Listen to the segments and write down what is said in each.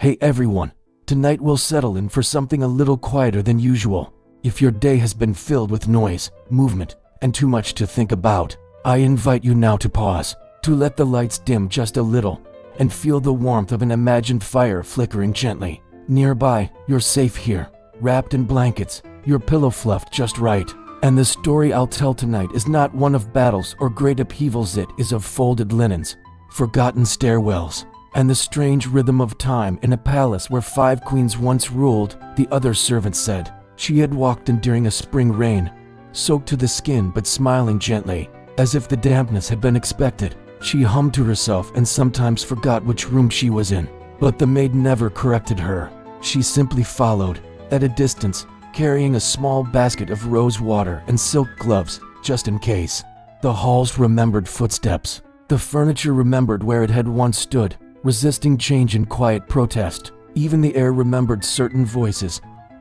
Hey everyone, tonight we'll settle in for something a little quieter than usual. If your day has been filled with noise, movement, and too much to think about, I invite you now to pause, to let the lights dim just a little, and feel the warmth of an imagined fire flickering gently. Nearby, you're safe here, wrapped in blankets, your pillow fluffed just right. And the story I'll tell tonight is not one of battles or great upheavals, it is of folded linens, forgotten stairwells, and the strange rhythm of time in a palace where 5 queens once ruled, the other servants said. She had walked in during a spring rain, soaked to the skin but smiling gently, as if the dampness had been expected. She hummed to herself and sometimes forgot which room she was in. But the maid never corrected her. She simply followed, at a distance, carrying a small basket of rose water and silk gloves, just in case. The halls remembered footsteps. The furniture remembered where it had once stood, resisting change in quiet protest. Even the air remembered certain voices,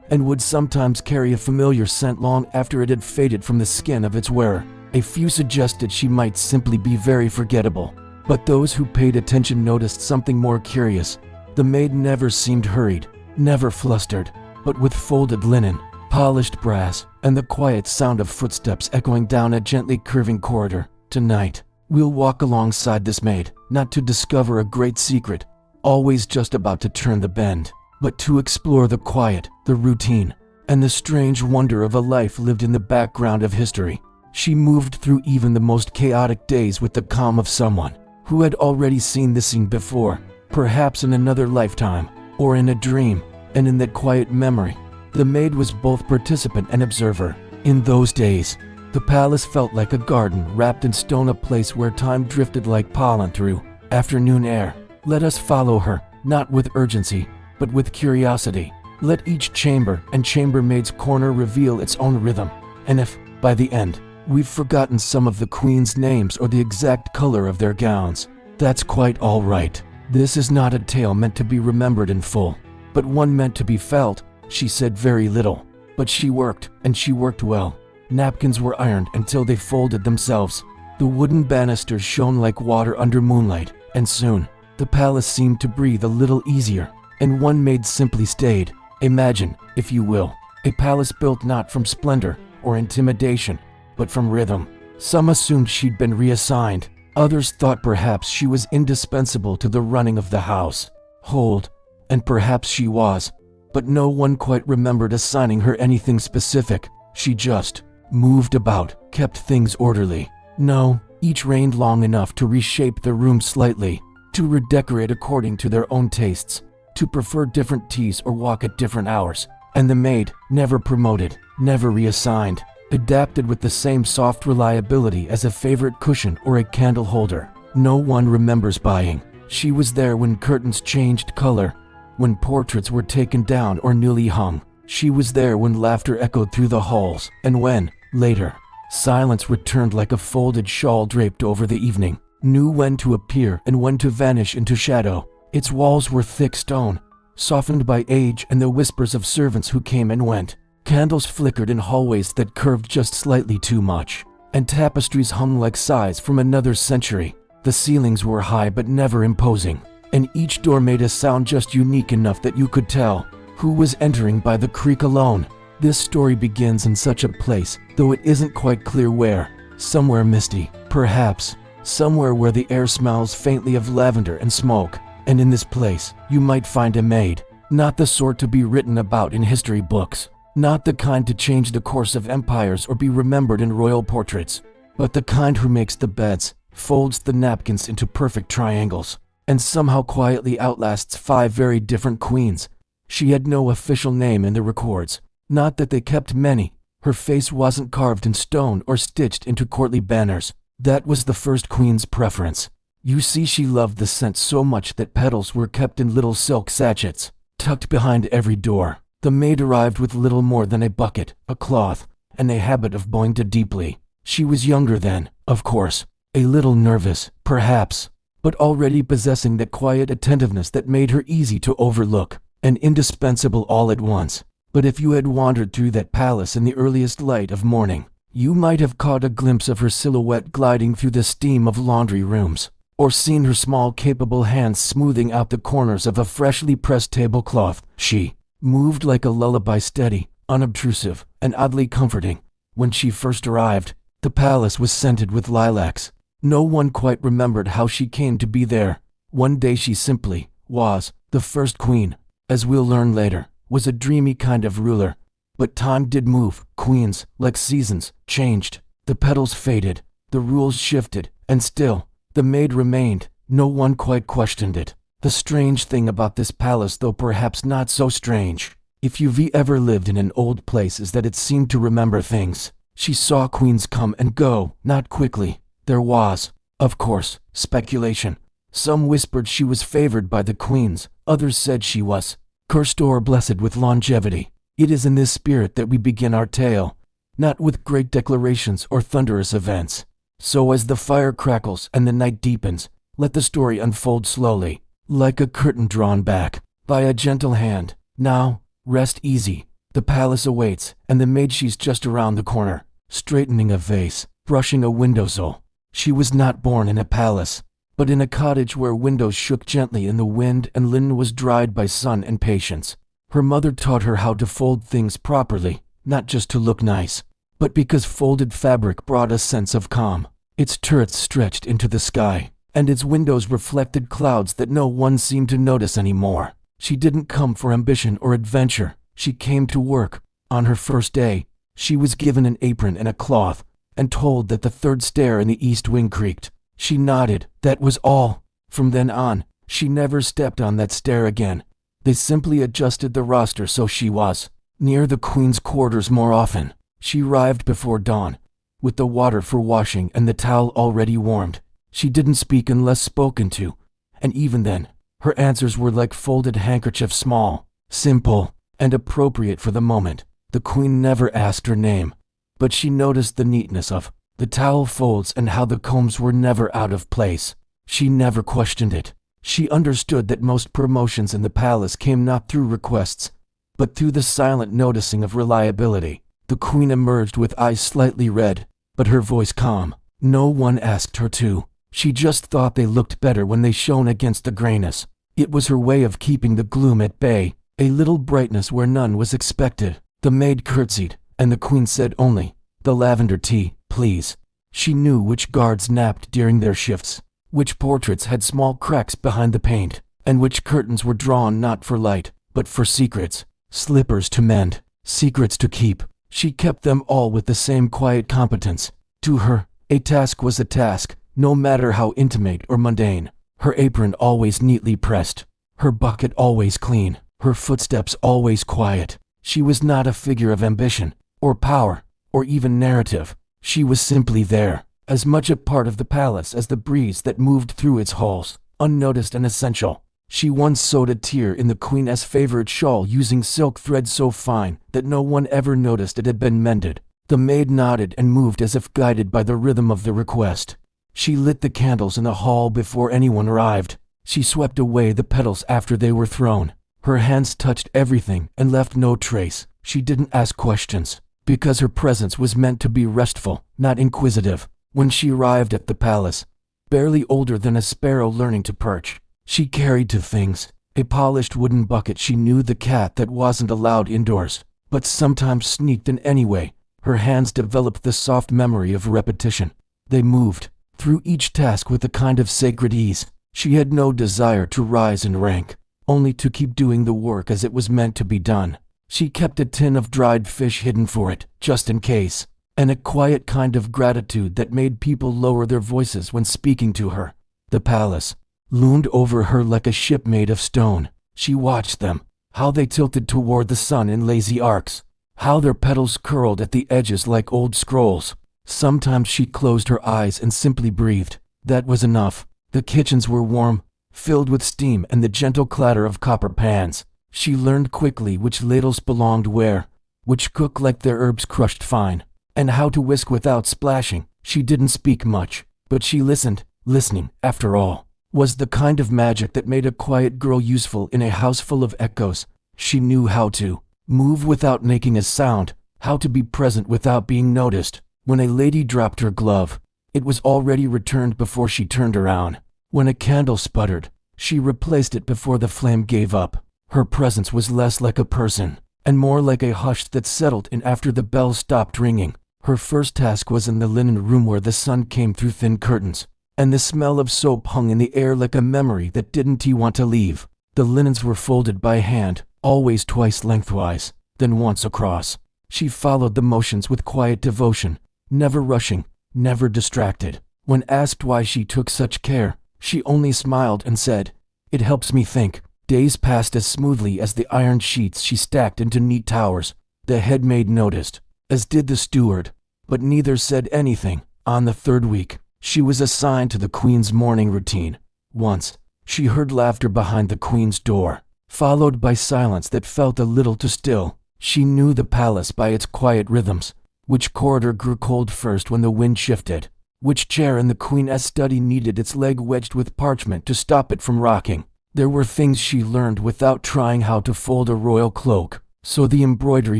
and would sometimes carry a familiar scent long after it had faded from the skin of its wearer. A few suggested she might simply be very forgettable, but those who paid attention noticed something more curious. The maid never seemed hurried, never flustered, but with folded linen, polished brass, and the quiet sound of footsteps echoing down a gently curving corridor. Tonight, we'll walk alongside this maid, not to discover a great secret, always just about to turn the bend, but to explore the quiet, the routine, and the strange wonder of a life lived in the background of history. She moved through even the most chaotic days with the calm of someone who had already seen this scene before, perhaps in another lifetime, or in a dream, and in that quiet memory, the maid was both participant and observer. In those days, the palace felt like a garden wrapped in stone, a place where time drifted like pollen through afternoon air. Let us follow her, not with urgency, but with curiosity. Let each chamber and chambermaid's corner reveal its own rhythm. And if, by the end, we've forgotten some of the queens' names or the exact color of their gowns, that's quite all right. This is not a tale meant to be remembered in full, but one meant to be felt. She said very little, but she worked, and she worked well. Napkins were ironed until they folded themselves. The wooden banisters shone like water under moonlight, and soon, the palace seemed to breathe a little easier. And one maid simply stayed. Imagine, if you will, a palace built not from splendor or intimidation, but from rhythm. Some assumed she'd been reassigned. Others thought perhaps she was indispensable to the running of the house. Hold, and perhaps she was, but no one quite remembered assigning her anything specific. She just moved about, kept things orderly. No, each reigned long enough to reshape the room slightly, to redecorate according to their own tastes, to prefer different teas or walk at different hours. And the maid, never promoted, never reassigned, adapted with the same soft reliability as a favorite cushion or a candle holder. No one remembers buying. She was there when curtains changed color, when portraits were taken down or newly hung. She was there when laughter echoed through the halls, and when, later, silence returned like a folded shawl draped over the evening, knew when to appear and when to vanish into shadow. Its walls were thick stone, softened by age and the whispers of servants who came and went. Candles flickered in hallways that curved just slightly too much, and tapestries hung like sighs from another century. The ceilings were high but never imposing, and each door made a sound just unique enough that you could tell who was entering by the creak alone. This story begins in such a place, though it isn't quite clear where. Somewhere misty, perhaps, somewhere where the air smells faintly of lavender and smoke. And in this place, you might find a maid, not the sort to be written about in history books, not the kind to change the course of empires or be remembered in royal portraits, but the kind who makes the beds, folds the napkins into perfect triangles, and somehow quietly outlasts 5 very different queens. She had no official name in the records, not that they kept many. Her face wasn't carved in stone or stitched into courtly banners. That was the first queen's preference. You see, she loved the scent so much that petals were kept in little silk sachets, tucked behind every door. The maid arrived with little more than a bucket, a cloth, and a habit of bowing to deeply. She was younger then, of course, a little nervous, perhaps, but already possessing that quiet attentiveness that made her easy to overlook, and indispensable all at once. But if you had wandered through that palace in the earliest light of morning, you might have caught a glimpse of her silhouette gliding through the steam of laundry rooms, or seen her small capable hands smoothing out the corners of a freshly pressed tablecloth. She moved like a lullaby, steady, unobtrusive, and oddly comforting. When she first arrived, the palace was scented with lilacs. No one quite remembered how she came to be there. One day she simply was. The first queen, as we'll learn later, was a dreamy kind of ruler. But time did move. Queens, like seasons, changed. The petals faded, the rules shifted, and still, the maid remained. No one quite questioned it. The strange thing about this palace, though perhaps not so strange, if you've ever lived in an old place, is that it seemed to remember things. She saw queens come and go, not quickly. There was, of course, speculation. Some whispered she was favored by the queens, others said she was cursed or blessed with longevity. It is in this spirit that we begin our tale, not with great declarations or thunderous events. So as the fire crackles and the night deepens, let the story unfold slowly, like a curtain drawn back by a gentle hand. Now, rest easy. The palace awaits, and the maid, she's just around the corner, straightening a vase, brushing a windowsill. She was not born in a palace, but in a cottage where windows shook gently in the wind and linen was dried by sun and patience. Her mother taught her how to fold things properly, not just to look nice, but because folded fabric brought a sense of calm. Its turrets stretched into the sky, and its windows reflected clouds that no one seemed to notice anymore. She didn't come for ambition or adventure. She came to work. On her first day, she was given an apron and a cloth, and told that the third stair in the east wing creaked. She nodded. That was all. From then on, she never stepped on that stair again. They simply adjusted the roster so she was near the queen's quarters more often. She arrived before dawn, with the water for washing and the towel already warmed. She didn't speak unless spoken to, and even then, her answers were like folded handkerchiefs, small, simple, and appropriate for the moment. The queen never asked her name, but she noticed the neatness of the towel folds and how the combs were never out of place. She never questioned it. She understood that most promotions in the palace came not through requests, but through the silent noticing of reliability. The queen emerged with eyes slightly red, but her voice calm. No one asked her to. She just thought they looked better when they shone against the grayness. It was her way of keeping the gloom at bay, a little brightness where none was expected. The maid curtsied, and the queen said only, "The lavender tea, please." She knew which guards napped during their shifts, which portraits had small cracks behind the paint, and which curtains were drawn not for light, but for secrets. Slippers to mend, secrets to keep. She kept them all with the same quiet competence. To her, a task was a task, no matter how intimate or mundane. Her apron always neatly pressed, her bucket always clean, her footsteps always quiet. She was not a figure of ambition, or power, or even narrative. She was simply there, as much a part of the palace as the breeze that moved through its halls, unnoticed and essential. She once sewed a tear in the queen's favorite shawl using silk thread so fine that no one ever noticed it had been mended. The maid nodded and moved as if guided by the rhythm of the request. She lit the candles in the hall before anyone arrived. She swept away the petals after they were thrown. Her hands touched everything and left no trace. She didn't ask questions, because her presence was meant to be restful, not inquisitive. When she arrived at the palace, barely older than a sparrow learning to perch, she carried two things: a polished wooden bucket. She knew the cat that wasn't allowed indoors, but sometimes sneaked in anyway. Her hands developed the soft memory of repetition. They moved through each task with a kind of sacred ease. She had no desire to rise in rank, only to keep doing the work as it was meant to be done. She kept a tin of dried fish hidden for it, just in case, and a quiet kind of gratitude that made people lower their voices when speaking to her. The palace loomed over her like a ship made of stone. She watched them, how they tilted toward the sun in lazy arcs, how their petals curled at the edges like old scrolls. Sometimes she closed her eyes and simply breathed. That was enough. The kitchens were warm, filled with steam and the gentle clatter of copper pans. She learned quickly which ladles belonged where, which cooked like their herbs crushed fine, and how to whisk without splashing. She didn't speak much, but she listened. Listening, after all, was the kind of magic that made a quiet girl useful in a house full of echoes. She knew how to move without making a sound, how to be present without being noticed. When a lady dropped her glove, it was already returned before she turned around. When a candle sputtered, she replaced it before the flame gave up. Her presence was less like a person, and more like a hush that settled in after the bell stopped ringing. Her first task was in the linen room where the sun came through thin curtains, and the smell of soap hung in the air like a memory that didn't he want to leave. The linens were folded by hand, always twice lengthwise, then once across. She followed the motions with quiet devotion, never rushing, never distracted. When asked why she took such care, she only smiled and said, "It helps me think." Days passed as smoothly as the iron sheets she stacked into neat towers. The head maid noticed, as did the steward, but neither said anything. On the third week, she was assigned to the queen's morning routine. Once, she heard laughter behind the queen's door, followed by silence that felt a little too still. She knew the palace by its quiet rhythms. Which corridor grew cold first when the wind shifted? Which chair in the queen's study needed its leg wedged with parchment to stop it from rocking? There were things she learned without trying: how to fold a royal cloak so the embroidery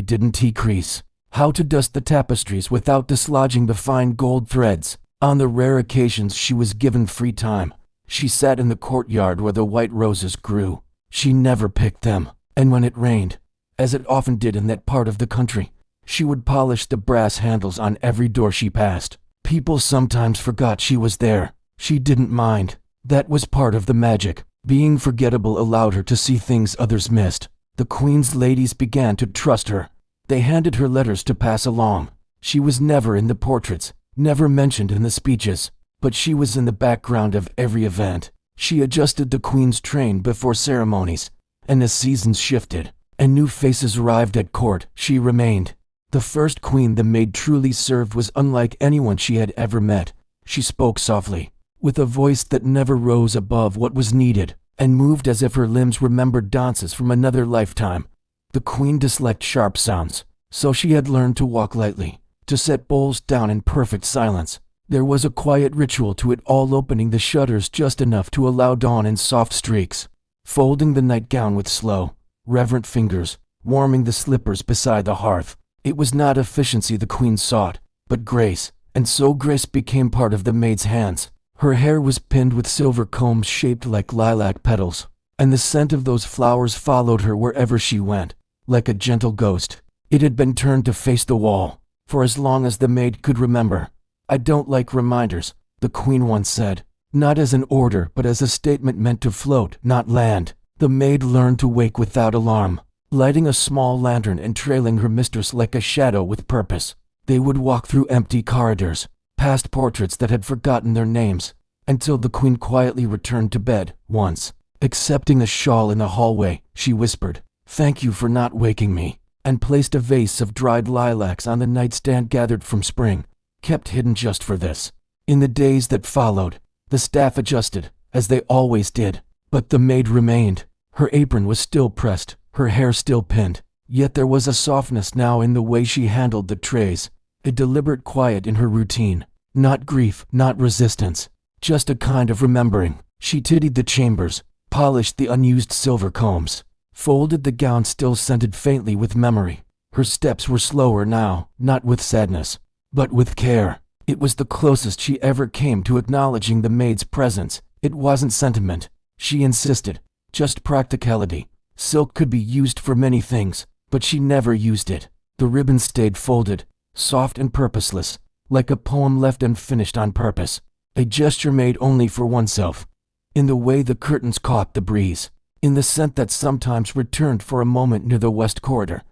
didn't decrease, how to dust the tapestries without dislodging the fine gold threads. On the rare occasions she was given free time, she sat in the courtyard where the white roses grew. She never picked them, and when it rained, as it often did in that part of the country, she would polish the brass handles on every door she passed. People sometimes forgot she was there. She didn't mind. That was part of the magic. Being forgettable allowed her to see things others missed. The queen's ladies began to trust her. They handed her letters to pass along. She was never in the portraits, never mentioned in the speeches, but she was in the background of every event. She adjusted the queen's train before ceremonies, and as seasons shifted and new faces arrived at court, she remained. The first queen the maid truly served was unlike anyone she had ever met. She spoke softly, with a voice that never rose above what was needed, and moved as if her limbs remembered dances from another lifetime. The queen disliked sharp sounds, so she had learned to walk lightly, to set bowls down in perfect silence. There was a quiet ritual to it all, opening the shutters just enough to allow dawn in soft streaks, folding the nightgown with slow, reverent fingers, warming the slippers beside the hearth. It was not efficiency the queen sought, but grace, and so grace became part of the maid's hands. Her hair was pinned with silver combs shaped like lilac petals, and the scent of those flowers followed her wherever she went, like a gentle ghost. It had been turned to face the wall, for as long as the maid could remember. "I don't like reminders," the queen once said, not as an order but as a statement meant to float, not land. The maid learned to wake without alarm, lighting a small lantern and trailing her mistress like a shadow with purpose. They would walk through empty corridors, past portraits that had forgotten their names, until the queen quietly returned to bed. Once, accepting a shawl in the hallway, she whispered, "Thank you for not waking me," and placed a vase of dried lilacs on the nightstand gathered from spring, kept hidden just for this. In the days that followed, the staff adjusted, as they always did, but the maid remained. Her apron was still pressed, her hair still pinned, yet there was a softness now in the way she handled the trays, a deliberate quiet in her routine. Not grief, not resistance, just a kind of remembering. She tidied the chambers, polished the unused silver combs, folded the gown still scented faintly with memory. Her steps were slower now, not with sadness, but with care. It was the closest she ever came to acknowledging the maid's presence. It wasn't sentiment, she insisted, just practicality. Silk could be used for many things, but she never used it. The ribbon stayed folded, soft and purposeless, like a poem left unfinished on purpose, a gesture made only for oneself. In the way the curtains caught the breeze, in the scent that sometimes returned for a moment near the west corridor,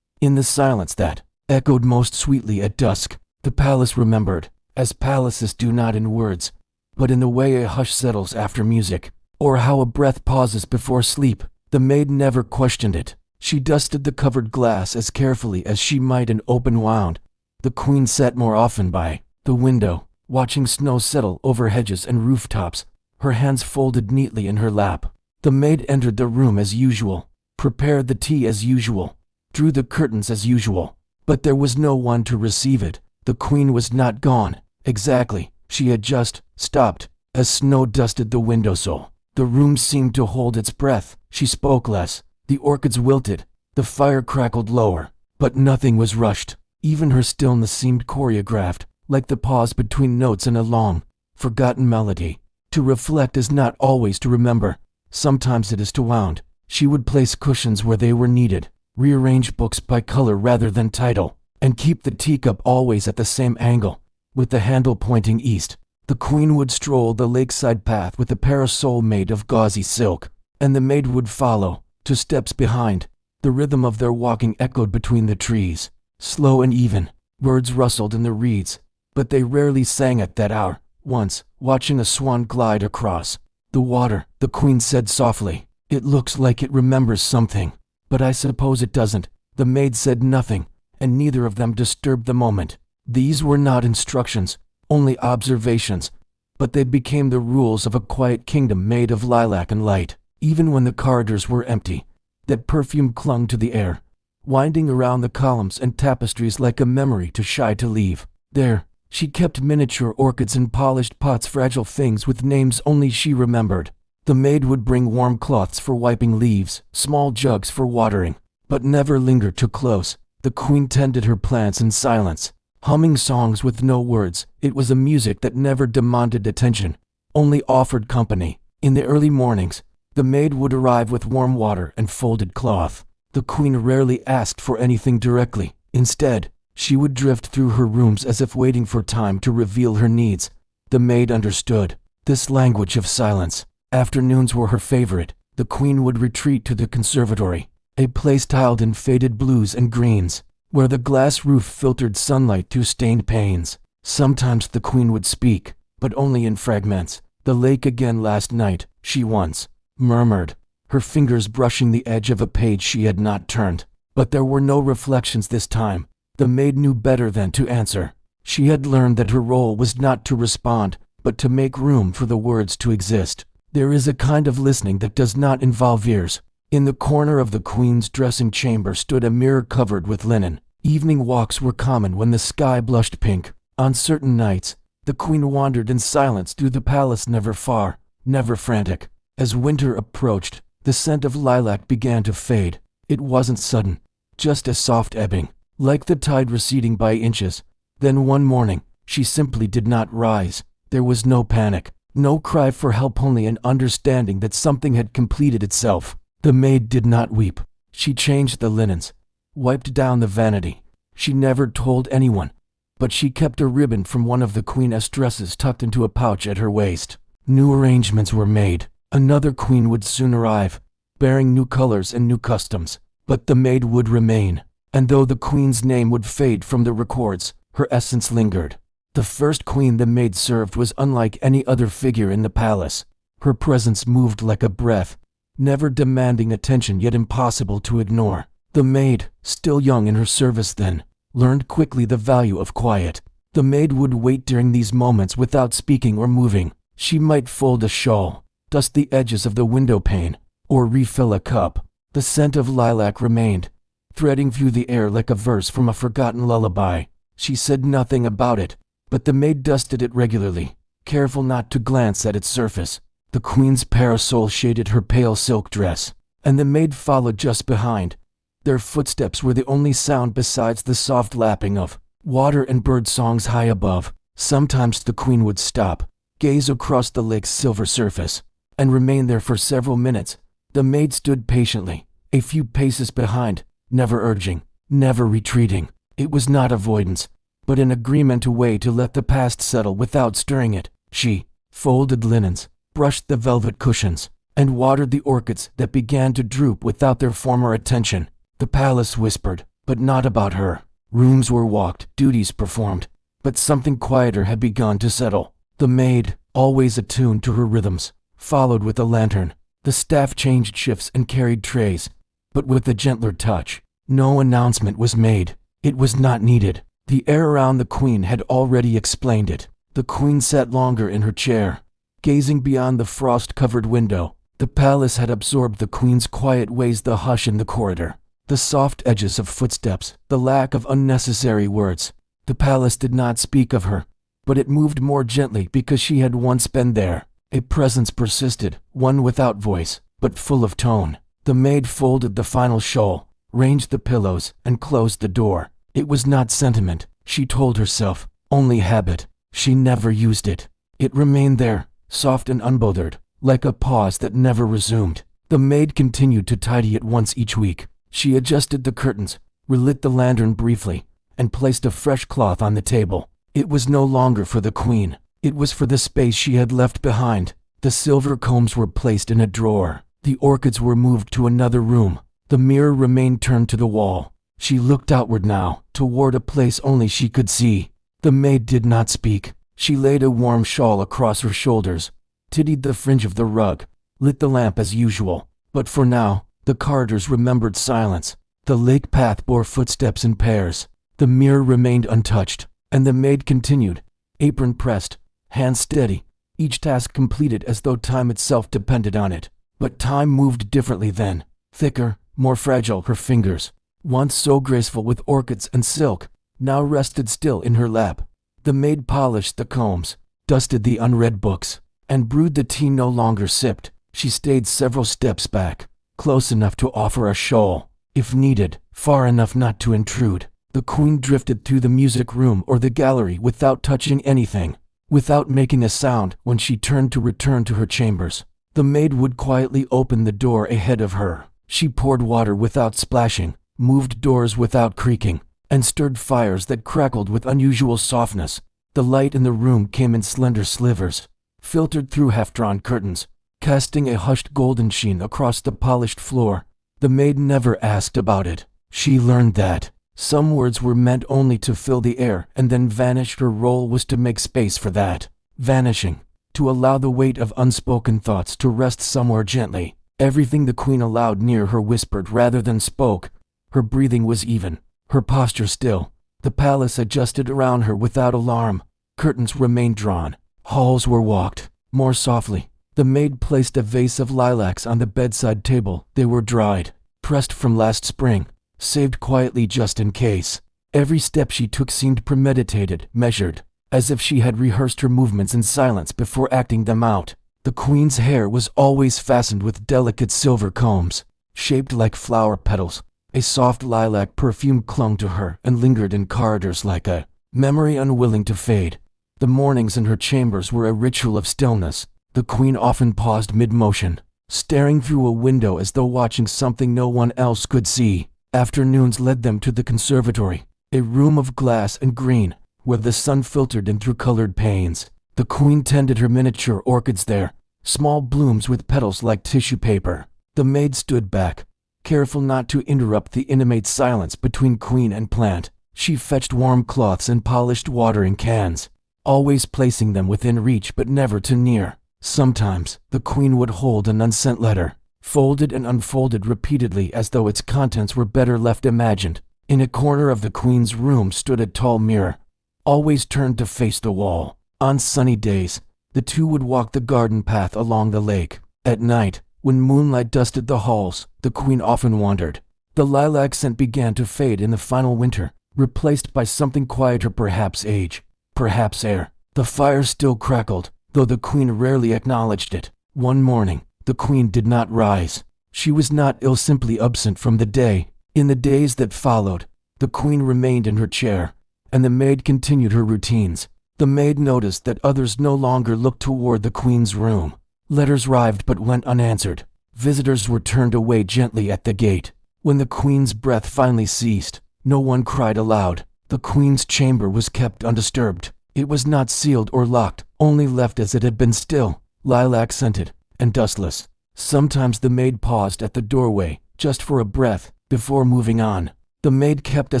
in the silence that echoed most sweetly at dusk, the palace remembered, as palaces do, not in words, but in the way a hush settles after music, or how a breath pauses before sleep. The maid never questioned it. She dusted the covered glass as carefully as she might an open wound. The queen sat more often by the window, watching snow settle over hedges and rooftops, her hands folded neatly in her lap. The maid entered the room as usual, prepared the tea as usual, drew the curtains as usual, but there was no one to receive it. The queen was not gone, exactly. She had just stopped, as snow dusted the windowsill. The room seemed to hold its breath. She spoke less. The orchids wilted. The fire crackled lower. But nothing was rushed. Even her stillness seemed choreographed, like the pause between notes in a long, forgotten melody. To reflect is not always to remember. Sometimes it is to wound. She would place cushions where they were needed, rearrange books by color rather than title, and keep the teacup always at the same angle, with the handle pointing east. The queen would stroll the lakeside path with a parasol made of gauzy silk, and the maid would follow, 2 steps behind. The rhythm of their walking echoed between the trees, slow and even. Birds rustled in the reeds, but they rarely sang at that hour. Once, watching a swan glide across the water, the queen said softly, "It looks like it remembers something, but I suppose it doesn't." The maid said nothing, and neither of them disturbed the moment. These were not instructions, only observations, but they became the rules of a quiet kingdom made of lilac and light. Even when the corridors were empty, that perfume clung to the air, winding around the columns and tapestries like a memory too shy to leave. There, she kept miniature orchids in polished pots, fragile things with names only she remembered. The maid would bring warm cloths for wiping leaves, small jugs for watering, but never lingered too close. The queen tended her plants in silence, humming songs with no words. It was a music that never demanded attention, only offered company. In the early mornings, the maid would arrive with warm water and folded cloth. The queen rarely asked for anything directly. Instead, she would drift through her rooms as if waiting for time to reveal her needs. The maid understood this language of silence. Afternoons were her favorite. The queen would retreat to the conservatory, a place tiled in faded blues and greens, where the glass roof filtered sunlight through stained panes. Sometimes the queen would speak, but only in fragments. "The lake again last night," she once murmured, her fingers brushing the edge of a page she had not turned. But there were no reflections this time. The maid knew better than to answer. She had learned that her role was not to respond, but to make room for the words to exist. There is a kind of listening that does not involve ears. In the corner of the queen's dressing chamber stood a mirror covered with linen. Evening walks were common when the sky blushed pink. On certain nights, the queen wandered in silence through the palace, never far, never frantic. As winter approached, the scent of lilac began to fade. It wasn't sudden, just a soft ebbing, like the tide receding by inches. Then one morning, she simply did not rise. There was no panic, no cry for help, only an understanding that something had completed itself. The maid did not weep. She changed the linens, wiped down the vanity. She never told anyone, but she kept a ribbon from one of the queen's dresses tucked into a pouch at her waist. New arrangements were made. Another queen would soon arrive, bearing new colors and new customs, but the maid would remain. And though the queen's name would fade from the records, her essence lingered. The first queen the maid served was unlike any other figure in the palace. Her presence moved like a breath, never demanding attention yet impossible to ignore. The maid, still young in her service then, learned quickly the value of quiet. The maid would wait during these moments without speaking or moving. She might fold a shawl, dust the edges of the window pane, or refill a cup. The scent of lilac remained, threading through the air like a verse from a forgotten lullaby. She said nothing about it, but the maid dusted it regularly, careful not to glance at its surface. The queen's parasol shaded her pale silk dress, and the maid followed just behind. Their footsteps were the only sound besides the soft lapping of water and bird songs high above. Sometimes the queen would stop, gaze across the lake's silver surface, and remain there for several minutes. The maid stood patiently, a few paces behind, never urging, never retreating. It was not avoidance, but an agreement to wait to let the past settle without stirring it. She folded linens, brushed the velvet cushions, and watered the orchids that began to droop without their former attention. The palace whispered, but not about her. Rooms were walked, duties performed, but something quieter had begun to settle. The maid, always attuned to her rhythms, followed with a lantern. The staff changed shifts and carried trays, but with a gentler touch. No announcement was made. It was not needed. The air around the queen had already explained it. The queen sat longer in her chair, gazing beyond the frost-covered window. The palace had absorbed the queen's quiet ways, the hush in the corridor, the soft edges of footsteps, the lack of unnecessary words. The palace did not speak of her, but it moved more gently because she had once been there. A presence persisted, one without voice, but full of tone. The maid folded the final shawl, ranged the pillows, and closed the door. It was not sentiment, she told herself, only habit. She never used it. It remained there, soft and unbothered, like a pause that never resumed. The maid continued to tidy it once each week. She adjusted the curtains, relit the lantern briefly, and placed a fresh cloth on the table. It was no longer for the queen. It was for the space she had left behind. The silver combs were placed in a drawer. The orchids were moved to another room. The mirror remained turned to the wall. She looked outward now, toward a place only she could see. The maid did not speak. She laid a warm shawl across her shoulders, tidied the fringe of the rug, lit the lamp as usual. But for now, the corridors remembered silence. The lake path bore footsteps in pairs. The mirror remained untouched, and the maid continued, apron pressed, hands steady, each task completed as though time itself depended on it. But time moved differently then. Thicker, more fragile her fingers, once so graceful with orchids and silk, now rested still in her lap. The maid polished the combs, dusted the unread books, and brewed the tea no longer sipped. She stayed several steps back, close enough to offer a shawl, if needed, far enough not to intrude. The queen drifted through the music room or the gallery without touching anything, without making a sound. When she turned to return to her chambers, the maid would quietly open the door ahead of her. She poured water without splashing, moved doors without creaking, and stirred fires that crackled with unusual softness. The light in the room came in slender slivers, filtered through half-drawn curtains, casting a hushed golden sheen across the polished floor. The maid never asked about it. She learned that some words were meant only to fill the air and then vanished. Her role was to make space for that vanishing, to allow the weight of unspoken thoughts to rest somewhere gently. Everything the queen allowed near her whispered rather than spoke. Her breathing was even, her posture still. The palace adjusted around her without alarm. Curtains remained drawn. Halls were walked, more softly. The maid placed a vase of lilacs on the bedside table. They were dried, pressed from last spring, saved quietly just in case. Every step she took seemed premeditated, measured, as if she had rehearsed her movements in silence before acting them out. The queen's hair was always fastened with delicate silver combs, shaped like flower petals. A soft lilac perfume clung to her and lingered in corridors like a memory unwilling to fade. The mornings in her chambers were a ritual of stillness. The queen often paused mid-motion, staring through a window as though watching something no one else could see. Afternoons led them to the conservatory, a room of glass and green, where the sun filtered in through colored panes. The queen tended her miniature orchids there, small blooms with petals like tissue paper. The maid stood back, careful not to interrupt the intimate silence between queen and plant. She fetched warm cloths and polished watering cans, always placing them within reach but never too near. Sometimes, the queen would hold an unsent letter, folded and unfolded repeatedly as though its contents were better left imagined. In a corner of the queen's room stood a tall mirror, always turned to face the wall. On sunny days, the two would walk the garden path along the lake. At night, when moonlight dusted the halls, the queen often wandered. The lilac scent began to fade in the final winter, replaced by something quieter, perhaps age, perhaps air. The fire still crackled, though the queen rarely acknowledged it. One morning, the queen did not rise. She was not ill, simply absent from the day. In the days that followed, the queen remained in her chair, and the maid continued her routines. The maid noticed that others no longer looked toward the queen's room. Letters arrived but went unanswered. Visitors were turned away gently at the gate. When the queen's breath finally ceased, no one cried aloud. The queen's chamber was kept undisturbed. It was not sealed or locked, only left as it had been, still, lilac-scented, and dustless. Sometimes the maid paused at the doorway, just for a breath, before moving on. The maid kept a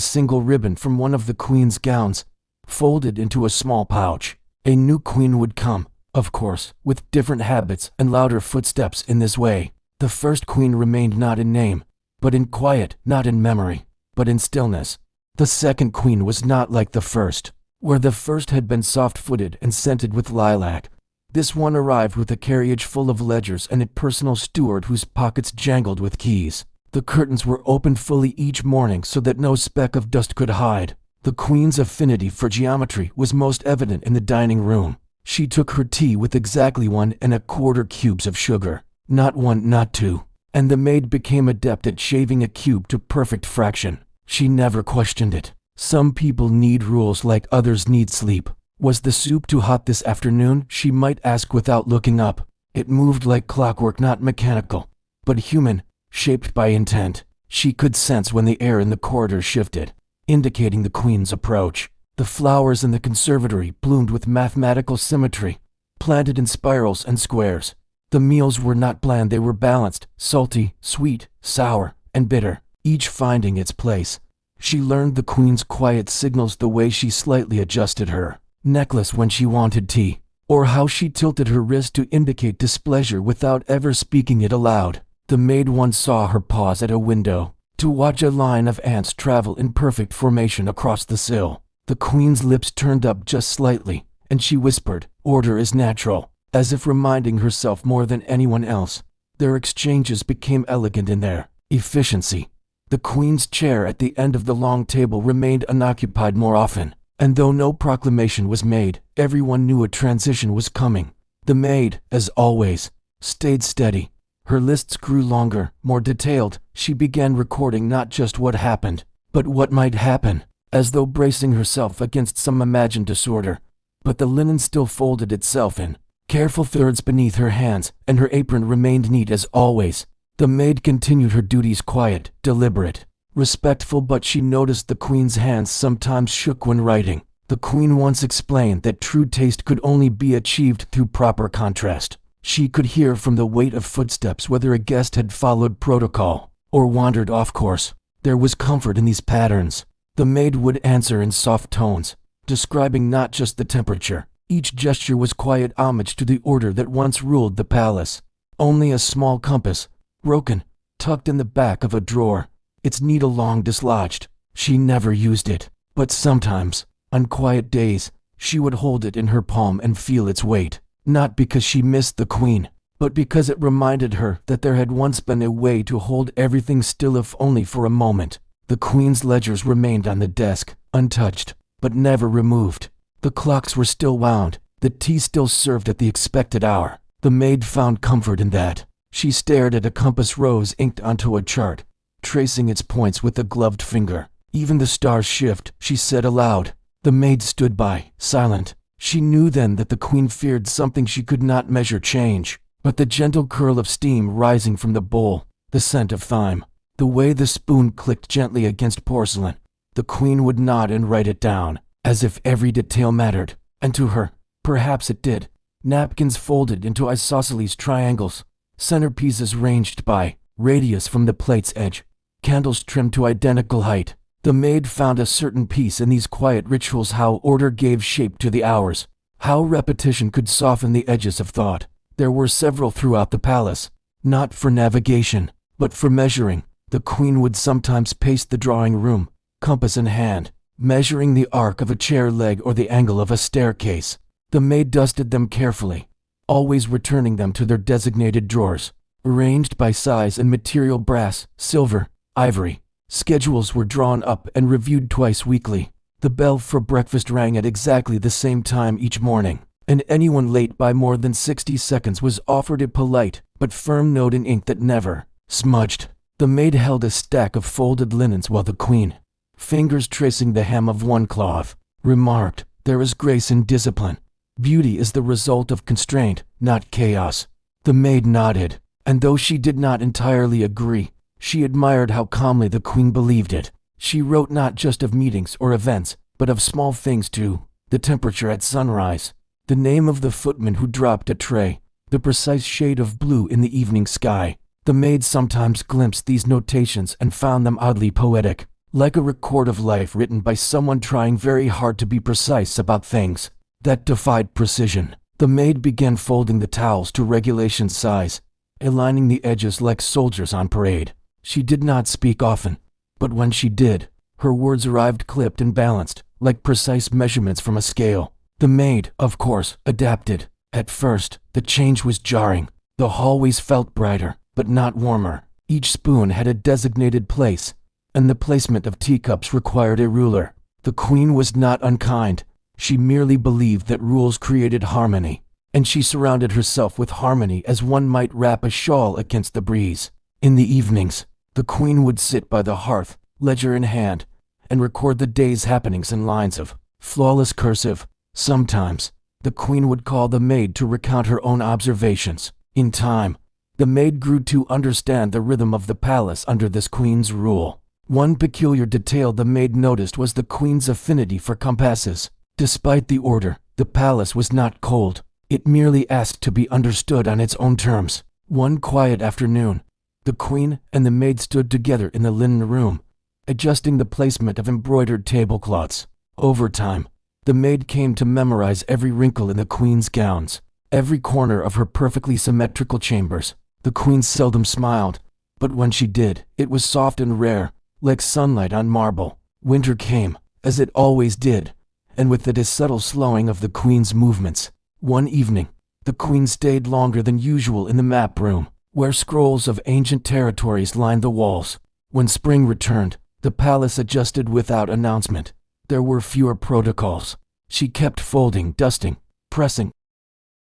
single ribbon from one of the queen's gowns, folded into a small pouch. A new queen would come, of course, with different habits and louder footsteps. In this way, the first queen remained not in name, but in quiet, not in memory, but in stillness. The second queen was not like the first. Where the first had been soft-footed and scented with lilac, this one arrived with a carriage full of ledgers and a personal steward whose pockets jangled with keys. The curtains were opened fully each morning so that no speck of dust could hide. The queen's affinity for geometry was most evident in the dining room. She took her tea with exactly 1¼ cubes of sugar, not one, not two, and the maid became adept at shaving a cube to perfect fraction. She never questioned it. Some people need rules like others need sleep. Was the soup too hot this afternoon? She might ask without looking up. It moved like clockwork, not mechanical, but human, shaped by intent. She could sense when the air in the corridor shifted, indicating the Queen's approach. The flowers in the conservatory bloomed with mathematical symmetry, planted in spirals and squares. The meals were not bland, they were balanced, salty, sweet, sour, and bitter, each finding its place. She learned the Queen's quiet signals, the way she slightly adjusted her necklace when she wanted tea, or how she tilted her wrist to indicate displeasure without ever speaking it aloud. The maid once saw her pause at a window to watch a line of ants travel in perfect formation across the sill. The Queen's lips turned up just slightly, and she whispered, "Order is natural," as if reminding herself more than anyone else. Their exchanges became elegant in their efficiency. The Queen's chair at the end of the long table remained unoccupied more often, and though no proclamation was made, everyone knew a transition was coming. The maid, as always, stayed steady. Her lists grew longer, more detailed. She began recording not just what happened, but what might happen, as though bracing herself against some imagined disorder. But the linen still folded itself in careful thirds beneath her hands, and her apron remained neat as always. The maid continued her duties, quiet, deliberate, respectful, but she noticed the Queen's hands sometimes shook when writing. The Queen once explained that true taste could only be achieved through proper contrast. She could hear from the weight of footsteps whether a guest had followed protocol or wandered off course. There was comfort in these patterns. The maid would answer in soft tones, describing not just the temperature. Each gesture was quiet homage to the order that once ruled the palace. Only a small compass, broken, tucked in the back of a drawer, its needle long dislodged. She never used it, but sometimes, on quiet days, she would hold it in her palm and feel its weight, not because she missed the Queen, but because it reminded her that there had once been a way to hold everything still, if only for a moment. The Queen's ledgers remained on the desk, untouched, but never removed. The clocks were still wound, the tea still served at the expected hour. The maid found comfort in that. She stared at a compass rose inked onto a chart, tracing its points with a gloved finger. "Even the stars shift," she said aloud. The maid stood by, silent. She knew then that the Queen feared something she could not measure, change. But the gentle curl of steam rising from the bowl, the scent of thyme, the way the spoon clicked gently against porcelain, the Queen would nod and write it down, as if every detail mattered. And to her, perhaps it did. Napkins folded into isosceles triangles, centerpieces ranged by radius from the plate's edge, candles trimmed to identical height. The maid found a certain peace in these quiet rituals, how order gave shape to the hours, how repetition could soften the edges of thought. There were several throughout the palace, not for navigation, but for measuring. The Queen would sometimes pace the drawing room, compass in hand, measuring the arc of a chair leg or the angle of a staircase. The maid dusted them carefully, always returning them to their designated drawers, arranged by size and material: brass, silver, ivory. Schedules were drawn up and reviewed twice weekly. The bell for breakfast rang at exactly the same time each morning, and anyone late by more than 60 seconds was offered a polite but firm note in ink that never smudged. The maid held a stack of folded linens while the Queen, fingers tracing the hem of one cloth, remarked, "There is grace in discipline. Beauty is the result of constraint, not chaos." The maid nodded, and though she did not entirely agree, she admired how calmly the Queen believed it. She wrote not just of meetings or events, but of small things too: the temperature at sunrise, the name of the footman who dropped a tray, the precise shade of blue in the evening sky. The maid sometimes glimpsed these notations and found them oddly poetic, like a record of life written by someone trying very hard to be precise about things that defied precision. The maid began folding the towels to regulation size, aligning the edges like soldiers on parade. She did not speak often, but when she did, her words arrived clipped and balanced, like precise measurements from a scale. The maid, of course, adapted. At first, the change was jarring. The hallways felt brighter, but not warmer. Each spoon had a designated place, and the placement of teacups required a ruler. The Queen was not unkind. She merely believed that rules created harmony, and she surrounded herself with harmony as one might wrap a shawl against the breeze. In the evenings, the Queen would sit by the hearth, ledger in hand, and record the day's happenings in lines of flawless cursive. Sometimes, the queen would call the maid to recount her own observations. In time, the maid grew to understand the rhythm of the palace under this queen's rule. One peculiar detail the maid noticed was the queen's affinity for compasses. Despite the order, the palace was not cold. It merely asked to be understood on its own terms. One quiet afternoon, the queen and the maid stood together in the linen room, adjusting the placement of embroidered tablecloths. Over time, the maid came to memorize every wrinkle in the queen's gowns, every corner of her perfectly symmetrical chambers. The queen seldom smiled, but when she did, it was soft and rare, like sunlight on marble. Winter came, as it always did, and with it a subtle slowing of the queen's movements. One evening, the queen stayed longer than usual in the map room, where scrolls of ancient territories lined the walls. When spring returned, the palace adjusted without announcement. There were fewer protocols. She kept folding, dusting, pressing.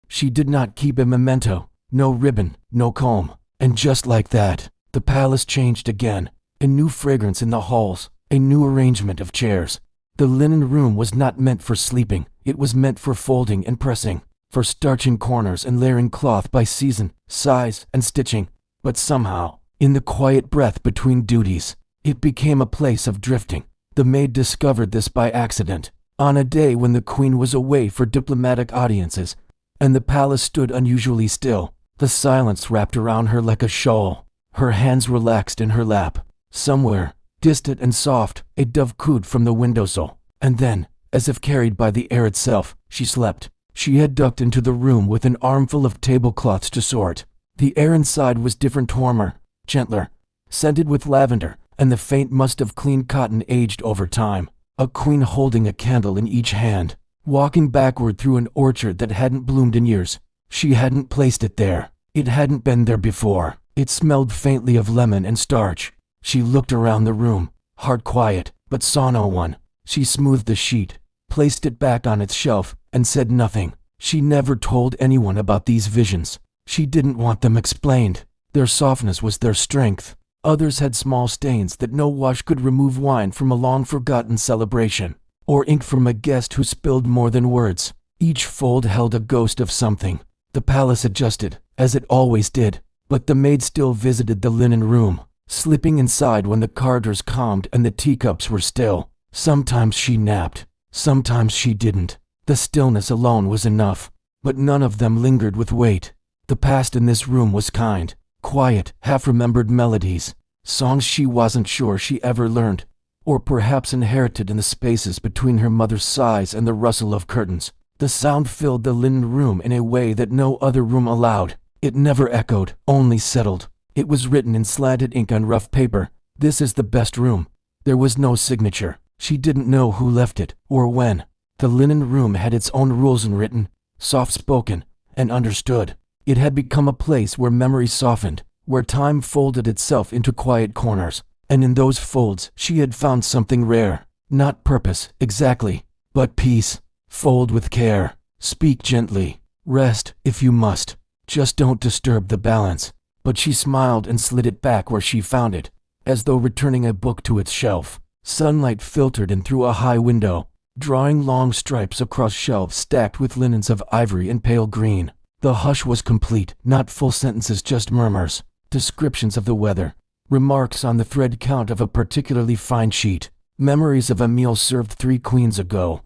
She did not keep a memento, no ribbon, no comb. And just like that, the palace changed again. A new fragrance in the halls, a new arrangement of chairs. The linen room was not meant for sleeping. It was meant for folding and pressing, for starching corners and layering cloth by season, size, and stitching. But somehow, in the quiet breath between duties, it became a place of drifting. The maid discovered this by accident, on a day when the queen was away for diplomatic audiences, and the palace stood unusually still. The silence wrapped around her like a shawl. Her hands relaxed in her lap. Somewhere, distant and soft, a dove cooed from the windowsill, and then, as if carried by the air itself, she slept. She had ducked into the room with an armful of tablecloths to sort. The air inside was different, warmer, gentler, scented with lavender, and the faint must of clean cotton aged over time. A queen holding a candle in each hand, walking backward through an orchard that hadn't bloomed in years. She hadn't placed it there. It hadn't been there before. It smelled faintly of lemon and starch. She looked around the room, heart quiet, but saw no one. She smoothed the sheet, placed it back on its shelf, and said nothing. She never told anyone about these visions. She didn't want them explained. Their softness was their strength. Others had small stains that no wash could remove, wine from a long-forgotten celebration, or ink from a guest who spilled more than words. Each fold held a ghost of something. The palace adjusted, as it always did, but the maid still visited the linen room, slipping inside when the carders calmed and the teacups were still. Sometimes she napped, sometimes she didn't. The stillness alone was enough, but none of them lingered with weight. The past in this room was kind, quiet, half-remembered melodies, songs she wasn't sure she ever learned, or perhaps inherited in the spaces between her mother's sighs and the rustle of curtains. The sound filled the linen room in a way that no other room allowed. It never echoed, only settled. It was written in slanted ink on rough paper. This is the best room. There was no signature. She didn't know who left it, or when. The linen room had its own rules, unwritten, soft-spoken, and understood. It had become a place where memory softened, where time folded itself into quiet corners. And in those folds she had found something rare. Not purpose, exactly, but peace. Fold with care. Speak gently. Rest, if you must. Just don't disturb the balance. But she smiled and slid it back where she found it, as though returning a book to its shelf. Sunlight filtered in through a high window, drawing long stripes across shelves stacked with linens of ivory and pale green. The hush was complete, not full sentences, just murmurs, descriptions of the weather, remarks on the thread count of a particularly fine sheet, memories of a meal served 3 queens ago.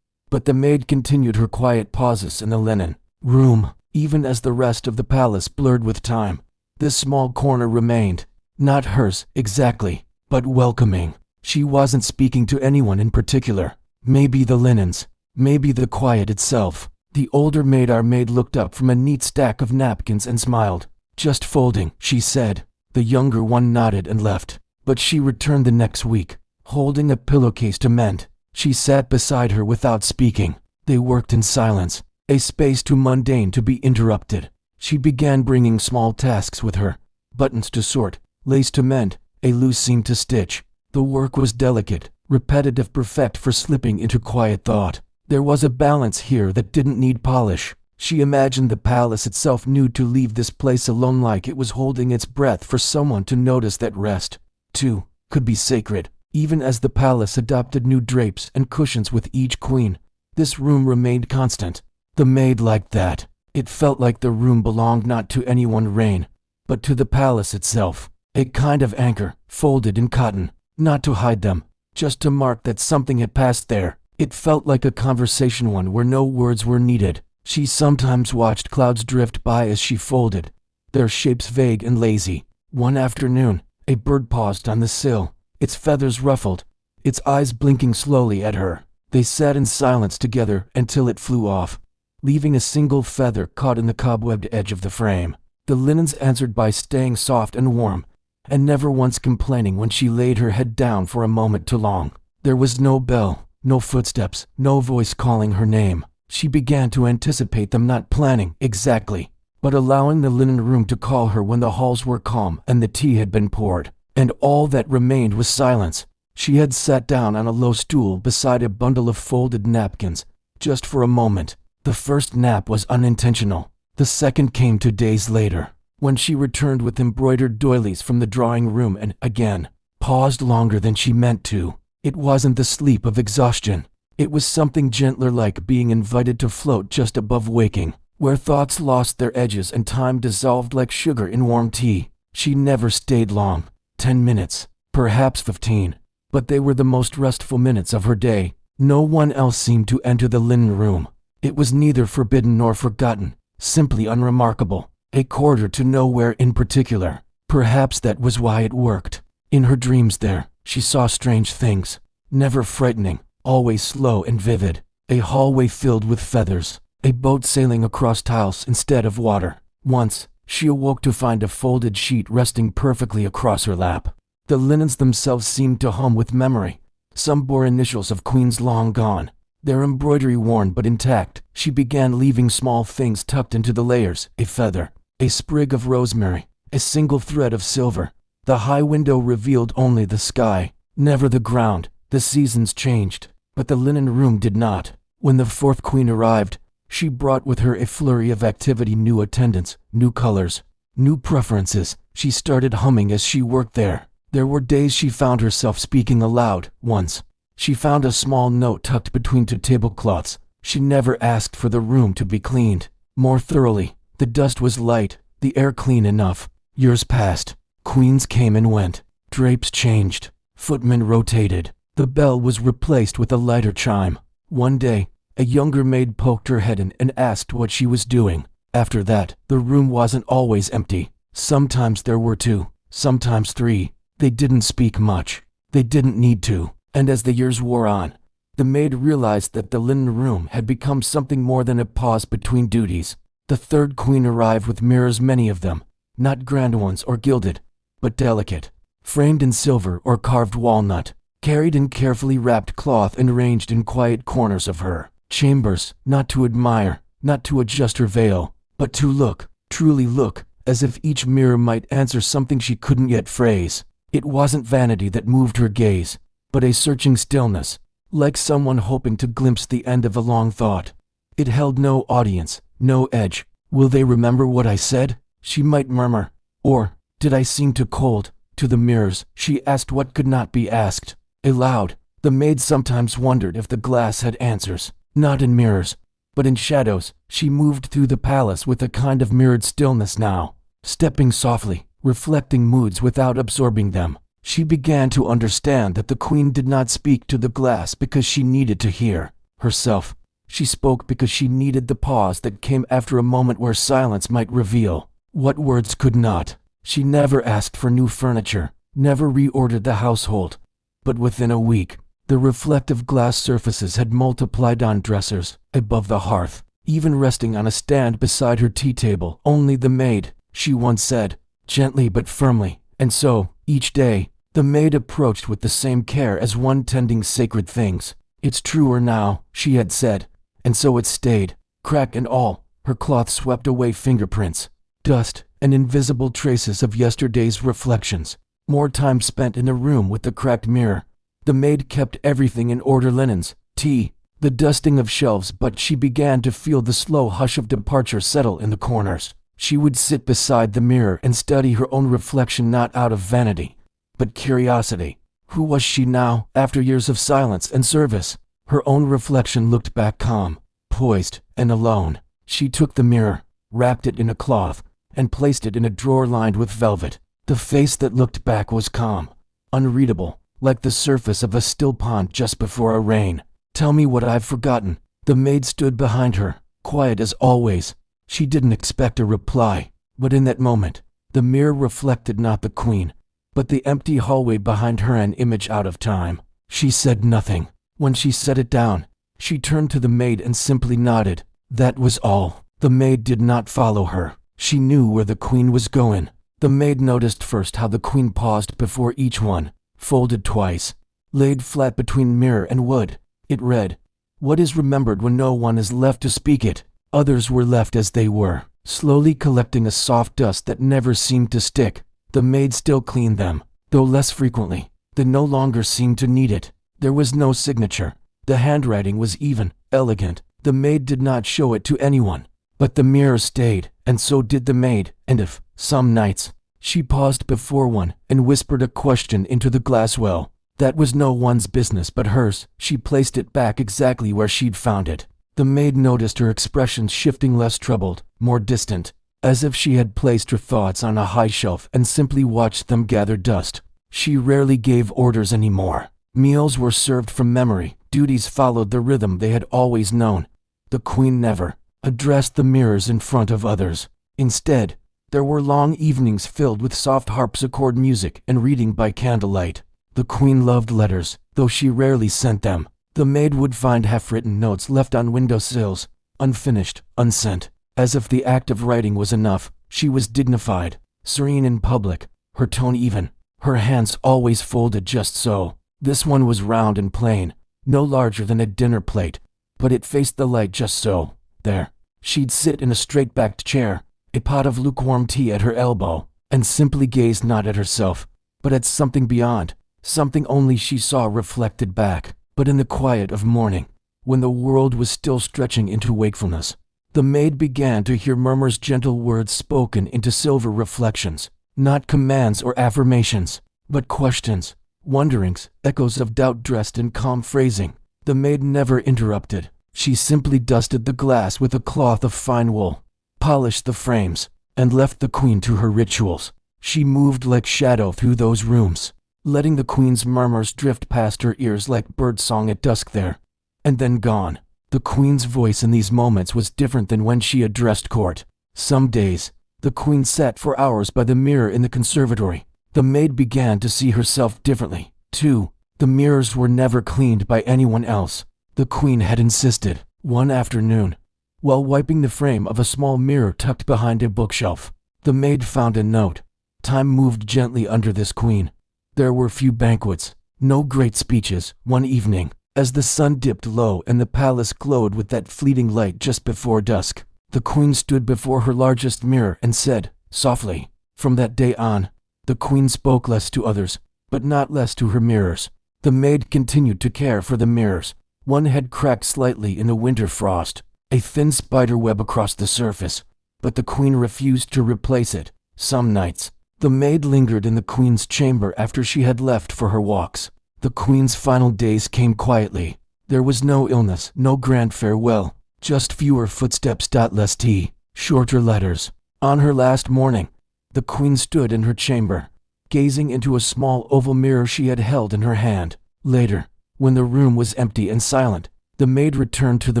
But the maid continued her quiet pauses in the linen room, even as the rest of the palace blurred with time. This small corner remained, not hers exactly, but welcoming. She wasn't speaking to anyone in particular. Maybe the linens, maybe the quiet itself. The older maid, our maid, looked up from a neat stack of napkins and smiled. "Just folding," she said. The younger one nodded and left, but she returned the next week, holding a pillowcase to mend. She sat beside her without speaking. They worked in silence, a space too mundane to be interrupted. She began bringing small tasks with her, buttons to sort, lace to mend, a loose seam to stitch. The work was delicate, repetitive, perfect for slipping into quiet thought. There was a balance here that didn't need polish. She imagined the palace itself knew to leave this place alone, like it was holding its breath for someone to notice that rest, too, could be sacred. Even as the palace adopted new drapes and cushions with each queen, This room remained constant. The maid liked that. It felt like the room belonged not to anyone Rain, but to the palace itself. A kind of anchor, folded in cotton, not to hide them, just to mark that something had passed there. It felt like a conversation, one where no words were needed. She sometimes watched clouds drift by as she folded, their shapes vague and lazy. One afternoon, a bird paused on the sill, its feathers ruffled, its eyes blinking slowly at her. They sat in silence together until it flew off, leaving a single feather caught in the cobwebbed edge of the frame. The linens answered by staying soft and warm, and never once complaining when she laid her head down for a moment too long. There was no bell, no footsteps, no voice calling her name. She began to anticipate them, not planning exactly, but allowing the linen room to call her when the halls were calm and the tea had been poured, and all that remained was silence. She had sat down on a low stool beside a bundle of folded napkins, just for a moment. The first nap was unintentional. The second came 2 days later, when she returned with embroidered doilies from the drawing room and, again, paused longer than she meant to. It wasn't the sleep of exhaustion. It was something gentler, like being invited to float just above waking, where thoughts lost their edges and time dissolved like sugar in warm tea. She never stayed long. 10 minutes, perhaps 15. But they were the most restful minutes of her day. No one else seemed to enter the linen room. It was neither forbidden nor forgotten, simply unremarkable, a quarter to nowhere in particular. Perhaps that was why it worked. In her dreams there, she saw strange things, never frightening, always slow and vivid. A hallway filled with feathers, a boat sailing across tiles instead of water. Once, she awoke to find a folded sheet resting perfectly across her lap. The linens themselves seemed to hum with memory. Some bore initials of queens long gone, their embroidery worn but intact. She began leaving small things tucked into the layers: a feather, a sprig of rosemary, a single thread of silver. The high window revealed only the sky, never the ground. The seasons changed, but the linen room did not. When the fourth queen arrived, she brought with her a flurry of activity: new attendants, new colors, new preferences. She started humming as she worked there. There were days she found herself speaking aloud. Once, she found a small note tucked between 2 tablecloths. She never asked for the room to be cleaned more thoroughly. The dust was light, the air clean enough. Years passed. Queens came and went. Drapes changed. Footmen rotated. The bell was replaced with a lighter chime. One day, a younger maid poked her head in and asked what she was doing. After that, the room wasn't always empty. Sometimes there were 2, sometimes 3. They didn't speak much. They didn't need to. And as the years wore on, the maid realized that the linen room had become something more than a pause between duties. The third queen arrived with mirrors, many of them, not grand ones or gilded, but delicate, framed in silver or carved walnut, carried in carefully wrapped cloth and arranged in quiet corners of her chambers, not to admire, not to adjust her veil, but to look, truly look, as if each mirror might answer something she couldn't yet phrase. It wasn't vanity that moved her gaze, but a searching stillness, like someone hoping to glimpse the end of a long thought. It held no audience, no edge. Will they remember what I said? She might murmur. Or, did I seem too cold? To the mirrors, she asked what could not be asked. Aloud, the maid sometimes wondered if the glass had answers, not in mirrors, but in shadows. She moved through the palace with a kind of mirrored stillness now, stepping softly, reflecting moods without absorbing them. She began to understand that the queen did not speak to the glass because she needed to hear herself. She spoke because she needed the pause that came after a moment where silence might reveal what words could not. She never asked for new furniture, never reordered the household. But within a week, the reflective glass surfaces had multiplied on dressers, above the hearth, even resting on a stand beside her tea table. Only the maid, she once said, gently but firmly. And so, each day, the maid approached with the same care as one tending sacred things. It's truer now, she had said, and so it stayed, crack and all. Her cloth swept away fingerprints, dust, and invisible traces of yesterday's reflections. More time spent in the room with the cracked mirror. The maid kept everything in order: linens, tea, the dusting of shelves. But she began to feel the slow hush of departure settle in the corners. She would sit beside the mirror and study her own reflection, not out of vanity, but curiosity. Who was she now, after years of silence and service? Her own reflection looked back calm, poised, and alone. She took the mirror, wrapped it in a cloth, and placed it in a drawer lined with velvet. The face that looked back was calm, unreadable, like the surface of a still pond just before a rain. "Tell me what I've forgotten." The maid stood behind her, quiet as always. She didn't expect a reply, but in that moment, the mirror reflected not the queen, but the empty hallway behind her, an image out of time. She said nothing. When she set it down, she turned to the maid and simply nodded. That was all. The maid did not follow her. She knew where the queen was going. The maid noticed first how the queen paused before each one, folded twice, laid flat between mirror and wood. It read, "What is remembered when no one is left to speak it?" Others were left as they were, slowly collecting a soft dust that never seemed to stick. The maid still cleaned them, though less frequently. They no longer seemed to need it. There was no signature. The handwriting was even, elegant. The maid did not show it to anyone. But the mirror stayed, and so did the maid, and if, some nights, she paused before one and whispered a question into the glass well, that was no one's business but hers. She placed it back exactly where she'd found it. The maid noticed her expression shifting, less troubled, more distant, as if she had placed her thoughts on a high shelf and simply watched them gather dust. She rarely gave orders anymore. Meals were served from memory. Duties followed the rhythm they had always known. The queen never addressed the mirrors in front of others. Instead, there were long evenings filled with soft harpsichord music and reading by candlelight. The queen loved letters, though she rarely sent them. The maid would find half-written notes left on windowsills, unfinished, unsent. As if the act of writing was enough, she was dignified, serene in public, her tone even, her hands always folded just so. This one was round and plain, no larger than a dinner plate, but it faced the light just so. There, she'd sit in a straight-backed chair, a pot of lukewarm tea at her elbow, and simply gaze not at herself, but at something beyond, something only she saw reflected back. But in the quiet of morning, when the world was still stretching into wakefulness, the maid began to hear murmurs, gentle words spoken into silver reflections, not commands or affirmations, but questions, wonderings, echoes of doubt dressed in calm phrasing. The maid never interrupted. She simply dusted the glass with a cloth of fine wool, polished the frames, and left the queen to her rituals. She moved like shadow through those rooms, letting the queen's murmurs drift past her ears like birdsong at dusk there, and then gone. The queen's voice in these moments was different than when she addressed court. Some days, the queen sat for hours by the mirror in the conservatory. The maid began to see herself differently, too. The mirrors were never cleaned by anyone else. The queen had insisted. One afternoon, while wiping the frame of a small mirror tucked behind a bookshelf, the maid found a note. Time moved gently under this queen. There were few banquets, no great speeches. One evening, as the sun dipped low and the palace glowed with that fleeting light just before dusk, the queen stood before her largest mirror and said, softly. From that day on, the queen spoke less to others, but not less to her mirrors. The maid continued to care for the mirrors. One had cracked slightly in the winter frost, a thin spider web across the surface, but the queen refused to replace it. Some nights, the maid lingered in the queen's chamber after she had left for her walks. The queen's final days came quietly. There was no illness, no grand farewell, just fewer footsteps. Less tea, shorter letters. On her last morning, the queen stood in her chamber, gazing into a small oval mirror she had held in her hand. Later, when the room was empty and silent, the maid returned to the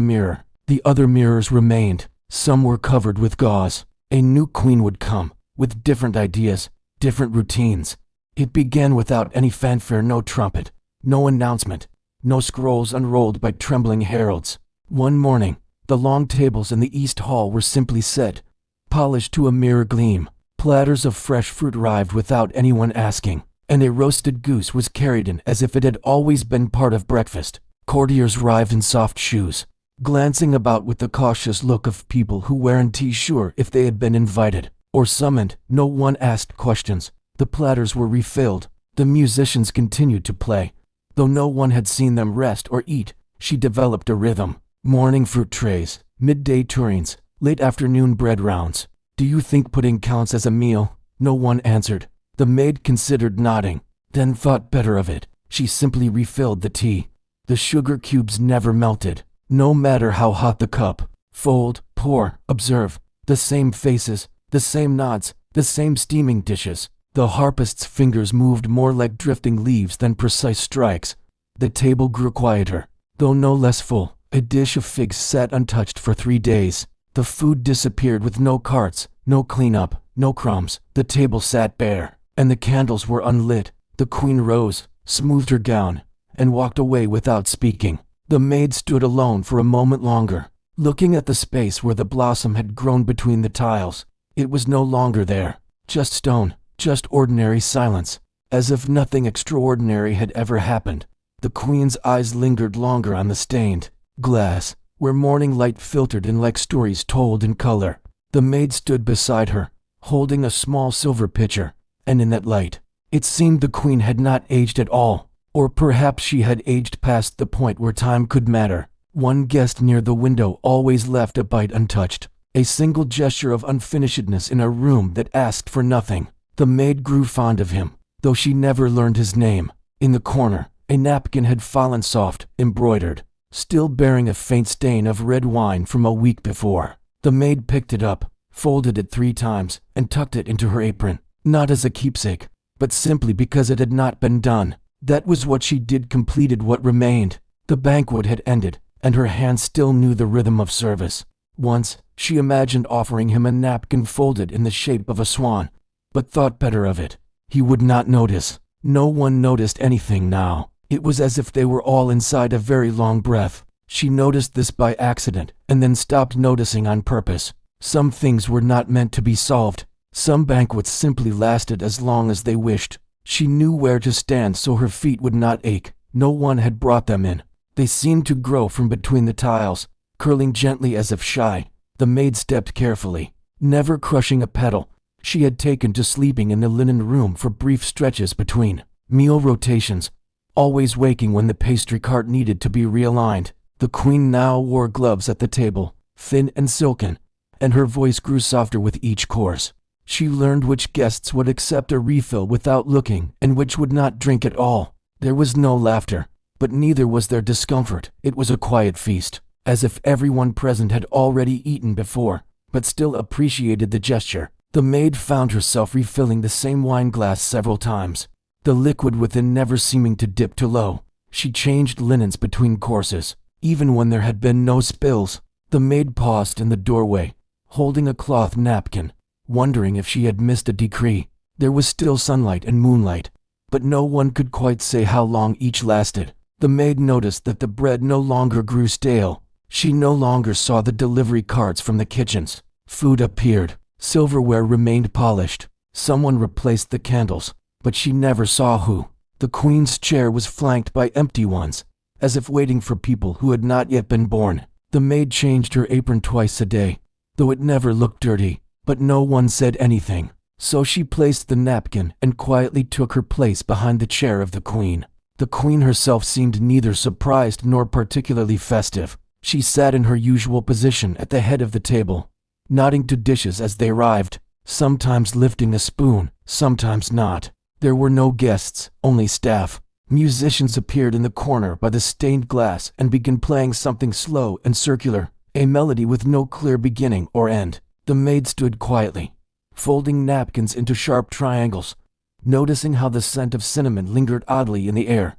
mirror. The other mirrors remained. Some were covered with gauze. A new queen would come, with different ideas, different routines. It began without any fanfare, no trumpet, no announcement, no scrolls unrolled by trembling heralds. One morning, the long tables in the East Hall were simply set, polished to a mirror gleam. Platters of fresh fruit arrived without anyone asking, and a roasted goose was carried in as if it had always been part of breakfast. Courtiers arrived in soft shoes, glancing about with the cautious look of people who weren't sure if they had been invited or summoned. No one asked questions. The platters were refilled. The musicians continued to play, though no one had seen them rest or eat. She developed a rhythm. Morning fruit trays, midday turins, late afternoon bread rounds. Do you think pudding counts as a meal? No one answered. The maid considered nodding, then thought better of it. She simply refilled the tea. The sugar cubes never melted, no matter how hot the cup. Fold, pour, observe. The same faces, the same nods, the same steaming dishes. The harpist's fingers moved more like drifting leaves than precise strikes. The table grew quieter, though no less full. A dish of figs sat untouched for 3 days. The food disappeared with no carts, no cleanup, no crumbs. The table sat bare, and the candles were unlit. The queen rose, smoothed her gown, and walked away without speaking. The maid stood alone for a moment longer, looking at the space where the blossom had grown between the tiles. It was no longer there, just stone, just ordinary silence, as if nothing extraordinary had ever happened. The queen's eyes lingered longer on the stained glass, where morning light filtered in like stories told in color. The maid stood beside her, holding a small silver pitcher, and in that light, it seemed the queen had not aged at all, or perhaps she had aged past the point where time could matter. One guest near the window always left a bite untouched, a single gesture of unfinishedness in a room that asked for nothing. The maid grew fond of him, though she never learned his name. In the corner, a napkin had fallen soft, embroidered, still bearing a faint stain of red wine from a week before. The maid picked it up, folded it 3 times, and tucked it into her apron, not as a keepsake, but simply because it had not been done. That was what she did, completed what remained. The banquet had ended, and her hands still knew the rhythm of service. Once, she imagined offering him a napkin folded in the shape of a swan, but thought better of it. He would not notice. No one noticed anything now. It was as if they were all inside a very long breath. She noticed this by accident, and then stopped noticing on purpose. Some things were not meant to be solved. Some banquets simply lasted as long as they wished. She knew where to stand so her feet would not ache. No one had brought them in. They seemed to grow from between the tiles, curling gently as if shy. The maid stepped carefully, never crushing a petal. She had taken to sleeping in the linen room for brief stretches between meal rotations, always waking when the pastry cart needed to be realigned. The queen now wore gloves at the table, thin and silken, and her voice grew softer with each course. She learned which guests would accept a refill without looking and which would not drink at all. There was no laughter, but neither was there discomfort. It was a quiet feast, as if everyone present had already eaten before, but still appreciated the gesture. The maid found herself refilling the same wine glass several times, the liquid within never seeming to dip too low. She changed linens between courses, even when there had been no spills. The maid paused in the doorway, holding a cloth napkin, wondering if she had missed a decree. There was still sunlight and moonlight, but no one could quite say how long each lasted. The maid noticed that the bread no longer grew stale. She no longer saw the delivery carts from the kitchens. Food appeared. Silverware remained polished. Someone replaced the candles, but she never saw who. The queen's chair was flanked by empty ones, as if waiting for people who had not yet been born. The maid changed her apron twice a day, though it never looked dirty, but no one said anything. So she placed the napkin and quietly took her place behind the chair of the queen. The queen herself seemed neither surprised nor particularly festive. She sat in her usual position at the head of the table, nodding to dishes as they arrived, sometimes lifting a spoon, sometimes not. There were no guests, only staff. Musicians appeared in the corner by the stained glass and began playing something slow and circular, a melody with no clear beginning or end. The maid stood quietly, folding napkins into sharp triangles, noticing how the scent of cinnamon lingered oddly in the air,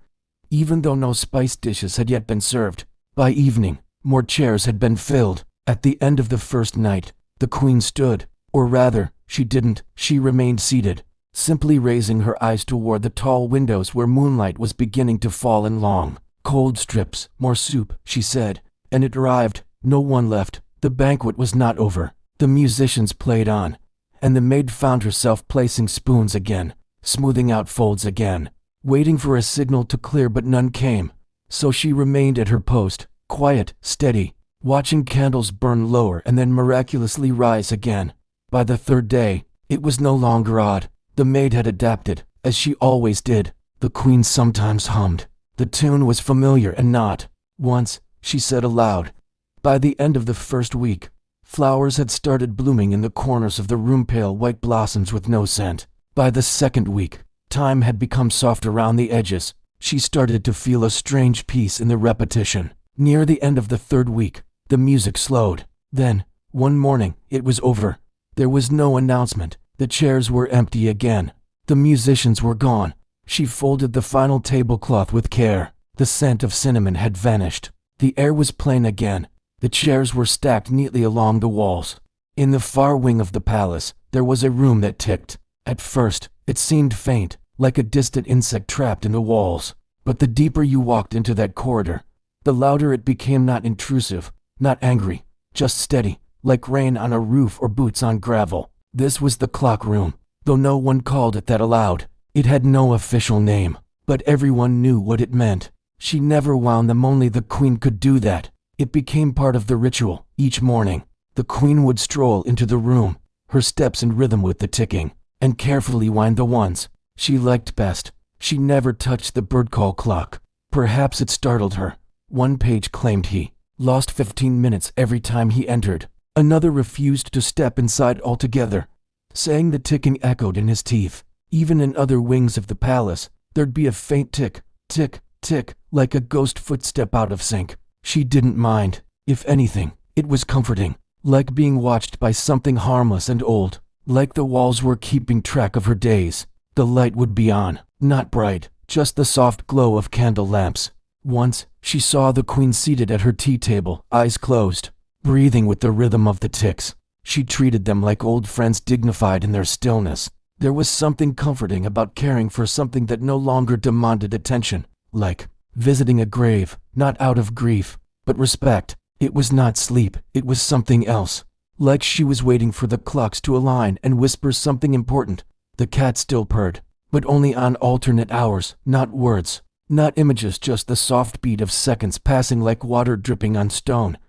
even though no spice dishes had yet been served. By evening, more chairs had been filled. At the end of the first night, the queen stood, or rather, she didn't. She remained seated, simply raising her eyes toward the tall windows where moonlight was beginning to fall in long, cold strips. More soup, she said, and it arrived. No one left. The banquet was not over. The musicians played on, and the maid found herself placing spoons again, smoothing out folds again, waiting for a signal to clear, but none came. So she remained at her post, quiet, steady, watching candles burn lower and then miraculously rise again. By the third day, it was no longer odd. The maid had adapted, as she always did. The queen sometimes hummed. The tune was familiar and not. Once, she said aloud. By the end of the first week, flowers had started blooming in the corners of the room, pale white blossoms with no scent. By the second week, time had become soft around the edges. She started to feel a strange peace in the repetition. Near the end of the third week, the music slowed. Then, one morning, it was over. There was no announcement. The chairs were empty again. The musicians were gone. She folded the final tablecloth with care. The scent of cinnamon had vanished. The air was plain again. The chairs were stacked neatly along the walls. In the far wing of the palace, there was a room that ticked. At first, it seemed faint, like a distant insect trapped in the walls. But the deeper you walked into that corridor, the louder it became, not intrusive, not angry, just steady, like rain on a roof or boots on gravel. This was the clock room, though no one called it that aloud. It had no official name, but everyone knew what it meant. She never wound them, only the queen could do that. It became part of the ritual. Each morning, the queen would stroll into the room, her steps in rhythm with the ticking, and carefully wind the ones she liked best. She never touched the bird call clock. Perhaps it startled her. One page claimed he lost 15 minutes every time he entered. Another refused to step inside altogether, saying the ticking echoed in his teeth. Even in other wings of the palace, there'd be a faint tick, tick, tick, like a ghost footstep out of sync. She didn't mind. If anything, it was comforting, like being watched by something harmless and old, like the walls were keeping track of her days. The light would be on, not bright, just the soft glow of candle lamps. Once, she saw the queen seated at her tea table, eyes closed, breathing with the rhythm of the ticks. She treated them like old friends, dignified in their stillness. There was something comforting about caring for something that no longer demanded attention, like visiting a grave, not out of grief, but respect. It was not sleep, it was something else. Like she was waiting for the clocks to align and whisper something important. The cat still purred, but only on alternate hours, not words, not images, just the soft beat of seconds passing like water dripping on stone.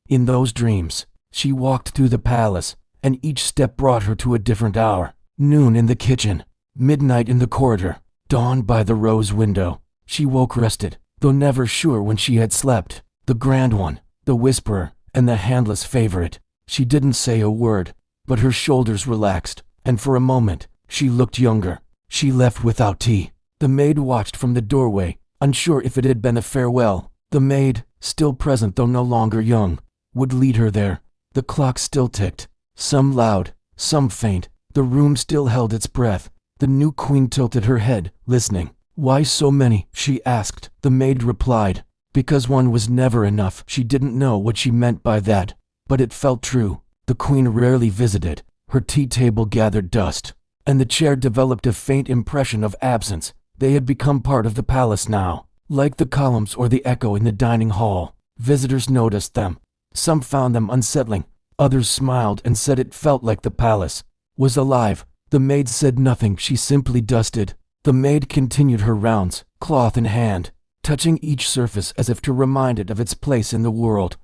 In those dreams, she walked through the palace, and each step brought her to a different hour. Noon in the kitchen, midnight in the corridor, dawn by the rose window. She woke rested, though never sure when she had slept. The grand one, the whisperer, and the handless favorite. She didn't say a word, but her shoulders relaxed, and for a moment, she looked younger. She left without tea. The maid watched from the doorway, unsure if it had been a farewell. The maid, still present though no longer young, would lead her there. The clock still ticked, some loud, some faint. The room still held its breath. The new queen tilted her head, listening. "Why so many?" she asked. The maid replied, "Because one was never enough." She didn't know what she meant by that, but it felt true. The queen rarely visited. Her tea table gathered dust, and the chair developed a faint impression of absence. They had become part of the palace now, like the columns or the echo in the dining hall. Visitors noticed them. Some found them unsettling. Others smiled and said it felt like the palace was alive. The maid said nothing. She simply dusted. The maid continued her rounds, cloth in hand, touching each surface as if to remind it of its place in the world.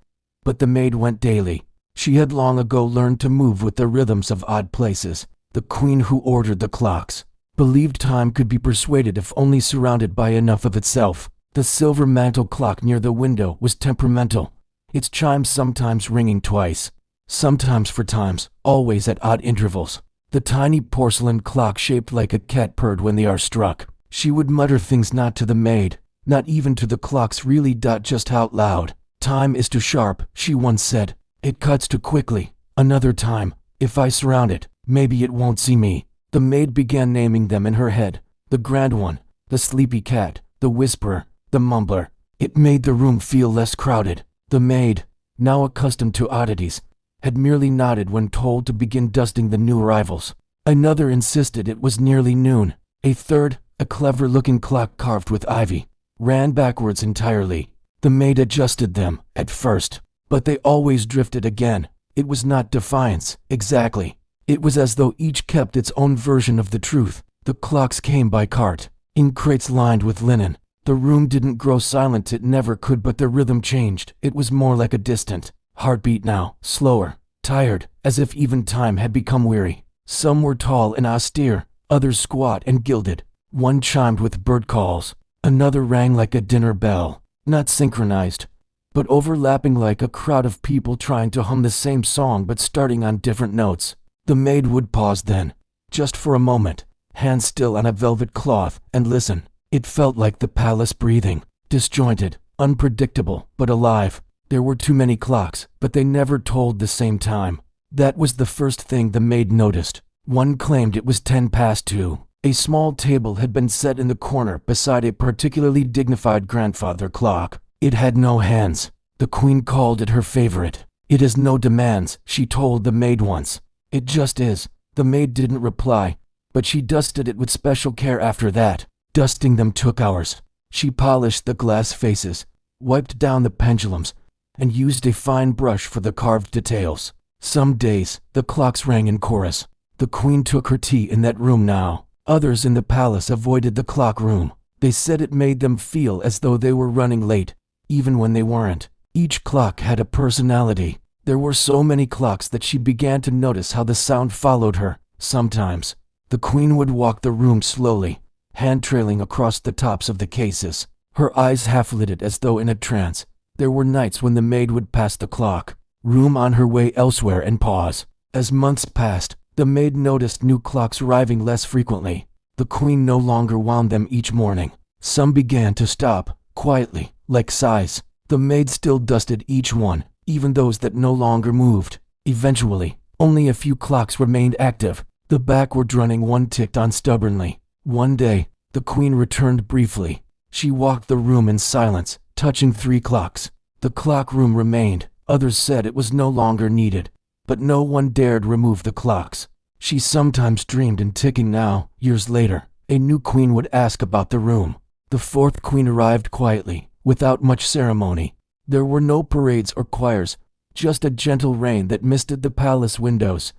But the maid went daily. She had long ago learned to move with the rhythms of odd places. The queen who ordered the clocks believed time could be persuaded if only surrounded by enough of itself. The silver mantel clock near the window was temperamental, its chimes sometimes ringing twice, sometimes 4 times, always at odd intervals. The tiny porcelain clock shaped like a cat purred when the hour struck. She would mutter things not to the maid, not even to the clocks, really just out loud. "Time is too sharp," she once said. "It cuts too quickly." Another time, "If I surround it, maybe it won't see me." The maid began naming them in her head. The grand one, the sleepy cat, the whisperer, the mumbler. It made the room feel less crowded. The maid, now accustomed to oddities, had merely nodded when told to begin dusting the new arrivals. Another insisted it was nearly noon. A third, a clever-looking clock carved with ivy, ran backwards entirely. The maid adjusted them, at first, but they always drifted again. It was not defiance, exactly. It was as though each kept its own version of the truth. The clocks came by cart, in crates lined with linen. The room didn't grow silent, it never could, but the rhythm changed. It was more like a distant heartbeat now, slower, tired, as if even time had become weary. Some were tall and austere, others squat and gilded. One chimed with bird calls, another rang like a dinner bell, not synchronized, but overlapping like a crowd of people trying to hum the same song but starting on different notes. The maid would pause then, just for a moment, hands still on a velvet cloth, and listen. It felt like the palace breathing, disjointed, unpredictable, but alive. There were too many clocks, but they never told the same time. That was the first thing the maid noticed. One claimed it was 2:10. A small table had been set in the corner beside a particularly dignified grandfather clock. It had no hands. The queen called it her favorite. It has no demands, she told the maid once. It just is. The maid didn't reply, but she dusted it with special care after that. Dusting them took hours. She polished the glass faces, wiped down the pendulums, and used a fine brush for the carved details. Some days, the clocks rang in chorus. The queen took her tea in that room now. Others in the palace avoided the clock room. They said it made them feel as though they were running late, even when they weren't. Each clock had a personality. There were so many clocks that she began to notice how the sound followed her. Sometimes, the queen would walk the room slowly, hand trailing across the tops of the cases, her eyes half-lidded as though in a trance. There were nights when the maid would pass the clock room on her way elsewhere and pause. As months passed, the maid noticed new clocks arriving less frequently. The queen no longer wound them each morning. Some began to stop, quietly, like sighs. The maid still dusted each one, even those that no longer moved. Eventually, only a few clocks remained active. The backward running one ticked on stubbornly. One day, the queen returned briefly. She walked the room in silence, touching 3 clocks. The clock room remained. Others said it was no longer needed, but no one dared remove the clocks. She sometimes dreamed in ticking now. Years later, a new queen would ask about the room. The 4th queen arrived quietly, without much ceremony. There were no parades or choirs, just a gentle rain that misted the palace windows,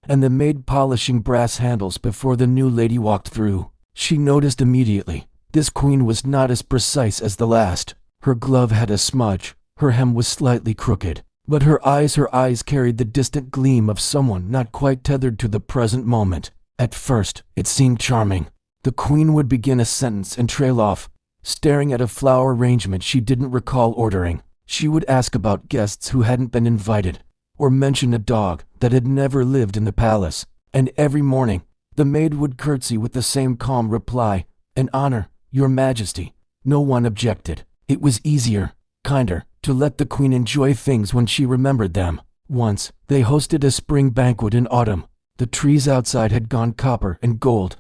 and the maid polishing brass handles before the new lady walked through. She noticed immediately, this queen was not as precise as the last. Her glove had a smudge, her hem was slightly crooked, but her eyes carried the distant gleam of someone not quite tethered to the present moment. At first, it seemed charming. The queen would begin a sentence and trail off, staring at a flower arrangement she didn't recall ordering. She would ask about guests who hadn't been invited, or mention a dog that had never lived in the palace. And every morning, the maid would curtsy with the same calm reply, "An honor, Your Majesty." No one objected. It was easier, kinder, to let the queen enjoy things when she remembered them. Once, they hosted a spring banquet in autumn. The trees outside had gone copper and gold,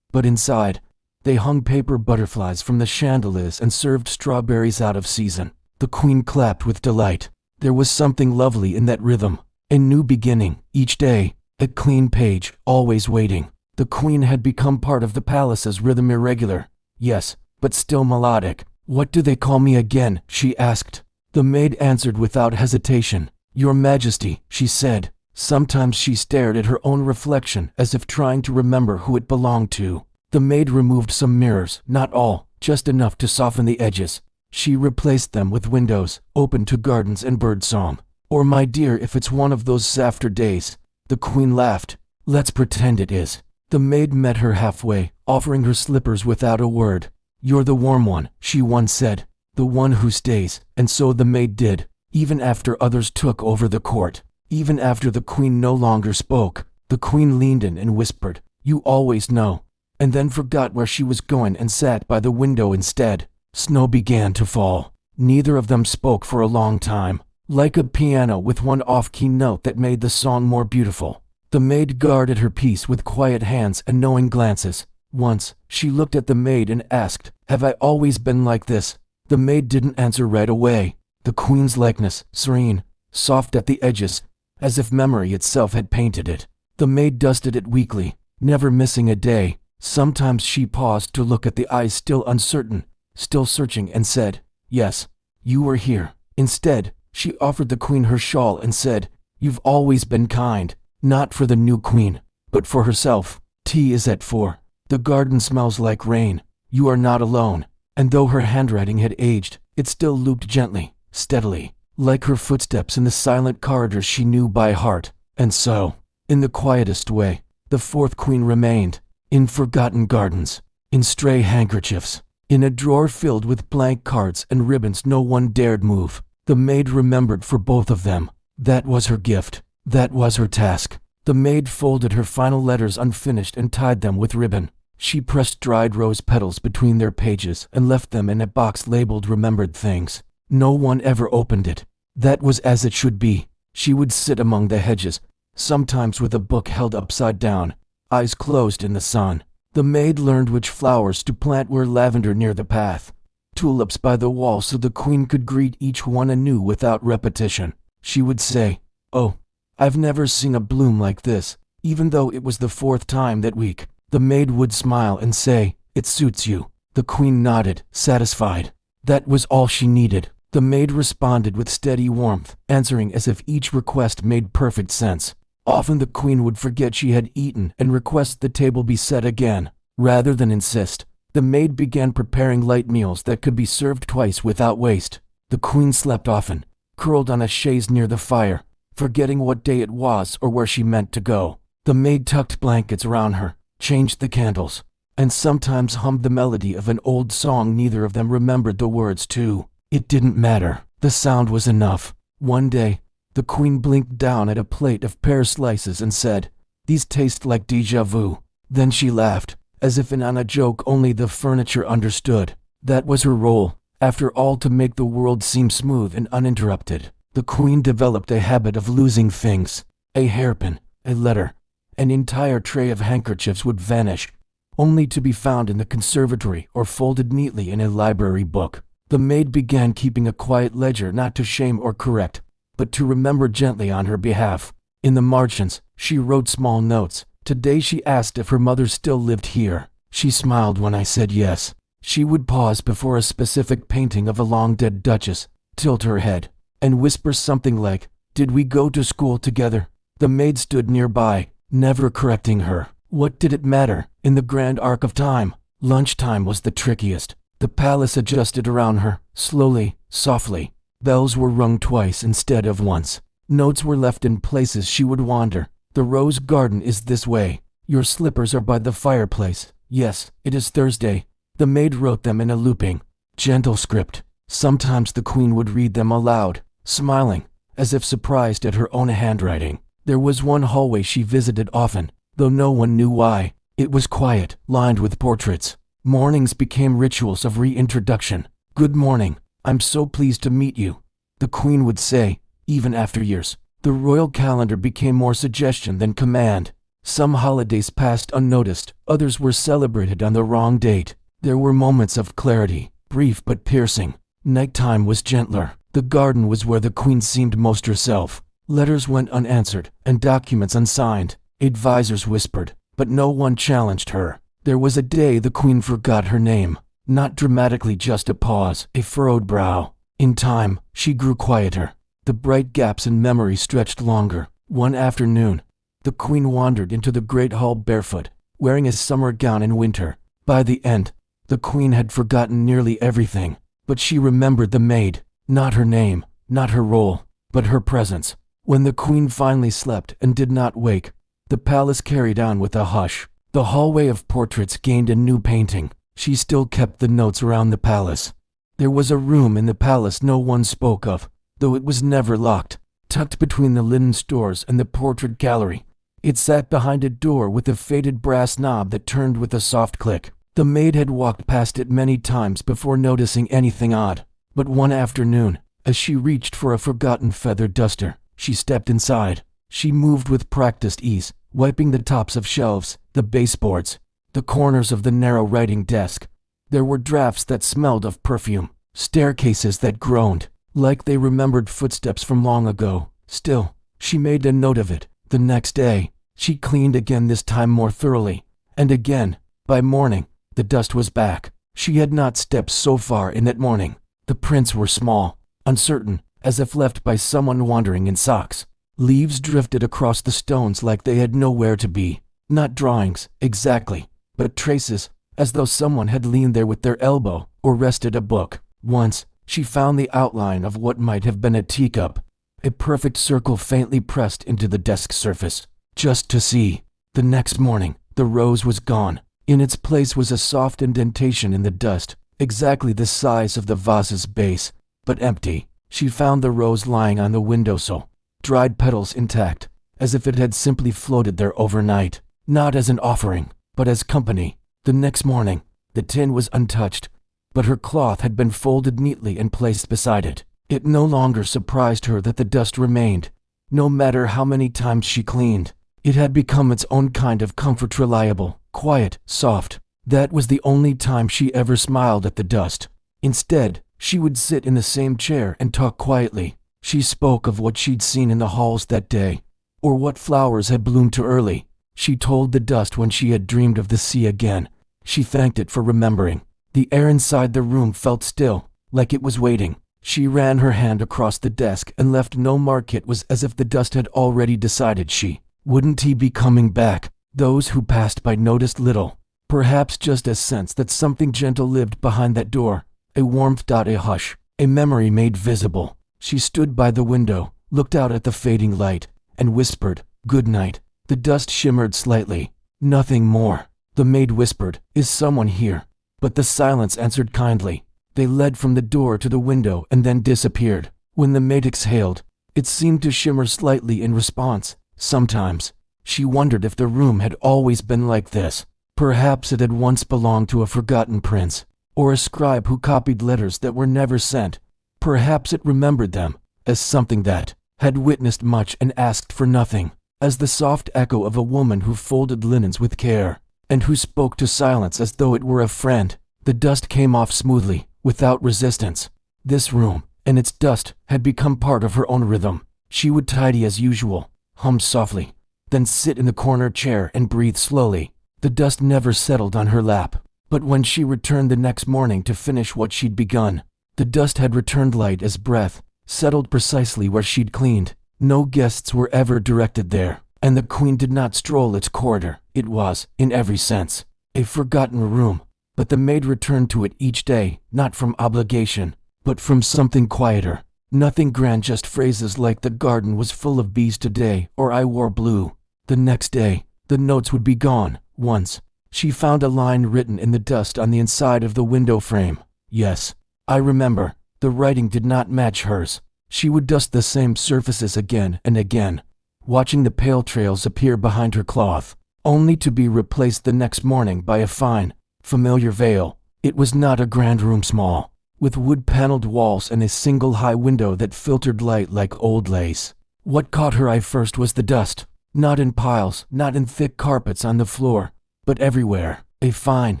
but inside, they hung paper butterflies from the chandeliers and served strawberries out of season. The queen clapped with delight. There was something lovely in that rhythm. A new beginning, each day, a clean page, always waiting. The queen had become part of the palace's rhythm, irregular, yes, but still melodic. "What do they call me again?" she asked. The maid answered without hesitation. "Your Majesty," she said. Sometimes she stared at her own reflection as if trying to remember who it belonged to. The maid removed some mirrors, not all, just enough to soften the edges. She replaced them with windows, open to gardens and birdsong. "Or my dear, if it's one of those softer days." The queen laughed. "Let's pretend it is." The maid met her halfway, offering her slippers without a word. "You're the warm one," she once said. "The one who stays." And so the maid did, even after others took over the court. Even after the queen no longer spoke. The queen leaned in and whispered, "You always know," and then forgot where she was going and sat by the window instead. Snow began to fall. Neither of them spoke for a long time, like a piano with one off-key note that made the song more beautiful. The maid guarded her peace with quiet hands and knowing glances. Once, she looked at the maid and asked, "Have I always been like this?" The maid didn't answer right away. The queen's likeness, serene, soft at the edges, as if memory itself had painted it. The maid dusted it weekly, never missing a day. Sometimes she paused to look at the eyes still uncertain, still searching, and said, "Yes, you were here." Instead, she offered the queen her shawl and said, "You've always been kind, not for the new queen, but for herself. Tea is at 4. The garden smells like rain. You are not alone." And though her handwriting had aged, it still looped gently, steadily, like her footsteps in the silent corridors she knew by heart. And so, in the quietest way, the 4th queen remained, in forgotten gardens, in stray handkerchiefs, in a drawer filled with blank cards and ribbons no one dared move. The maid remembered for both of them. That was her gift. That was her task. The maid folded her final letters unfinished and tied them with ribbon. She pressed dried rose petals between their pages and left them in a box labeled Remembered Things. No one ever opened it. That was as it should be. She would sit among the hedges, sometimes with a book held upside down, eyes closed in the sun. The maid learned which flowers to plant were lavender near the path, tulips by the wall, so the queen could greet each one anew without repetition. She would say, "Oh, I've never seen a bloom like this," even though it was the fourth time that week. The maid would smile and say, "It suits you." The queen nodded, satisfied. That was all she needed. The maid responded with steady warmth, answering as if each request made perfect sense. Often the queen would forget she had eaten and request the table be set again. Rather than insist, the maid began preparing light meals that could be served twice without waste. The queen slept often, curled on a chaise near the fire, forgetting what day it was or where she meant to go. The maid tucked blankets around her, changed the candles, and sometimes hummed the melody of an old song neither of them remembered the words to. It didn't matter. The sound was enough. One day, the queen blinked down at a plate of pear slices and said, "These taste like déjà vu." Then she laughed, as if in on a joke only the furniture understood. That was her role, after all, to make the world seem smooth and uninterrupted. The queen developed a habit of losing things. A hairpin, a letter, an entire tray of handkerchiefs would vanish, only to be found in the conservatory or folded neatly in a library book. The maid began keeping a quiet ledger, not to shame or correct, but to remember gently on her behalf. In the margins, she wrote small notes. Today she asked if her mother still lived here. She smiled when I said yes. She would pause before a specific painting of a long-dead duchess, tilt her head, and whisper something like, "Did we go to school together?" The maid stood nearby, never correcting her. What did it matter? In the grand arc of time, lunchtime was the trickiest. The palace adjusted around her, slowly, softly. Bells were rung twice instead of once. Notes were left in places she would wander. "The rose garden is this way. Your slippers are by the fireplace. Yes, it is Thursday." The maid wrote them in a looping, gentle script. Sometimes the queen would read them aloud, smiling, as if surprised at her own handwriting. There was one hallway she visited often, though no one knew why. It was quiet, lined with portraits. Mornings became rituals of reintroduction. "Good morning. I'm so pleased to meet you," the queen would say, even after years. The royal calendar became more suggestion than command. Some holidays passed unnoticed, others were celebrated on the wrong date. There were moments of clarity, brief but piercing. Nighttime was gentler. The garden was where the queen seemed most herself. Letters went unanswered, and documents unsigned. Advisors whispered, but no one challenged her. There was a day the queen forgot her name. Not dramatically, just a pause, a furrowed brow. In time, she grew quieter. The bright gaps in memory stretched longer. One afternoon, the queen wandered into the great hall barefoot, wearing a summer gown in winter. By the end, the queen had forgotten nearly everything, but she remembered the maid, not her name, not her role, but her presence. When the queen finally slept and did not wake, the palace carried on with a hush. The hallway of portraits gained a new painting. She still kept the notes around the palace. There was a room in the palace no one spoke of, though it was never locked, tucked between the linen stores and the portrait gallery. It sat behind a door with a faded brass knob that turned with a soft click. The maid had walked past it many times before noticing anything odd. But one afternoon, as she reached for a forgotten feather duster, she stepped inside. She moved with practiced ease, wiping the tops of shelves, the baseboards, the corners of the narrow writing desk. There were drafts that smelled of perfume, staircases that groaned, like they remembered footsteps from long ago. Still, she made a note of it. The next day, she cleaned again, this time more thoroughly. And again, by morning, the dust was back. She had not stepped so far in that morning. The prints were small, uncertain, as if left by someone wandering in socks. Leaves drifted across the stones like they had nowhere to be. Not drawings, exactly, but traces, as though someone had leaned there with their elbow or rested a book. Once, she found the outline of what might have been a teacup, a perfect circle faintly pressed into the desk surface, just to see. The next morning, the rose was gone. In its place was a soft indentation in the dust, exactly the size of the vase's base, but empty. She found the rose lying on the windowsill, dried petals intact, as if it had simply floated there overnight, not as an offering, but as company. The next morning, the tin was untouched, but her cloth had been folded neatly and placed beside it. It no longer surprised her that the dust remained. No matter how many times she cleaned, it had become its own kind of comfort, reliable, quiet, soft. That was the only time she ever smiled at the dust. Instead, she would sit in the same chair and talk quietly. She spoke of what she'd seen in the halls that day, or what flowers had bloomed too early. She told the dust when she had dreamed of the sea again. She thanked it for remembering. The air inside the room felt still, like it was waiting. She ran her hand across the desk and left no mark. It was as if the dust had already decided she wouldn't be coming back. Those who passed by noticed little, perhaps just a sense that something gentle lived behind that door, a warmth, a hush, a memory made visible. She stood by the window, looked out at the fading light, and whispered, "Good night." The dust shimmered slightly. Nothing more. The maid whispered, "Is someone here?" But the silence answered kindly. They led from the door to the window and then disappeared. When the maid exhaled, it seemed to shimmer slightly in response. Sometimes, she wondered if the room had always been like this. Perhaps it had once belonged to a forgotten prince, or a scribe who copied letters that were never sent. Perhaps it remembered them as something that had witnessed much and asked for nothing, as the soft echo of a woman who folded linens with care, and who spoke to silence as though it were a friend. The dust came off smoothly, without resistance. This room, and its dust, had become part of her own rhythm. She would tidy as usual, hum softly, then sit in the corner chair and breathe slowly. The dust never settled on her lap, but when she returned the next morning to finish what she'd begun, the dust had returned light as breath, settled precisely where she'd cleaned. No guests were ever directed there, and the queen did not stroll its corridor. It was, in every sense, a forgotten room, but the maid returned to it each day, not from obligation, but from something quieter. Nothing grand, just phrases like "the garden was full of bees today," or "I wore blue." The next day, the notes would be gone. Once, she found a line written in the dust on the inside of the window frame. "Yes, I remember." The writing did not match hers. She would dust the same surfaces again and again, watching the pale trails appear behind her cloth, only to be replaced the next morning by a fine, familiar veil. It was not a grand room, small, with wood-paneled walls and a single high window that filtered light like old lace. What caught her eye first was the dust, not in piles, not in thick carpets on the floor, but everywhere. A fine,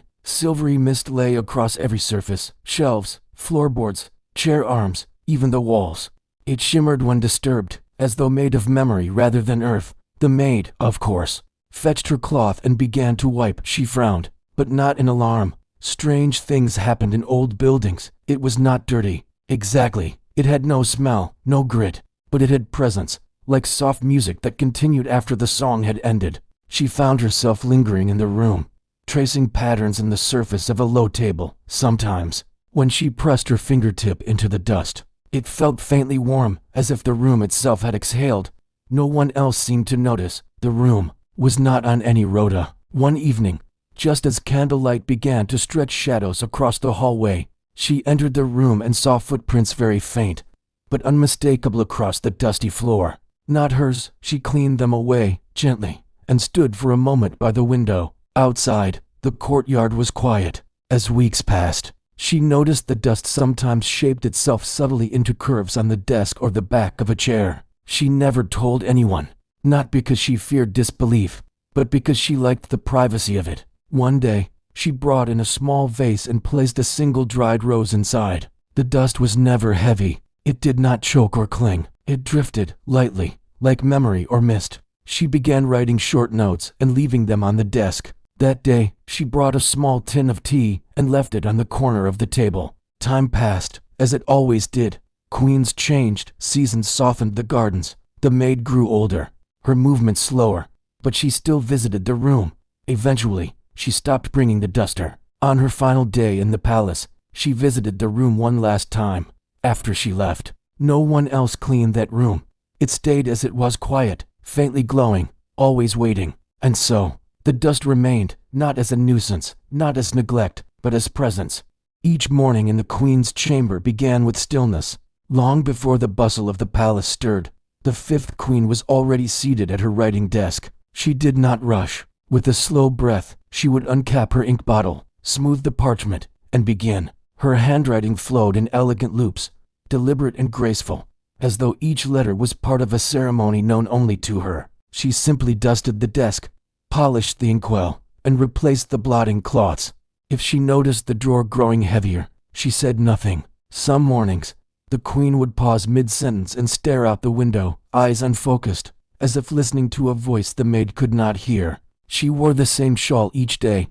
silvery mist lay across every surface: shelves, floorboards, chair arms, even the walls. It shimmered when disturbed, as though made of memory rather than earth. The maid, of course, fetched her cloth and began to wipe. She frowned, but not in alarm. Strange things happened in old buildings. It was not dirty, exactly. It had no smell, no grit, but it had presence, like soft music that continued after the song had ended. She found herself lingering in the room, tracing patterns in the surface of a low table. Sometimes, when she pressed her fingertip into the dust, it felt faintly warm, as if the room itself had exhaled. No one else seemed to notice. The room was not on any rota. One evening, just as candlelight began to stretch shadows across the hallway, she entered the room and saw footprints, very faint, but unmistakable, across the dusty floor. Not hers. She cleaned them away, gently, and stood for a moment by the window. Outside, the courtyard was quiet. As weeks passed, she noticed the dust sometimes shaped itself subtly into curves on the desk or the back of a chair. She never told anyone, not because she feared disbelief, but because she liked the privacy of it. One day, she brought in a small vase and placed a single dried rose inside. The dust was never heavy. It did not choke or cling. It drifted lightly, like memory or mist. She began writing short notes and leaving them on the desk. That day, she brought a small tin of tea and left it on the corner of the table. Time passed, as it always did. Queens changed, seasons softened the gardens. The maid grew older, her movements slower, but she still visited the room. Eventually, she stopped bringing the duster. On her final day in the palace, she visited the room one last time. After she left, no one else cleaned that room. It stayed as it was, quiet, faintly glowing, always waiting. And so, the dust remained, not as a nuisance, not as neglect, but as presence. Each morning in the queen's chamber began with stillness. Long before the bustle of the palace stirred, the fifth queen was already seated at her writing desk. She did not rush. With a slow breath, she would uncap her ink bottle, smooth the parchment, and begin. Her handwriting flowed in elegant loops, deliberate and graceful, as though each letter was part of a ceremony known only to her. She simply dusted the desk, polished the inkwell, and replaced the blotting cloths. If she noticed the drawer growing heavier, she said nothing. Some mornings, the Queen would pause mid-sentence and stare out the window, eyes unfocused, as if listening to a voice the maid could not hear. She wore the same shawl each day,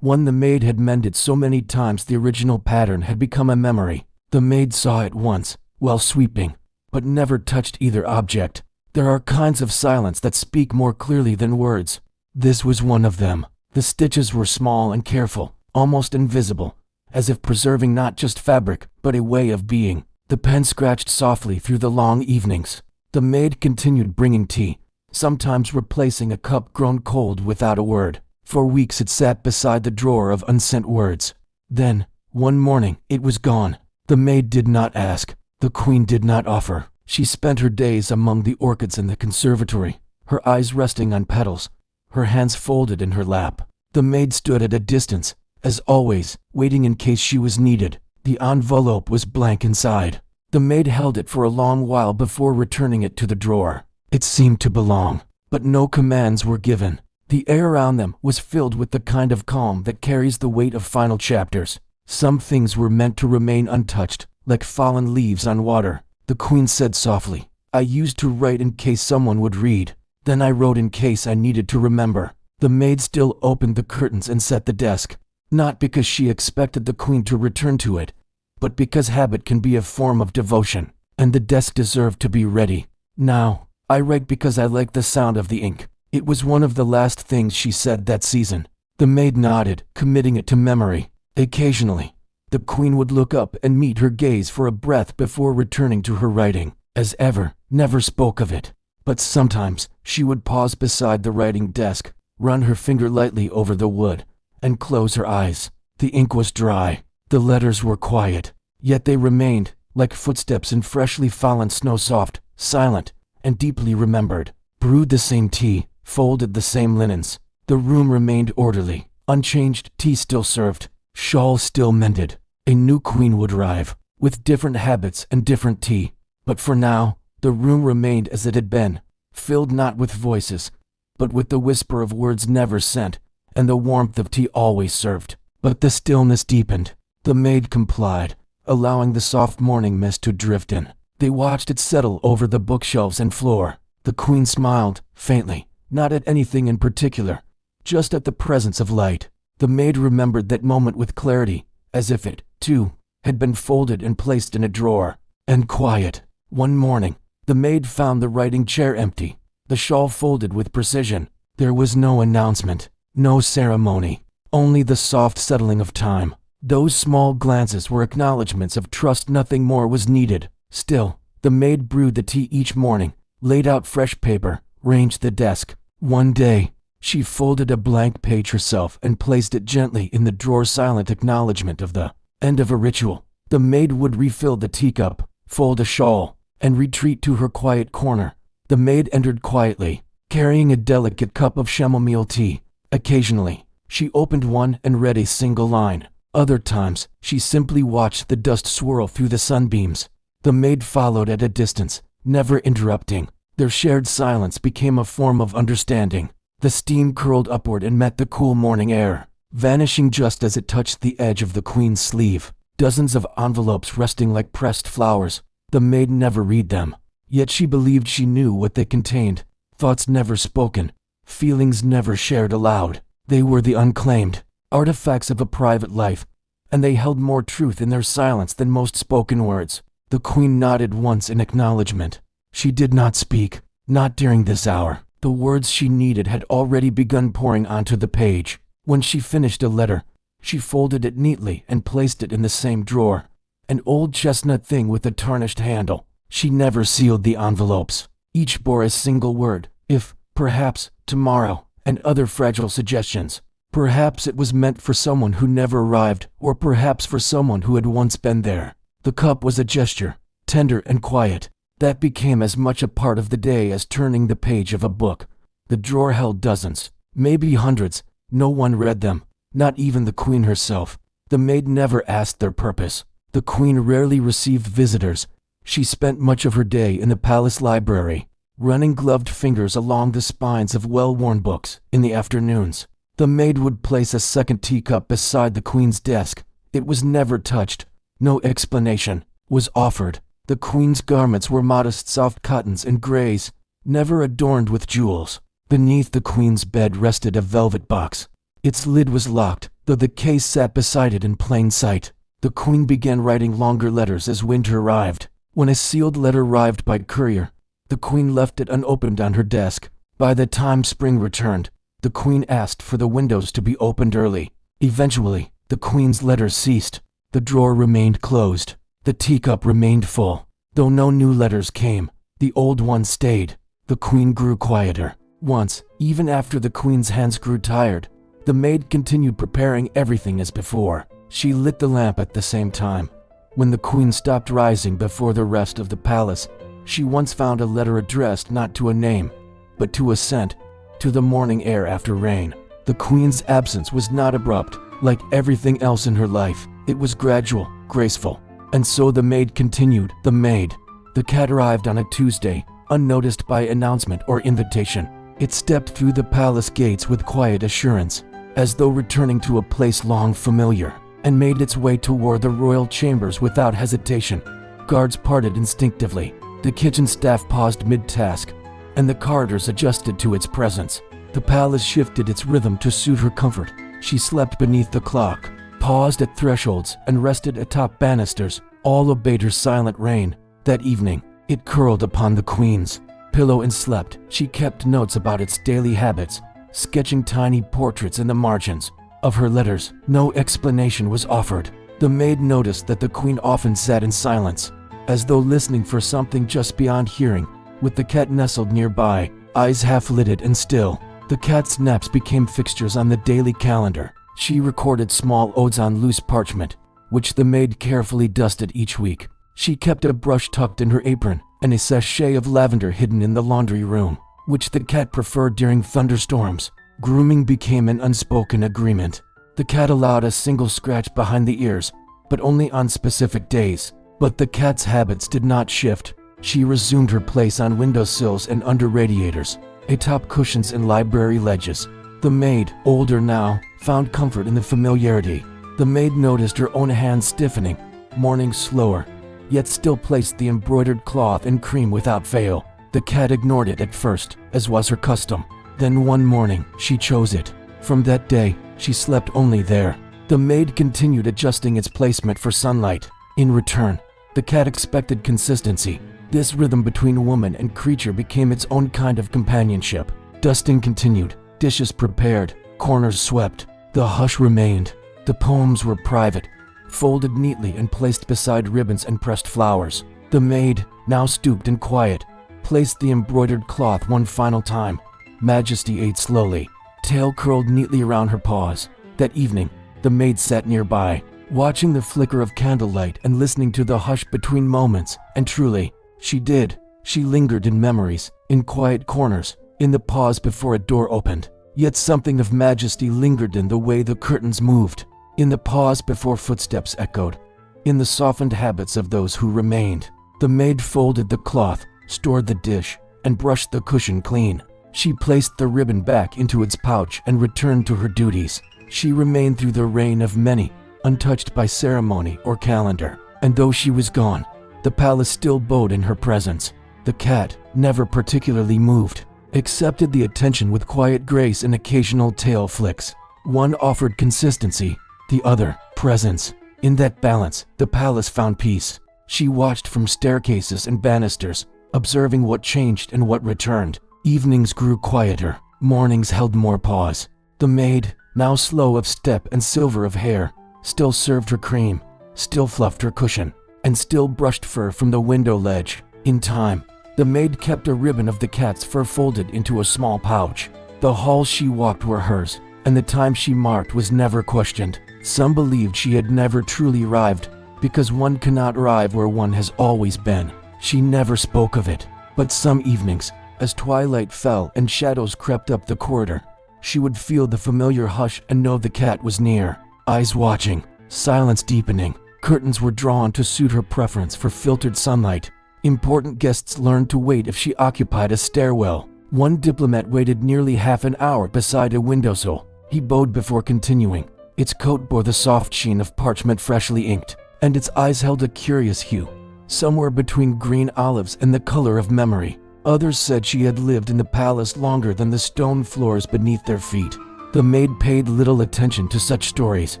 one the maid had mended so many times the original pattern had become a memory. The maid saw it once, while sweeping, but never touched either object. There are kinds of silence that speak more clearly than words. This was one of them. The stitches were small and careful, almost invisible, as if preserving not just fabric, but a way of being. The pen scratched softly through the long evenings. The maid continued bringing tea, sometimes replacing a cup grown cold without a word. For weeks it sat beside the drawer of unsent words. Then, one morning, it was gone. The maid did not ask. The Queen did not offer. She spent her days among the orchids in the conservatory, her eyes resting on petals, her hands folded in her lap. The maid stood at a distance, as always, waiting in case she was needed. The envelope was blank inside. The maid held it for a long while before returning it to the drawer. It seemed to belong, but no commands were given. The air around them was filled with the kind of calm that carries the weight of final chapters. Some things were meant to remain untouched, like fallen leaves on water. The Queen said softly, "I used to write in case someone would read. Then I wrote in case I needed to remember." The maid still opened the curtains and set the desk, not because she expected the Queen to return to it, but because habit can be a form of devotion, and the desk deserved to be ready. "Now, I write because I like the sound of the ink." It was one of the last things she said that season. The maid nodded, committing it to memory. Occasionally, the Queen would look up and meet her gaze for a breath before returning to her writing. As ever, never spoke of it. But sometimes, she would pause beside the writing desk, run her finger lightly over the wood, and close her eyes. The ink was dry. The letters were quiet. Yet they remained, like footsteps in freshly fallen snow, soft, silent, and deeply remembered. Brewed the same tea, folded the same linens. The room remained orderly, unchanged, tea still served, shawl still mended. A new Queen would arrive, with different habits and different tea. But for now, the room remained as it had been, filled not with voices, but with the whisper of words never sent, and the warmth of tea always served. But the stillness deepened. The maid complied, allowing the soft morning mist to drift in. They watched it settle over the bookshelves and floor. The Queen smiled, faintly, not at anything in particular, just at the presence of light. The maid remembered that moment with clarity, as if it, too, had been folded and placed in a drawer. And quiet. One morning, the maid found the writing chair empty, the shawl folded with precision. There was no announcement, no ceremony, only the soft settling of time. Those small glances were acknowledgments of trust. Nothing more was needed. Still, the maid brewed the tea each morning, laid out fresh paper, ranged the desk. One day, she folded a blank page herself and placed it gently in the drawer, silent acknowledgement of the end of a ritual. The maid would refill the teacup, fold a shawl, and retreat to her quiet corner. The maid entered quietly, carrying a delicate cup of chamomile tea. Occasionally, she opened one and read a single line. Other times, she simply watched the dust swirl through the sunbeams. The maid followed at a distance, never interrupting. Their shared silence became a form of understanding. The steam curled upward and met the cool morning air, vanishing just as it touched the edge of the Queen's sleeve. Dozens of envelopes resting like pressed flowers. The maid never read them, yet she believed she knew what they contained. Thoughts never spoken, feelings never shared aloud. They were the unclaimed artifacts of a private life, and they held more truth in their silence than most spoken words. The Queen nodded once in acknowledgement. She did not speak, not during this hour. The words she needed had already begun pouring onto the page. When she finished a letter, she folded it neatly and placed it in the same drawer, an old chestnut thing with a tarnished handle. She never sealed the envelopes. Each bore a single word, if, perhaps, tomorrow, and other fragile suggestions. Perhaps it was meant for someone who never arrived, or perhaps for someone who had once been there. The cup was a gesture, tender and quiet, that became as much a part of the day as turning the page of a book. The drawer held dozens, Maybe hundreds. No one read them, not even the queen herself. The maid never asked their purpose. The queen rarely received visitors. She spent much of her day in the palace library, running gloved fingers along the spines of well-worn books. In the afternoons, the maid would place a second teacup beside the queen's desk. It was never touched. No explanation was offered. The queen's garments were modest soft cottons and grays, never adorned with jewels. Beneath the queen's bed rested a velvet box. Its lid was locked, though the case sat beside it in plain sight. The queen began writing longer letters as winter arrived. When a sealed letter arrived by courier, the queen left it unopened on her desk. By the time spring returned, the queen asked for the windows to be opened early. Eventually, the queen's letters ceased. The drawer remained closed. The teacup remained full. Though no new letters came, the old one stayed. The queen grew quieter. Once, even after the queen's hands grew tired, the maid continued preparing everything as before. She lit the lamp at the same time. When the queen stopped rising before the rest of the palace, she once found a letter addressed not to a name, but to a scent, to the morning air after rain. The queen's absence was not abrupt, like everything else in her life. It was gradual, graceful. And so the maid continued. The maid. The cat arrived on a Tuesday, unnoticed by announcement or invitation. It stepped through the palace gates with quiet assurance, as though returning to a place long familiar, and made its way toward the royal chambers without hesitation. Guards parted instinctively. The kitchen staff paused mid-task, and the corridors adjusted to its presence. The palace shifted its rhythm to suit her comfort. She slept beneath the clock, paused at thresholds, and rested atop banisters. All obeyed her silent reign. That evening, it curled upon the queen's pillow and slept. She kept notes about its daily habits, sketching tiny portraits in the margins of her letters. No explanation was offered. The maid noticed that the queen often sat in silence, as though listening for something just beyond hearing. With the cat nestled nearby, eyes half-lidded and still, the cat's naps became fixtures on the daily calendar. She recorded small odes on loose parchment, which the maid carefully dusted each week. She kept a brush tucked in her apron, and a sachet of lavender hidden in the laundry room, which the cat preferred during thunderstorms. Grooming became an unspoken agreement. The cat allowed a single scratch behind the ears, but only on specific days. But the cat's habits did not shift. She resumed her place on windowsills and under radiators, atop cushions and library ledges. The maid, older now, found comfort in the familiarity. The maid noticed her own hands stiffening, morning slower, yet still placed the embroidered cloth and cream without fail. The cat ignored it at first, as was her custom. Then one morning, she chose it. From that day, she slept only there. The maid continued adjusting its placement for sunlight. In return, the cat expected consistency. This rhythm between woman and creature became its own kind of companionship. Dusting continued, dishes prepared, corners swept. The hush remained. The poems were private, folded neatly and placed beside ribbons and pressed flowers. The maid, now stooped and quiet, placed the embroidered cloth one final time. Majesty ate slowly, tail curled neatly around her paws. That evening, the maid sat nearby, watching the flicker of candlelight and listening to the hush between moments. And truly, she did. She lingered in memories, in quiet corners, in the pause before a door opened. Yet something of majesty lingered in the way the curtains moved, in the pause before footsteps echoed, in the softened habits of those who remained. The maid folded the cloth, stored the dish, and brushed the cushion clean. She placed the ribbon back into its pouch and returned to her duties. She remained through the reign of many, untouched by ceremony or calendar. And though she was gone, the palace still bowed in her presence. The cat, never particularly moved, accepted the attention with quiet grace and occasional tail flicks. One offered consistency, the other, presence. In that balance, the palace found peace. She watched from staircases and banisters, observing what changed and what returned. Evenings grew quieter, mornings held more pause. The maid, now slow of step and silver of hair, still served her cream, still fluffed her cushion, and still brushed fur from the window ledge. In time, the maid kept a ribbon of the cat's fur folded into a small pouch. The halls she walked were hers, and the time she marked was never questioned. Some believed she had never truly arrived, because one cannot arrive where one has always been. She never spoke of it. But some evenings, as twilight fell and shadows crept up the corridor, She would feel the familiar hush and know the cat was near. Eyes watching, silence deepening. Curtains were drawn to suit her preference for filtered sunlight. Important guests learned to wait if she occupied a stairwell. One diplomat waited nearly half an hour beside a windowsill. He bowed before continuing. Its coat bore the soft sheen of parchment freshly inked, and its eyes held a curious hue, somewhere between green olives and the color of memory. Others said she had lived in the palace longer than the stone floors beneath their feet. The maid paid little attention to such stories,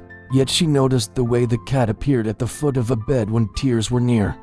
yet she noticed the way the cat appeared at the foot of a bed when tears were near,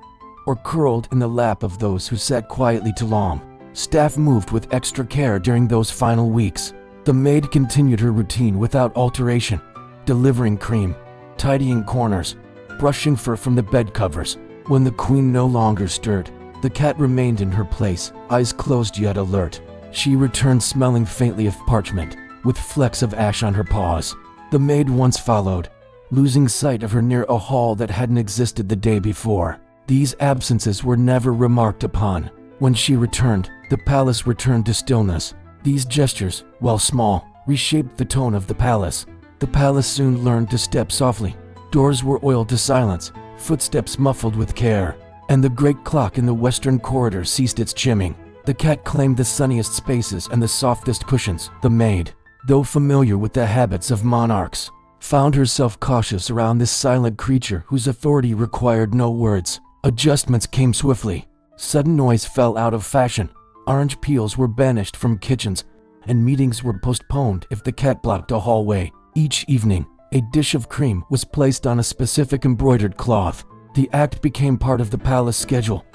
or curled in the lap of those who sat quietly too long. Staff moved with extra care during those final weeks. The maid continued her routine without alteration, delivering cream, tidying corners, brushing fur from the bed covers. When the queen no longer stirred, the cat remained in her place, eyes closed yet alert. She returned smelling faintly of parchment, with flecks of ash on her paws. The maid once followed, losing sight of her near a hall that hadn't existed the day before. These absences were never remarked upon. When she returned, the palace returned to stillness. These gestures, while small, reshaped the tone of the palace. The palace soon learned to step softly. Doors were oiled to silence, footsteps muffled with care, and the great clock in the western corridor ceased its chimming. The cat claimed the sunniest spaces and the softest cushions. The maid, though familiar with the habits of monarchs, found herself cautious around this silent creature whose authority required no words. Adjustments came swiftly. Sudden noise fell out of fashion. Orange peels were banished from kitchens, and meetings were postponed if the cat blocked a hallway. Each evening, a dish of cream was placed on a specific embroidered cloth. The act became part of the palace schedule,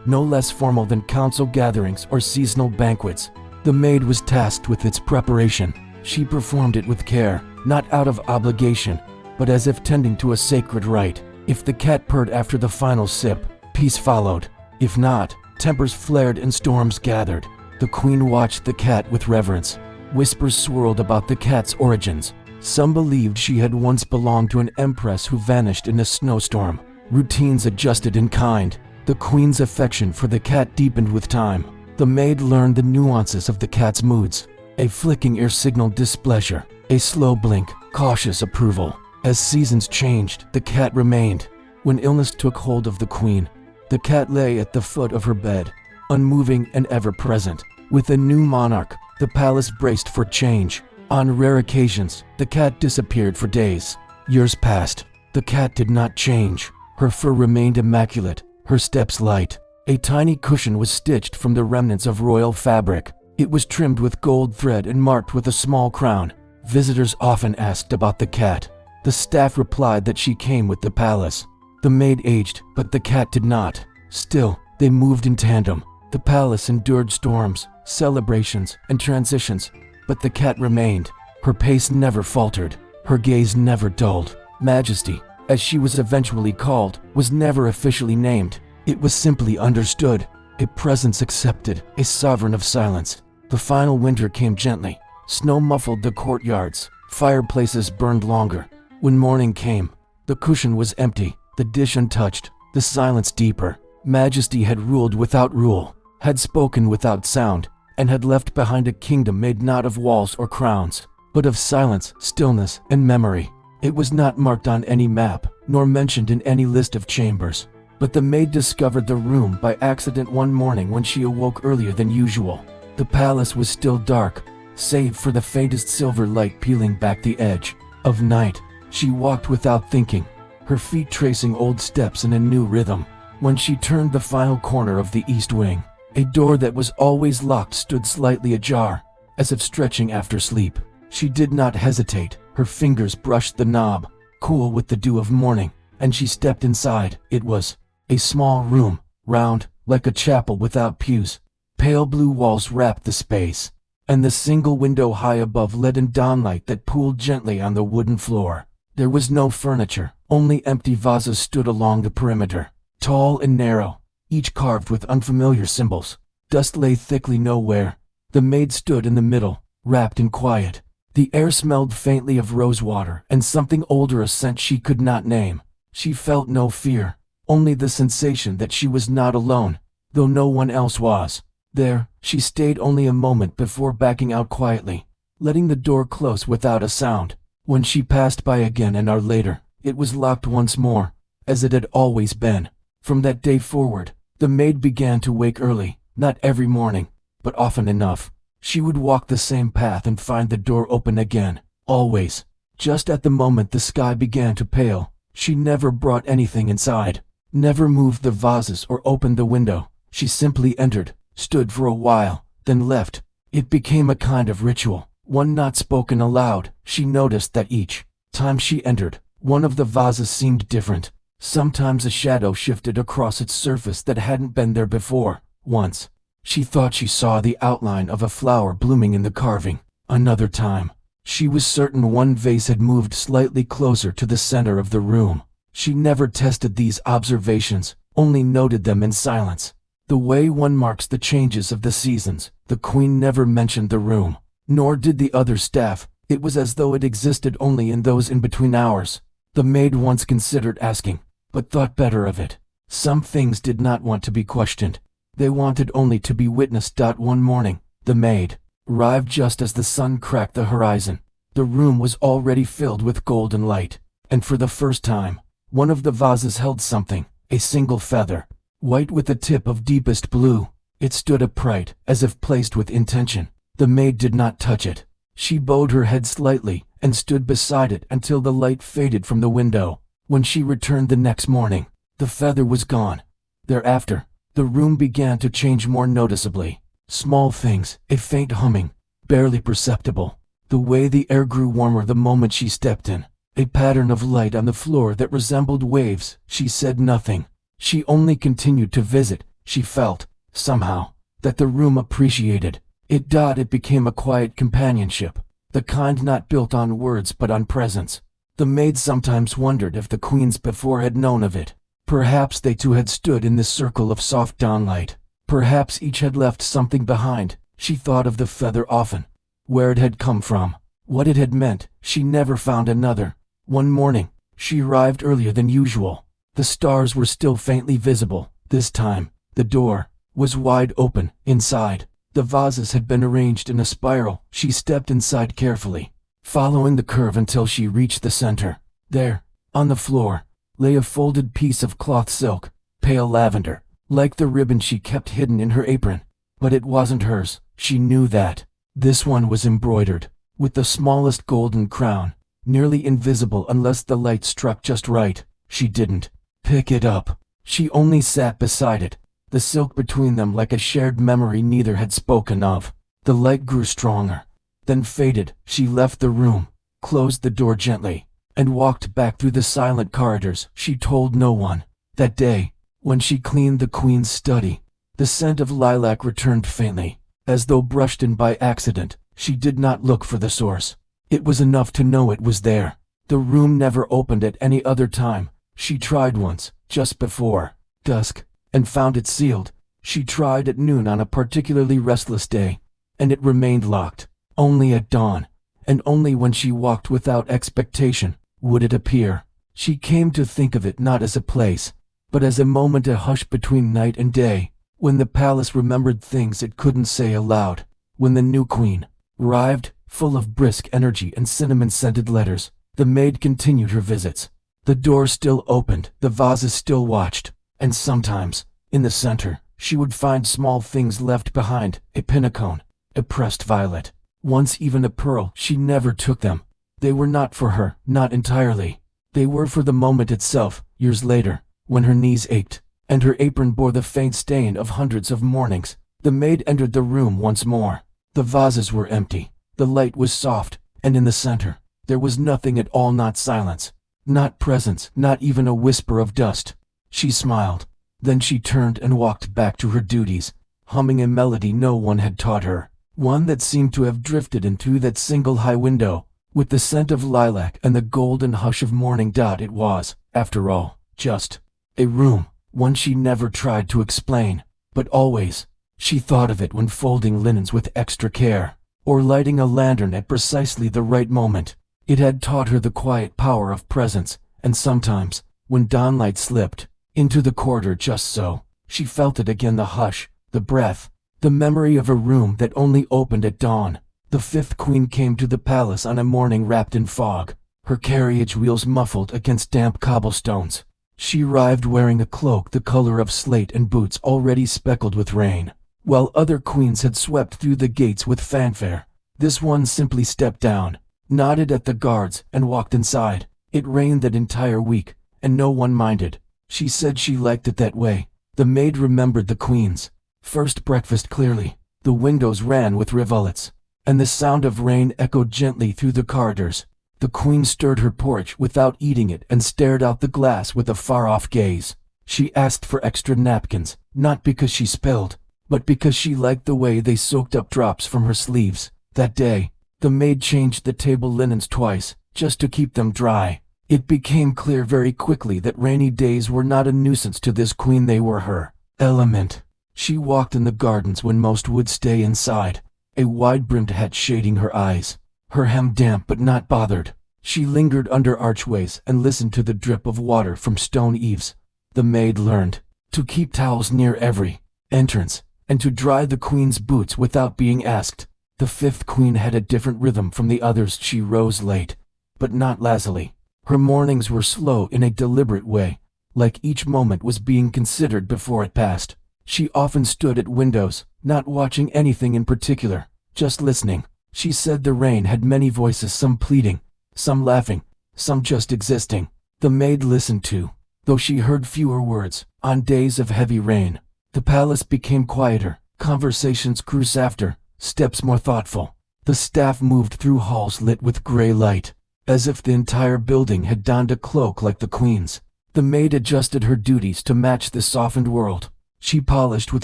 no less formal than council gatherings or seasonal banquets. The maid was tasked with its preparation. She performed it with care, not out of obligation, but as if tending to a sacred rite. If the cat purred after the final sip, peace followed. If not, tempers flared and storms gathered. The queen watched the cat with reverence. Whispers swirled about the cat's origins. Some believed she had once belonged to an empress who vanished in a snowstorm. Routines adjusted in kind. The queen's affection for the cat deepened with time. The maid learned the nuances of the cat's moods. A flicking ear signaled displeasure, a slow blink, cautious approval. As seasons changed, the cat remained. When illness took hold of the queen, the cat lay at the foot of her bed, unmoving and ever-present. With a new monarch, the palace braced for change. On rare occasions, the cat disappeared for days. Years passed. The cat did not change. Her fur remained immaculate, her steps light. A tiny cushion was stitched from the remnants of royal fabric. It was trimmed with gold thread and marked with a small crown. Visitors often asked about the cat. The staff replied that she came with the palace. The maid aged, but the cat did not. Still, they moved in tandem. The palace endured storms, celebrations, and transitions, but the cat remained. Her pace never faltered, her gaze never dulled. Majesty, as she was eventually called, was never officially named. It was simply understood, a presence accepted, a sovereign of silence. The final winter came gently. Snow muffled the courtyards, fireplaces burned longer. When morning came, the cushion was empty, the dish untouched, the silence deeper. Majesty had ruled without rule, had spoken without sound, and had left behind a kingdom made not of walls or crowns, but of silence, stillness, and memory. It was not marked on any map, nor mentioned in any list of chambers. But the maid discovered the room by accident one morning when she awoke earlier than usual. The palace was still dark, save for the faintest silver light peeling back the edge of night. She walked without thinking, her feet tracing old steps in a new rhythm. When she turned the final corner of the east wing, a door that was always locked stood slightly ajar, as if stretching after sleep. She did not hesitate. Her fingers brushed the knob, cool with the dew of morning, and she stepped inside. It was a small room, round, like a chapel without pews. Pale blue walls wrapped the space, and the single window high above let in dawnlight that pooled gently on the wooden floor. There was no furniture, only empty vases stood along the perimeter, tall and narrow, each carved with unfamiliar symbols. Dust lay thickly nowhere. The maid stood in the middle, wrapped in quiet. The air smelled faintly of rosewater and something older, a scent she could not name. She felt no fear, only the sensation that she was not alone, though no one else was. There, she stayed only a moment before backing out quietly. letting the door close without a sound. When she passed by again an hour later, it was locked once more, as it had always been. From that day forward, the maid began to wake early, not every morning, but often enough. She would walk the same path and find the door open again, always. Just at the moment the sky began to pale, she never brought anything inside, never moved the vases or opened the window. She simply entered, stood for a while, then left. It became a kind of ritual, one not spoken aloud. She noticed that each time she entered, one of the vases seemed different. Sometimes a shadow shifted across its surface that hadn't been there before. Once, she thought she saw the outline of a flower blooming in the carving. Another time, she was certain one vase had moved slightly closer to the center of the room. She never tested these observations, only noted them in silence. The way one marks the changes of the seasons, the queen never mentioned the room, nor did the other staff. It was as though it existed only in those in-between hours. The maid once considered asking, but thought better of it. Some things did not want to be questioned. They wanted only to be witnessed. One morning, the maid arrived just as the sun cracked the horizon. The room was already filled with golden light, and for the first time, one of the vases held something, a single feather, white with a tip of deepest blue. It stood upright, as if placed with intention. The maid did not touch it. She bowed her head slightly and stood beside it until the light faded from the window. When she returned the next morning, the feather was gone. Thereafter, the room began to change more noticeably. Small things, a faint humming, barely perceptible. The way the air grew warmer the moment she stepped in. A pattern of light on the floor that resembled waves. She said nothing. She only continued to visit. She felt, somehow, that the room appreciated it. It became a quiet companionship, the kind not built on words but on presence. The maid sometimes wondered if the queens before had known of it. Perhaps they too had stood in this circle of soft dawnlight. Perhaps each had left something behind. She thought of the feather often, where it had come from, what it had meant. She never found another. One morning, she arrived earlier than usual. The stars were still faintly visible. This time, the door was wide open. Inside, the vases had been arranged in a spiral. She stepped inside carefully, following the curve until she reached the center. There, on the floor, lay a folded piece of cloth silk, pale lavender, like the ribbon she kept hidden in her apron. But it wasn't hers. She knew that. This one was embroidered, with the smallest golden crown, nearly invisible unless the light struck just right. She didn't pick it up. She only sat beside it, the silk between them like a shared memory neither had spoken of. The light grew stronger, then faded. She left the room, closed the door gently, and walked back through the silent corridors. She told no one. That day, when she cleaned the queen's study, the scent of lilac returned faintly, as though brushed in by accident. She did not look for the source. It was enough to know it was there. The room never opened at any other time. She tried once, just before dusk, and found it sealed. She tried at noon on a particularly restless day, and it remained locked. Only at dawn, and only when she walked without expectation, would it appear. She came to think of it not as a place, but as a moment, a hush between night and day, when the palace remembered things it couldn't say aloud. When the new queen arrived, full of brisk energy and cinnamon-scented letters, the maid continued her visits. The door still opened, the vases still watched, and sometimes, in the center, she would find small things left behind, a pinnacone, a pressed violet, once even a pearl. She never took them. They were not for her, not entirely. They were for the moment itself. Years later, when her knees ached, and her apron bore the faint stain of hundreds of mornings, the maid entered the room once more. The vases were empty, the light was soft, and in the center, there was nothing at all, not silence, not presence, not even a whisper of dust. She smiled. Then she turned and walked back to her duties, humming a melody no one had taught her, one that seemed to have drifted into that single high window, with the scent of lilac and the golden hush of morning. It was, after all, just a room, one she never tried to explain, but always, she thought of it when folding linens with extra care, or lighting a lantern at precisely the right moment. It had taught her the quiet power of presence, and sometimes, when dawnlight slipped into the corridor just so, she felt it again, the hush, the breath, the memory of a room that only opened at dawn. The fifth queen came to the palace on a morning wrapped in fog, her carriage wheels muffled against damp cobblestones. She arrived wearing a cloak the color of slate and boots already speckled with rain. While other queens had swept through the gates with fanfare, this one simply stepped down, nodded at the guards, and walked inside. It rained that entire week, and no one minded. She said she liked it that way. The maid remembered the queen's first breakfast clearly. The windows ran with rivulets, and the sound of rain echoed gently through the corridors. The queen stirred her porridge without eating it and stared out the glass with a far-off gaze. She asked for extra napkins, not because she spilled, but because she liked the way they soaked up drops from her sleeves. That day, the maid changed the table linens twice, just to keep them dry. It became clear very quickly that rainy days were not a nuisance to this queen, they were her element. She walked in the gardens when most would stay inside, a wide-brimmed hat shading her eyes, her hem damp but not bothered. She lingered under archways and listened to the drip of water from stone eaves. The maid learned to keep towels near every entrance, and to dry the queen's boots without being asked. The fifth queen had a different rhythm from the others. She rose late, but not lazily. Her mornings were slow in a deliberate way, like each moment was being considered before it passed. She often stood at windows, not watching anything in particular, just listening. She said the rain had many voices, some pleading, some laughing, some just existing. The maid listened too, though she heard fewer words. On days of heavy rain, the palace became quieter, conversations grew softer, steps more thoughtful. The staff moved through halls lit with gray light, as if the entire building had donned a cloak like the queen's. The maid adjusted her duties to match the softened world. She polished with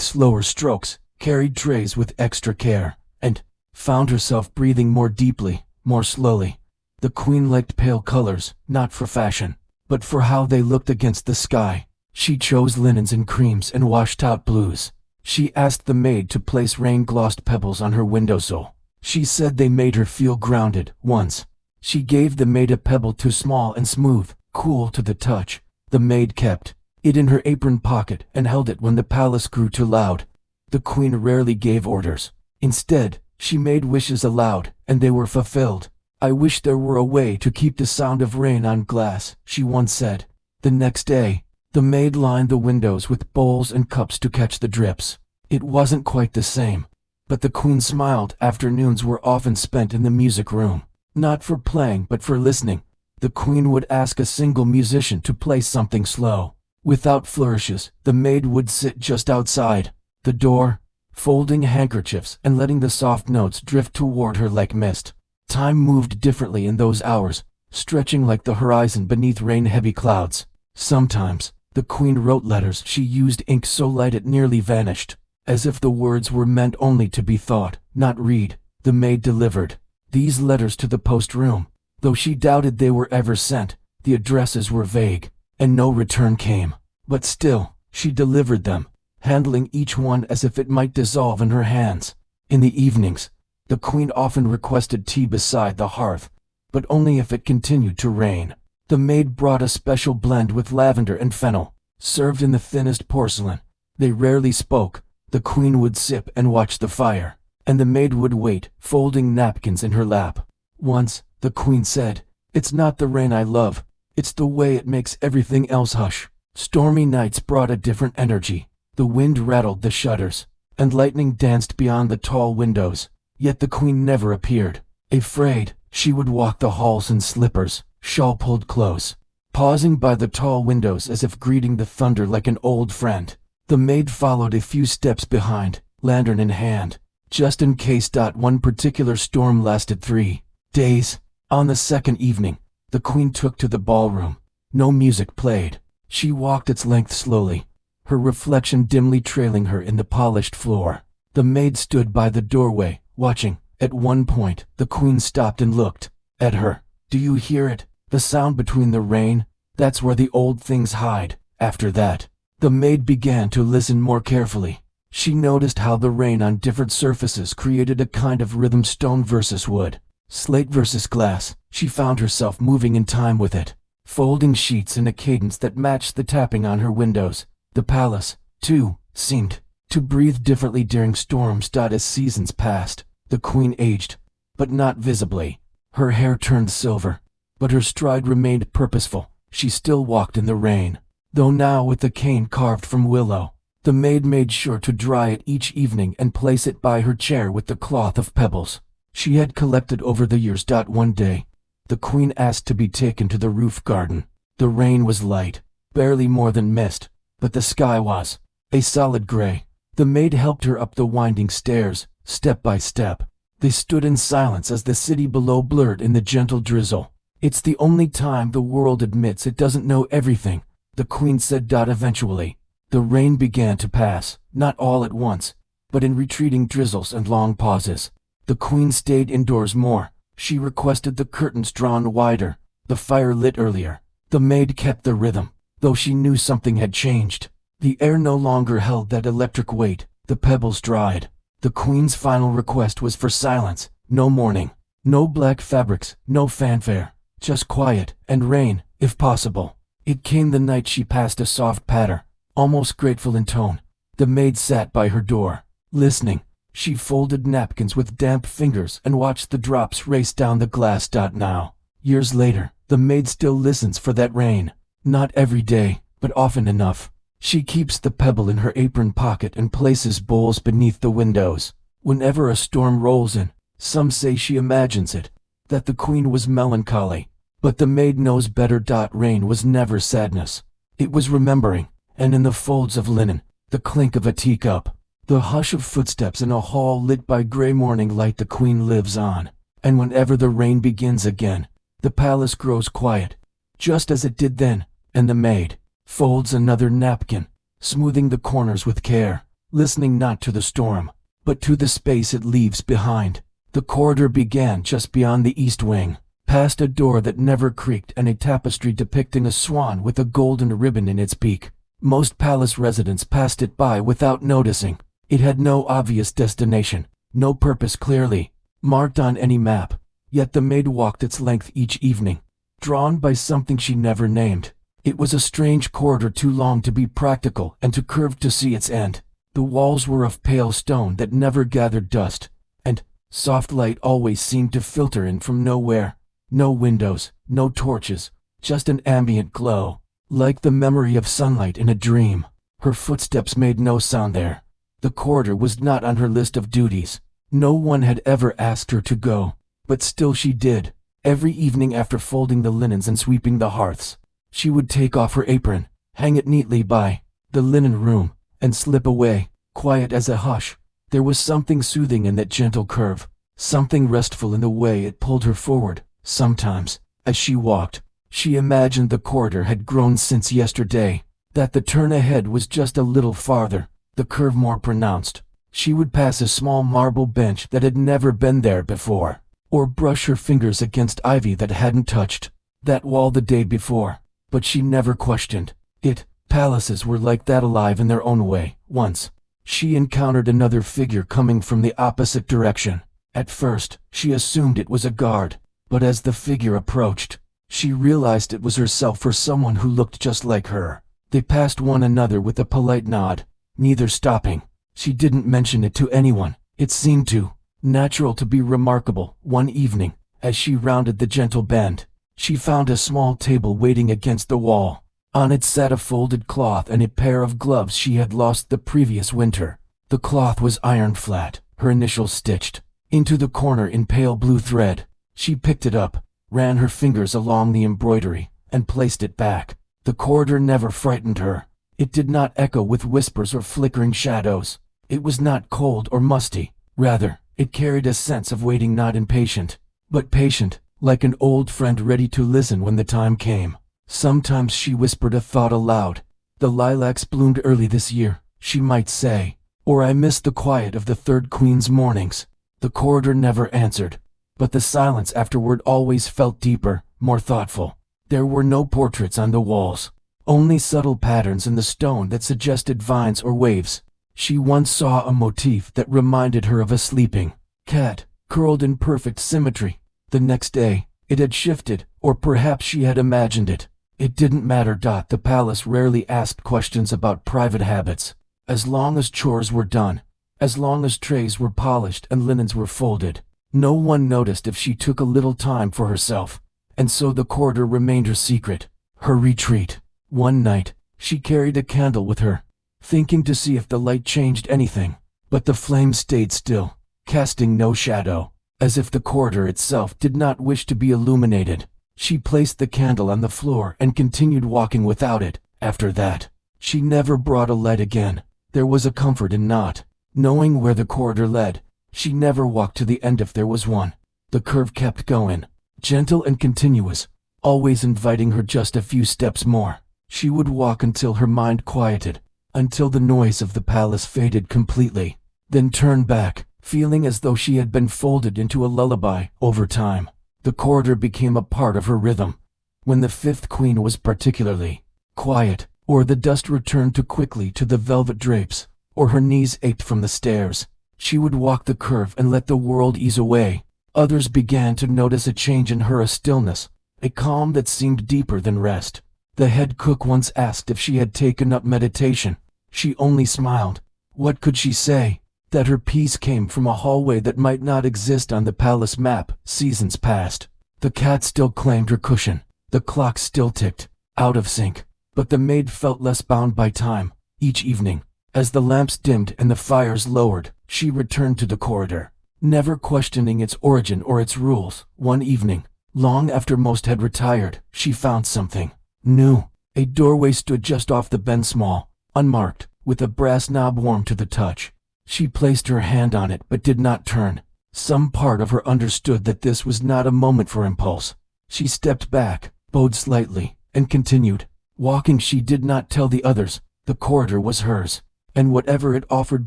slower strokes, carried trays with extra care, and found herself breathing more deeply, more slowly. The queen liked pale colors, not for fashion, but for how they looked against the sky. She chose linens and creams and washed-out blues. She asked the maid to place rain-glossed pebbles on her windowsill. She said they made her feel grounded. Once, she gave the maid a pebble too small and smooth, cool to the touch. The maid kept it in her apron pocket and held it when the palace grew too loud. The queen rarely gave orders. Instead, she made wishes aloud, and they were fulfilled. "I wish there were a way to keep the sound of rain on glass," she once said. The next day, the maid lined the windows with bowls and cups to catch the drips. It wasn't quite the same, but the queen smiled. Afternoons were often spent in the music room, not for playing but for listening. The queen would ask a single musician to play something slow. Without flourishes, the maid would sit just outside the door, folding handkerchiefs and letting the soft notes drift toward her like mist. Time moved differently in those hours, stretching like the horizon beneath rain-heavy clouds. Sometimes, the queen wrote letters. She used ink so light it nearly vanished, as if the words were meant only to be thought, not read. The maid delivered these letters to the post room. Though she doubted they were ever sent, the addresses were vague, and no return came. But still, she delivered them, handling each one as if it might dissolve in her hands. In the evenings, the queen often requested tea beside the hearth, but only if it continued to rain. The maid brought a special blend with lavender and fennel, served in the thinnest porcelain. They rarely spoke. The queen would sip and watch the fire, and the maid would wait, folding napkins in her lap. Once, the queen said, "It's not the rain I love, it's the way it makes everything else hush." Stormy nights brought a different energy. The wind rattled the shutters, and lightning danced beyond the tall windows. Yet the queen never appeared. Afraid, she would walk the halls in slippers, shawl pulled close, pausing by the tall windows as if greeting the thunder like an old friend. The maid followed a few steps behind, lantern in hand, just in case. One particular storm lasted 3 days. On the second evening, the queen took to the ballroom. No music played. She walked its length slowly, her reflection dimly trailing her in the polished floor. The maid stood by the doorway, watching. At one point, the queen stopped and looked at her. "Do you hear it? The sound between the rain? That's where the old things hide." After that, the maid began to listen more carefully. She noticed how the rain on different surfaces created a kind of rhythm: stone versus wood, slate versus glass. She found herself moving in time with it, folding sheets in a cadence that matched the tapping on her windows. The palace, too, seemed to breathe differently during storms. As seasons passed, the queen aged. but not visibly. Her hair turned silver, but her stride remained purposeful. She still walked in the rain, though now with a cane carved from willow. The maid made sure to dry it each evening and place it by her chair with the cloth of pebbles she had collected over the years. One day, the queen asked to be taken to the roof garden. The rain was light, barely more than mist, but the sky was a solid gray. The maid helped her up the winding stairs, step by step. They stood in silence as the city below blurred in the gentle drizzle. "It's the only time the world admits it doesn't know everything," the queen said. Eventually, the rain began to pass, not all at once, but in retreating drizzles and long pauses. The queen stayed indoors more. She requested the curtains drawn wider, the fire lit earlier. The maid kept the rhythm, though she knew something had changed. The air no longer held that electric weight. The pebbles dried. The queen's final request was for silence, no mourning, no black fabrics, no fanfare, just quiet and rain, if possible. It came the night she passed a soft patter, almost grateful in tone. The maid sat by her door, listening. She folded napkins with damp fingers and watched the drops race down the glass. Now, years later, the maid still listens for that rain. Not every day, but often enough. She keeps the pebble in her apron pocket and places bowls beneath the windows. Whenever a storm rolls in, some say she imagines it, that the queen was melancholy. But the maid knows better. Rain was never sadness. It was remembering, and in the folds of linen, the clink of a teacup, the hush of footsteps in a hall lit by gray morning light, the queen lives on. And whenever the rain begins again, the palace grows quiet, just as it did then, and the maid folds another napkin, smoothing the corners with care, listening not to the storm, but to the space it leaves behind. The corridor began just beyond the east wing, past a door that never creaked and a tapestry depicting a swan with a golden ribbon in its beak. Most palace residents passed it by without noticing. It had no obvious destination, no purpose clearly marked on any map, yet the maid walked its length each evening, drawn by something she never named. It was a strange corridor, too long to be practical and too curved to see its end. The walls were of pale stone that never gathered dust, and soft light always seemed to filter in from nowhere. No windows, no torches, just an ambient glow, like the memory of sunlight in a dream. Her footsteps made no sound there. The corridor was not on her list of duties. No one had ever asked her to go, but still she did. Every evening after folding the linens and sweeping the hearths, she would take off her apron, hang it neatly by the linen room, and slip away, quiet as a hush. There was something soothing in that gentle curve, something restful in the way it pulled her forward. Sometimes, as she walked, she imagined the corridor had grown since yesterday, that the turn ahead was just a little farther, the curve more pronounced. She would pass a small marble bench that had never been there before, or brush her fingers against ivy that hadn't touched that wall the day before. But she never questioned it. Palaces were like that, alive in their own way. Once, she encountered another figure coming from the opposite direction. At first, she assumed it was a guard, but as the figure approached, she realized it was herself or someone who looked just like her. They passed one another with a polite nod, neither stopping. She didn't mention it to anyone. It seemed too natural to be remarkable. One evening, as she rounded the gentle bend, she found a small table waiting against the wall. On it sat a folded cloth and a pair of gloves she had lost the previous winter. The cloth was iron flat, her initials stitched into the corner in pale blue thread. She picked it up, ran her fingers along the embroidery, and placed it back. The corridor never frightened her. It did not echo with whispers or flickering shadows. It was not cold or musty. Rather, it carried a sense of waiting, not impatient, but patient, like an old friend ready to listen when the time came. Sometimes she whispered a thought aloud. "The lilacs bloomed early this year," she might say, or "I missed the quiet of the third queen's mornings." The corridor never answered, but the silence afterward always felt deeper, more thoughtful. There were no portraits on the walls, only subtle patterns in the stone that suggested vines or waves. She once saw a motif that reminded her of a sleeping cat, curled in perfect symmetry. The next day, it had shifted, or perhaps she had imagined it. It didn't matter. The palace rarely asked questions about private habits. As long as chores were done, as long as trays were polished and linens were folded, No one noticed if she took a little time for herself, and so the corridor remained her secret, her retreat. One night, she carried a candle with her, thinking to see if the light changed anything, but the flame stayed still, casting no shadow, as if the corridor itself did not wish to be illuminated. She placed the candle on the floor and continued walking without it. After that, she never brought a light again. There was a comfort in not knowing where the corridor led. She never walked to the end if there was one. The curve kept going, gentle and continuous, always inviting her just a few steps more. She would walk until her mind quieted, until the noise of the palace faded completely, then turn back, feeling as though she had been folded into a lullaby. Over time, the corridor became a part of her rhythm. When the fifth queen was particularly quiet, or the dust returned too quickly to the velvet drapes, or her knees ached from the stairs, she would walk the curve and let the world ease away. Others began to notice a change in her, a stillness, a calm that seemed deeper than rest. The head cook once asked if she had taken up meditation. She only smiled. What could she say? That her peace came from a hallway that might not exist on the palace map. Seasons passed. The cat still claimed her cushion. The clock still ticked, out of sync. But the maid felt less bound by time. Each evening, as the lamps dimmed and the fires lowered, she returned to the corridor, never questioning its origin or its rules. One evening, long after most had retired, she found something new. A doorway stood just off the bend, small, unmarked, with a brass knob warm to the touch. She placed her hand on it but did not turn. Some part of her understood that this was not a moment for impulse. She stepped back, bowed slightly, and continued walking. She did not tell the others. The corridor was hers, and whatever it offered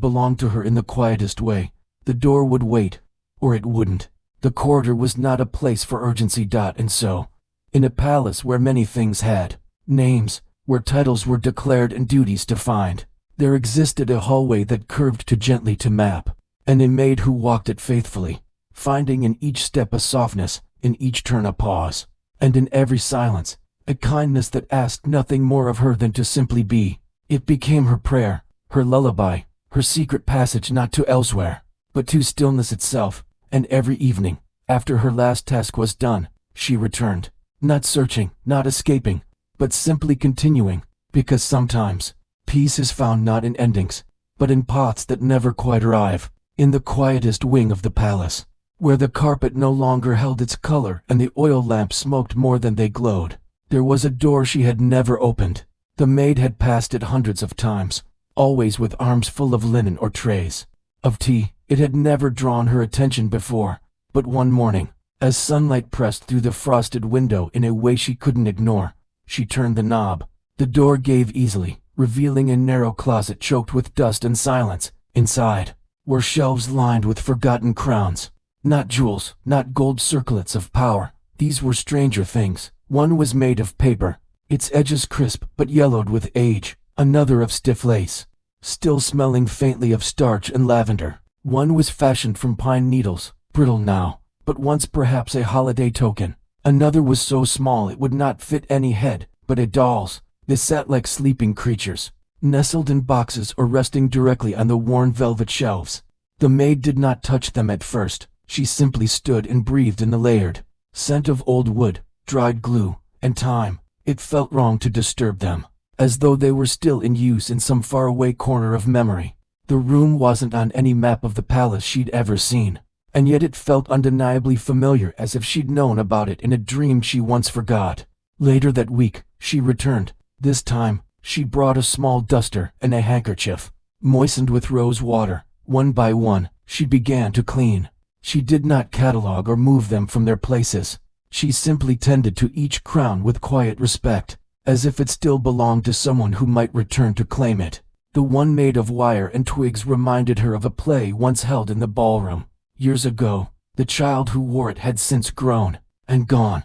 belonged to her in the quietest way. The door would wait, or it wouldn't. The corridor was not a place for urgency. And so, in a palace where many things had names, where titles were declared and duties defined, there existed a hallway that curved too gently to map, and a maid who walked it faithfully, finding in each step a softness, in each turn a pause, and in every silence, a kindness that asked nothing more of her than to simply be. It became her prayer, her lullaby, her secret passage not to elsewhere, but to stillness itself. And every evening, after her last task was done, she returned, not searching, not escaping, but simply continuing, because sometimes, peace is found not in endings, but in paths that never quite arrive. In the quietest wing of the palace, where the carpet no longer held its color and the oil lamps smoked more than they glowed, there was a door she had never opened. The maid had passed it hundreds of times, always with arms full of linen or trays of tea. It had never drawn her attention before, but one morning, as sunlight pressed through the frosted window in a way she couldn't ignore, she turned the knob. The door gave easily, revealing a narrow closet choked with dust and silence. Inside were shelves lined with forgotten crowns. Not jewels, not gold circlets of power. These were stranger things. One was made of paper, its edges crisp but yellowed with age. Another of stiff lace, still smelling faintly of starch and lavender. One was fashioned from pine needles, brittle now, but once perhaps a holiday token. Another was so small it would not fit any head, but a doll's. They sat like sleeping creatures, nestled in boxes or resting directly on the worn velvet shelves. The maid did not touch them at first. She simply stood and breathed in the layered scent of old wood, dried glue, and time. It felt wrong to disturb them, as though they were still in use in some faraway corner of memory. The room wasn't on any map of the palace she'd ever seen, and yet it felt undeniably familiar, as if she'd known about it in a dream she once forgot. Later that week, she returned. This time, she brought a small duster and a handkerchief, moistened with rose water. One by one, she began to clean. She did not catalog or move them from their places. She simply tended to each crown with quiet respect, as if it still belonged to someone who might return to claim it. The one made of wire and twigs reminded her of a play once held in the ballroom. Years ago, the child who wore it had since grown and gone,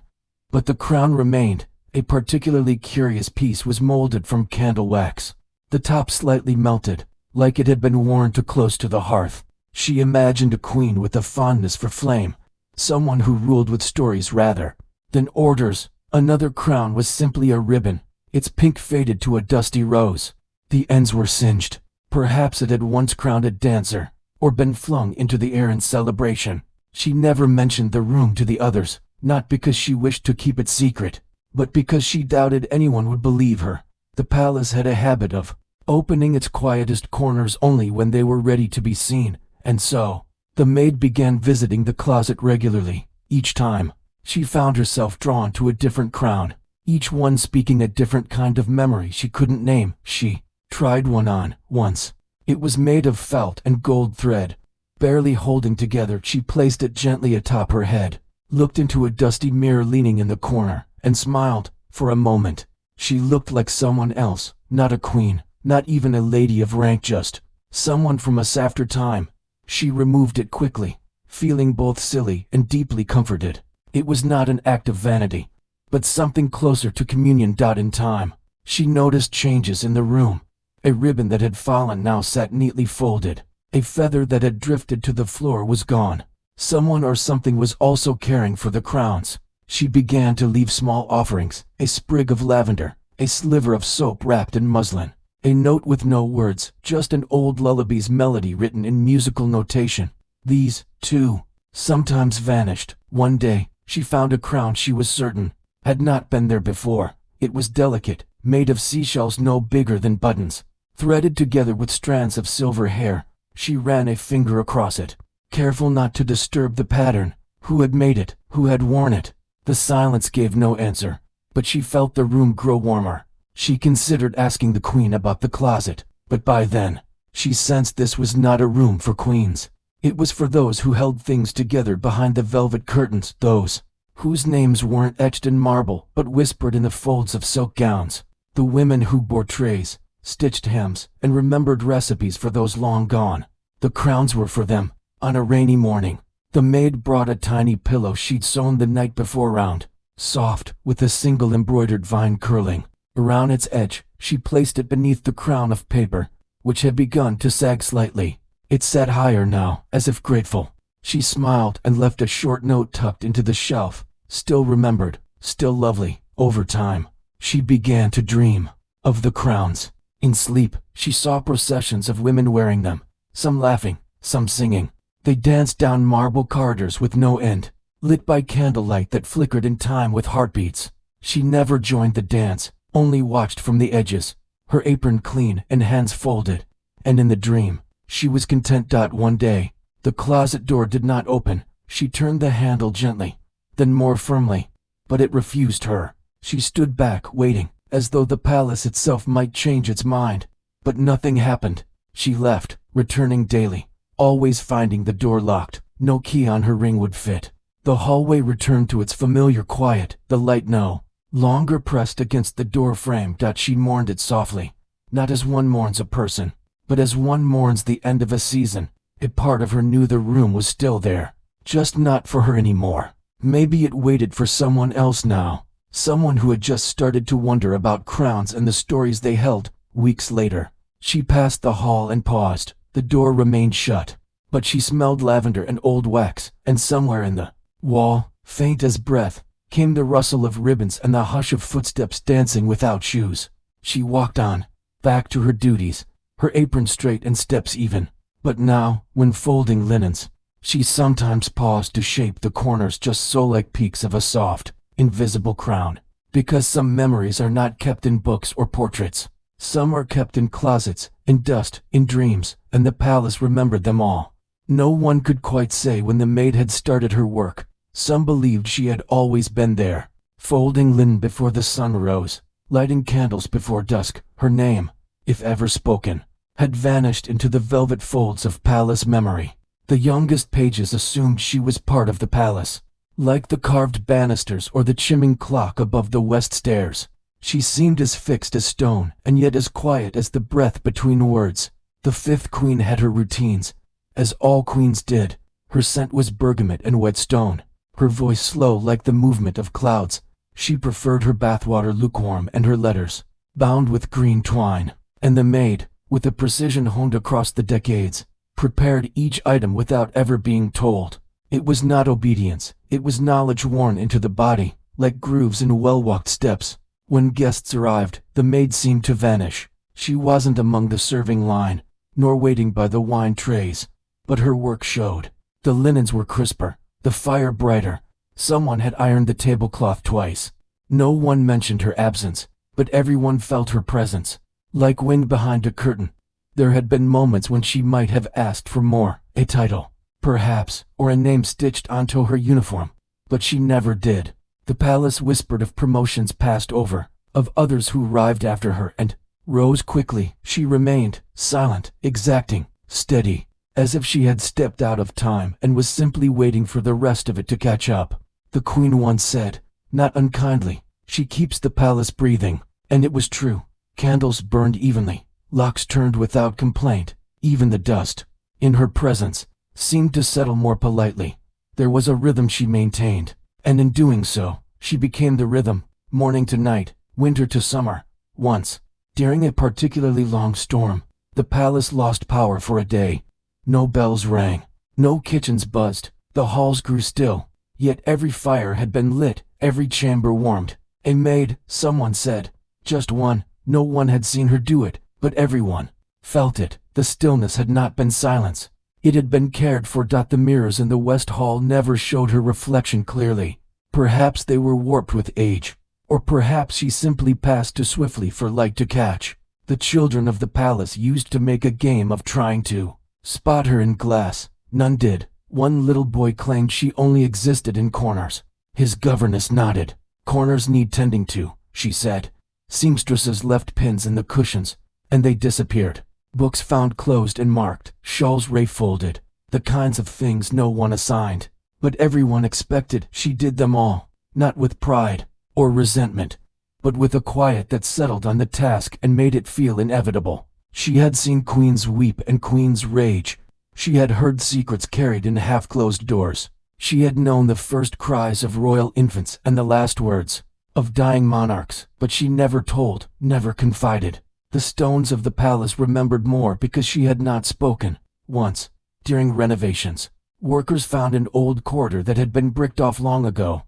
but the crown remained. A particularly curious piece was molded from candle wax, the top slightly melted, like it had been worn too close to the hearth. She imagined a queen with a fondness for flame, someone who ruled with stories rather than orders. Another crown was simply a ribbon, its pink faded to a dusty rose. The ends were singed. Perhaps it had once crowned a dancer, or been flung into the air in celebration. She never mentioned the room to the others, not because she wished to keep it secret, but because she doubted anyone would believe her. The palace had a habit of opening its quietest corners only when they were ready to be seen, and so, the maid began visiting the closet regularly. Each time, she found herself drawn to a different crown, each one speaking a different kind of memory she couldn't name. She tried one on once. It was made of felt and gold thread. Barely holding together, she placed it gently atop her head, looked into a dusty mirror leaning in the corner, and smiled. For a moment, she looked like someone else, not a queen, not even a lady of rank, just someone from a softer time. She removed it quickly, feeling both silly and deeply comforted. It was not an act of vanity, but something closer to communion. In time, she noticed changes in the room. A ribbon that had fallen now sat neatly folded. A feather that had drifted to the floor was gone. Someone or something was also caring for the crowns. She began to leave small offerings, a sprig of lavender, a sliver of soap wrapped in muslin, a note with no words, just an old lullaby's melody written in musical notation. These, too, sometimes vanished. One day, she found a crown she was certain had not been there before. It was delicate, made of seashells no bigger than buttons, threaded together with strands of silver hair. She ran a finger across it, careful not to disturb the pattern. Who had made it? Who had worn it? The silence gave no answer, but she felt the room grow warmer. She considered asking the queen about the closet, but by then, she sensed this was not a room for queens. It was for those who held things together behind the velvet curtains, those whose names weren't etched in marble but whispered in the folds of silk gowns, the women who bore trays, stitched hems, and remembered recipes for those long gone. The crowns were for them. On a rainy morning, the maid brought a tiny pillow she'd sewn the night before, round, soft, with a single embroidered vine curling around its edge. She placed it beneath the crown of paper, which had begun to sag slightly. It sat higher now, as if grateful. She smiled and left a short note tucked into the shelf. Still remembered, still lovely. Over time, she began to dream of the crowns. In sleep, she saw processions of women wearing them, some laughing, some singing. They danced down marble corridors with no end, lit by candlelight that flickered in time with heartbeats. She never joined the dance, only watched from the edges, her apron clean and hands folded. And in the dream, she was content. One day, the closet door did not open. She turned the handle gently, then more firmly, but it refused her. She stood back, waiting, as though the palace itself might change its mind. But nothing happened. She left, returning daily, always finding the door locked. No key on her ring would fit. The hallway returned to its familiar quiet, the light no longer pressed against the door frame. She mourned it softly, not as one mourns a person, but as one mourns the end of a season. A part of her knew the room was still there, just not for her anymore. Maybe it waited for someone else now, someone who had just started to wonder about crowns and the stories they held. Weeks later, she passed the hall and paused. The door remained shut, but she smelled lavender and old wax, and somewhere in the wall, faint as breath, came the rustle of ribbons and the hush of footsteps dancing without shoes. She walked on, back to her duties, her apron straight and steps even. But now, when folding linens, she sometimes paused to shape the corners just so, like peaks of a soft, invisible crown. Because some memories are not kept in books or portraits. Some are kept in closets, in dust, in dreams, and the palace remembered them all. No one could quite say when the maid had started her work. Some believed she had always been there, folding linen before the sun rose, lighting candles before dusk. Her name, if ever spoken, had vanished into the velvet folds of palace memory. The youngest pages assumed she was part of the palace, like the carved banisters or the chimming clock above the west stairs. She seemed as fixed as stone, and yet as quiet as the breath between words. The fifth queen had her routines, as all queens did. Her scent was bergamot and whetstone, her voice slow like the movement of clouds. She preferred her bathwater lukewarm and her letters bound with green twine. And the maid, with a precision honed across the decades, prepared each item without ever being told. It was not obedience, it was knowledge worn into the body, like grooves in well-walked steps. When guests arrived, the maid seemed to vanish. She wasn't among the serving line, nor waiting by the wine trays, but her work showed. The linens were crisper, the fire brighter. Someone had ironed the tablecloth twice. No one mentioned her absence, but everyone felt her presence, like wind behind a curtain. There had been moments when she might have asked for more, a title, perhaps, or a name stitched onto her uniform, but she never did. The palace whispered of promotions passed over, of others who arrived after her and rose quickly. She remained silent, exacting, steady, as if she had stepped out of time and was simply waiting for the rest of it to catch up. The queen once said, not unkindly, "She keeps the palace breathing," and it was true. Candles burned evenly, locks turned without complaint, even the dust, in her presence, seemed to settle more politely. There was a rhythm she maintained, and in doing so, she became the rhythm, morning to night, winter to summer. Once, during a particularly long storm, the palace lost power for a day. No bells rang, no kitchens buzzed, the halls grew still, yet every fire had been lit, every chamber warmed. A maid, someone said, just one. No one had seen her do it, but everyone felt it. The stillness had not been silence. It had been cared for. The mirrors in the West Hall never showed her reflection clearly. Perhaps they were warped with age, or perhaps she simply passed too swiftly for light to catch. The children of the palace used to make a game of trying to spot her in glass. None did. One little boy claimed she only existed in corners. His governess nodded. Corners need tending to, she said. Seamstresses left pins in the cushions, and they disappeared. Books found closed and marked, shawls refolded, the kinds of things no one assigned. But everyone expected she did them all, not with pride or resentment, but with a quiet that settled on the task and made it feel inevitable. She had seen queens weep and queens rage. She had heard secrets carried in half-closed doors. She had known the first cries of royal infants and the last words of dying monarchs, but she never told, never confided. The stones of the palace remembered more because she had not spoken. Once, during renovations, workers found an old corridor that had been bricked off long ago.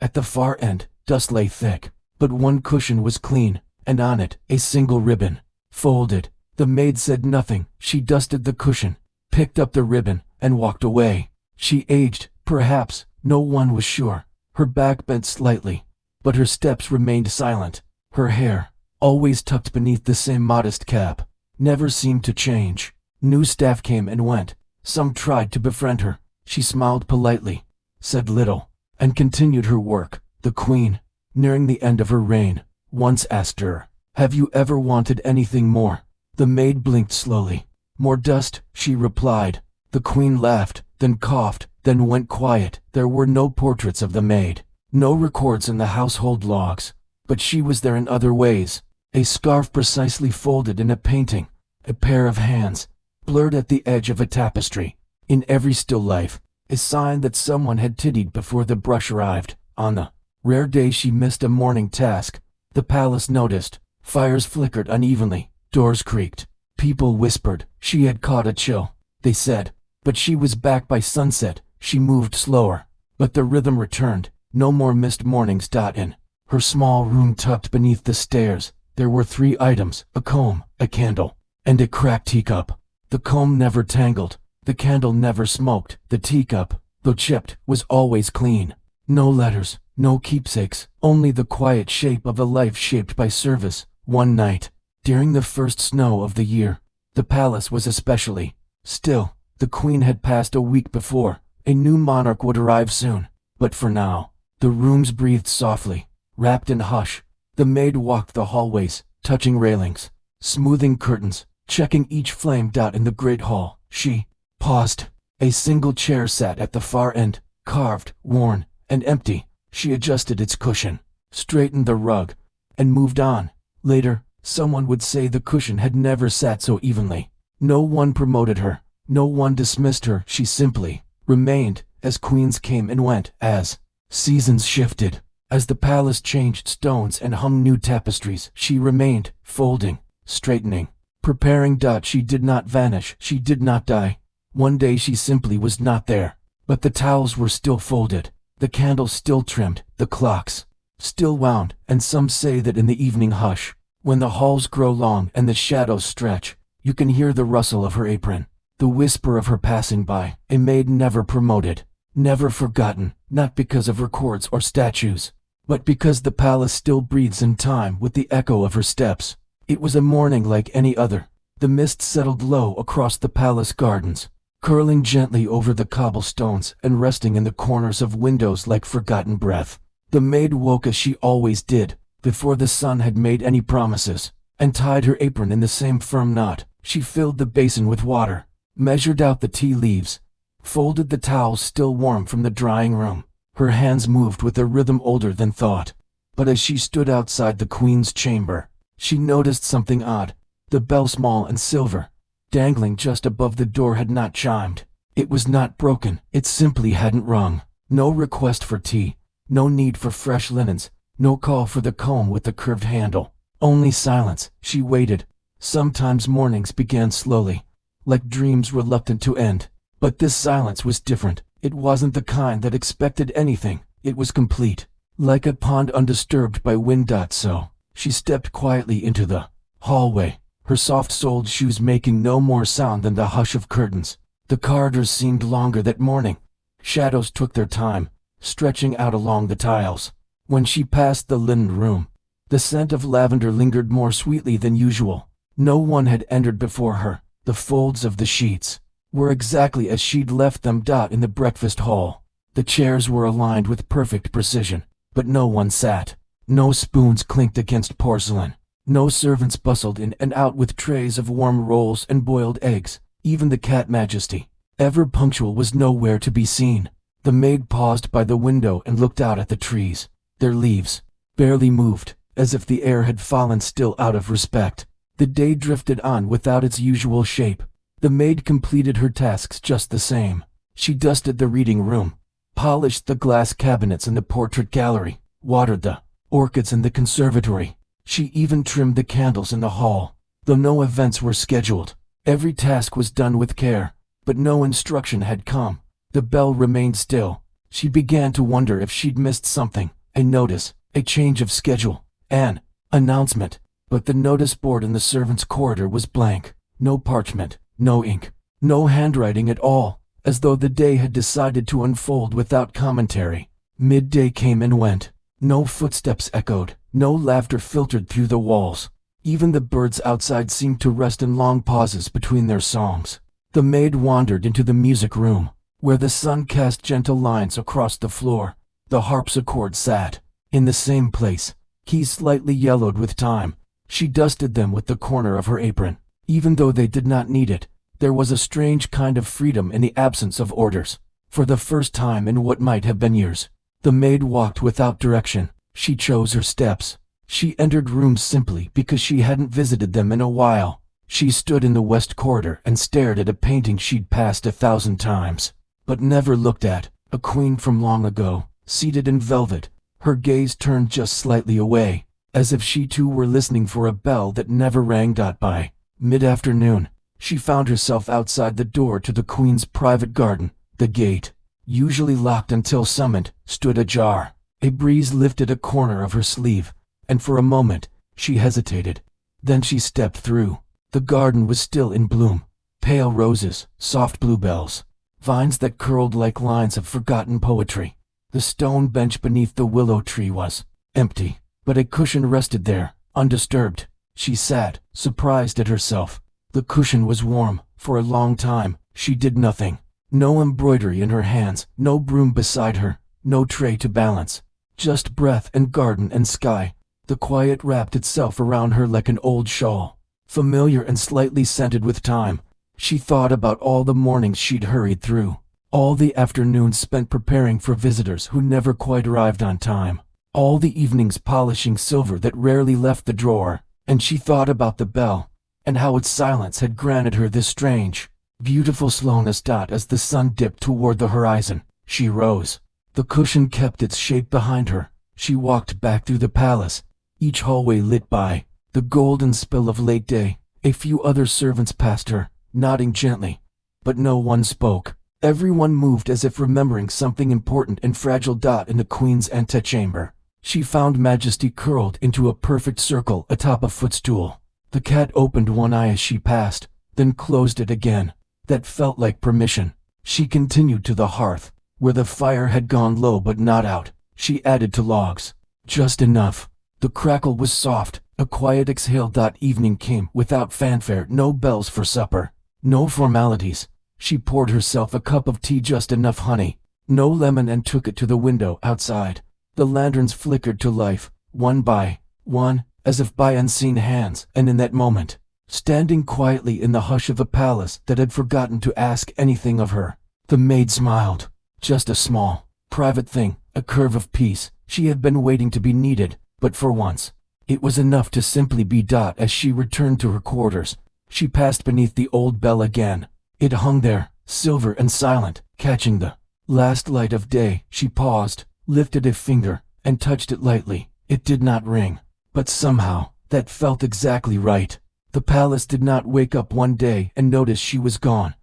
At the far end, dust lay thick, but one cushion was clean, and on it, a single ribbon, folded. The maid said nothing. She dusted the cushion, picked up the ribbon, and walked away. She aged, perhaps, no one was sure. Her back bent slightly, but her steps remained silent. Her hair, always tucked beneath the same modest cap, never seemed to change. New staff came and went. Some tried to befriend her. She smiled politely, said little, and continued her work. The queen, nearing the end of her reign, once asked her, "Have you ever wanted anything more?" The maid blinked slowly. "More dust," she replied. The queen laughed, then coughed, then went quiet. There were no portraits of the maid, no records in the household logs, but she was there in other ways. A scarf precisely folded in a painting, a pair of hands, blurred at the edge of a tapestry. In every still life, a sign that someone had tittied before the brush arrived. On the rare day she missed a morning task, the palace noticed. Fires flickered unevenly, doors creaked. People whispered. She had caught a chill, they said, but she was back by sunset. She moved slower, but the rhythm returned. No more missed mornings. In her small room tucked beneath the stairs, there were 3 items: a comb, a candle, and a cracked teacup. The comb never tangled, the candle never smoked, the teacup, though chipped, was always clean. No letters, no keepsakes, only the quiet shape of a life shaped by service. One night, during the first snow of the year, the palace was especially still. The queen had passed a week before. A new monarch would arrive soon, but for now, the rooms breathed softly, wrapped in hush. The maid walked the hallways, touching railings, smoothing curtains, checking each flame. In the great hall, she paused. A single chair sat at the far end, carved, worn, and empty. She adjusted its cushion, straightened the rug, and moved on. Later, someone would say the cushion had never sat so evenly. No one promoted her, no one dismissed her. She simply remained. As queens came and went, as seasons shifted, as the palace changed stones and hung new tapestries, she remained, folding, straightening, preparing. She did not vanish, she did not die. One day she simply was not there, but the towels were still folded, the candles still trimmed, the clocks still wound. And some say that in the evening hush, when the halls grow long and the shadows stretch, you can hear the rustle of her apron, the whisper of her passing by. A maid never promoted, never forgotten, not because of records or statues, but because the palace still breathes in time with the echo of her steps. It was a morning like any other. The mist settled low across the palace gardens, curling gently over the cobblestones and resting in the corners of windows like forgotten breath. The maid woke as she always did, before the sun had made any promises, and tied her apron in the same firm knot. She filled the basin with water, measured out the tea leaves, folded the towels still warm from the drying room. Her hands moved with a rhythm older than thought. But as she stood outside the queen's chamber, she noticed something odd. The bell, small and silver, dangling just above the door, had not chimed. It was not broken, it simply hadn't rung. No request for tea, no need for fresh linens, no call for the comb with the curved handle. Only silence. She waited. Sometimes mornings began slowly, like dreams reluctant to end. But this silence was different. It wasn't the kind that expected anything. It was complete, like a pond undisturbed by wind. So she stepped quietly into the hallway, her soft-soled shoes making no more sound than the hush of curtains. The corridors seemed longer that morning. Shadows took their time, stretching out along the tiles. When she passed the linen room, the scent of lavender lingered more sweetly than usual. No one had entered before her. The folds of the sheets were exactly as she'd left them. In the breakfast hall, the chairs were aligned with perfect precision, but no one sat. No spoons clinked against porcelain. No servants bustled in and out with trays of warm rolls and boiled eggs. Even the cat Majesty, ever punctual, was nowhere to be seen. The maid paused by the window and looked out at the trees. Their leaves barely moved, as if the air had fallen still out of respect. The day drifted on without its usual shape. The maid completed her tasks just the same. She dusted the reading room, polished the glass cabinets in the portrait gallery, watered the orchids in the conservatory. She even trimmed the candles in the hall. Though no events were scheduled, every task was done with care. But no instruction had come. The bell remained still. She began to wonder if she'd missed something. A notice, a change of schedule, an announcement. But the notice board in the servants' corridor was blank. No parchment, no ink, no handwriting at all, as though the day had decided to unfold without commentary. Midday came and went. No footsteps echoed, no laughter filtered through the walls. Even the birds outside seemed to rest in long pauses between their songs. The maid wandered into the music room, where the sun cast gentle lines across the floor. The harpsichord sat in the same place, keys slightly yellowed with time. She dusted them with the corner of her apron. Even though they did not need it, there was a strange kind of freedom in the absence of orders. For the first time in what might have been years, the maid walked without direction. She chose her steps. She entered rooms simply because she hadn't visited them in a while. She stood in the west corridor and stared at a painting she'd passed 1,000 times, but never looked at. A queen from long ago, seated in velvet, her gaze turned just slightly away, as if she too were listening for a bell that never rang. By mid-afternoon, she found herself outside the door to the queen's private garden. The gate, usually locked until summoned, stood ajar. A breeze lifted a corner of her sleeve, and for a moment, she hesitated. Then she stepped through. The garden was still in bloom. Pale roses, soft bluebells, vines that curled like lines of forgotten poetry. The stone bench beneath the willow tree was empty, but a cushion rested there, undisturbed. She sat, surprised at herself. The cushion was warm. For a long time, she did nothing. No embroidery in her hands, no broom beside her, no tray to balance. Just breath and garden and sky. The quiet wrapped itself around her like an old shawl, familiar and slightly scented with time. She thought about all the mornings she'd hurried through, all the afternoons spent preparing for visitors who never quite arrived on time, all the evenings polishing silver that rarely left the drawer. And she thought about the bell, and how its silence had granted her this strange, beautiful slowness. As the sun dipped toward the horizon, she rose. The cushion kept its shape behind her. She walked back through the palace, each hallway lit by the golden spill of late day. A few other servants passed her, nodding gently, but no one spoke. Everyone moved as if remembering something important and fragile. In the queen's antechamber, she found Majesty curled into a perfect circle atop a footstool. The cat opened one eye as she passed, then closed it again. That felt like permission. She continued to the hearth, Where the fire had gone low but not out, she added to logs. Just enough. The crackle was soft, a quiet exhale. Evening came without fanfare, no bells for supper, no formalities. She poured herself a cup of tea, just enough honey, no lemon, and took it to the window outside. The lanterns flickered to life, one by one, as if by unseen hands, and in that moment, standing quietly in the hush of a palace that had forgotten to ask anything of her, the maid smiled. Just a small, private thing, a curve of peace. She had been waiting to be needed, but for once, it was enough to simply be. As she returned to her quarters, she passed beneath the old bell again. It hung there, silver and silent, catching the last light of day. She paused, lifted a finger, and touched it lightly. It did not ring, but somehow, that felt exactly right. The palace did not wake up one day and notice she was gone.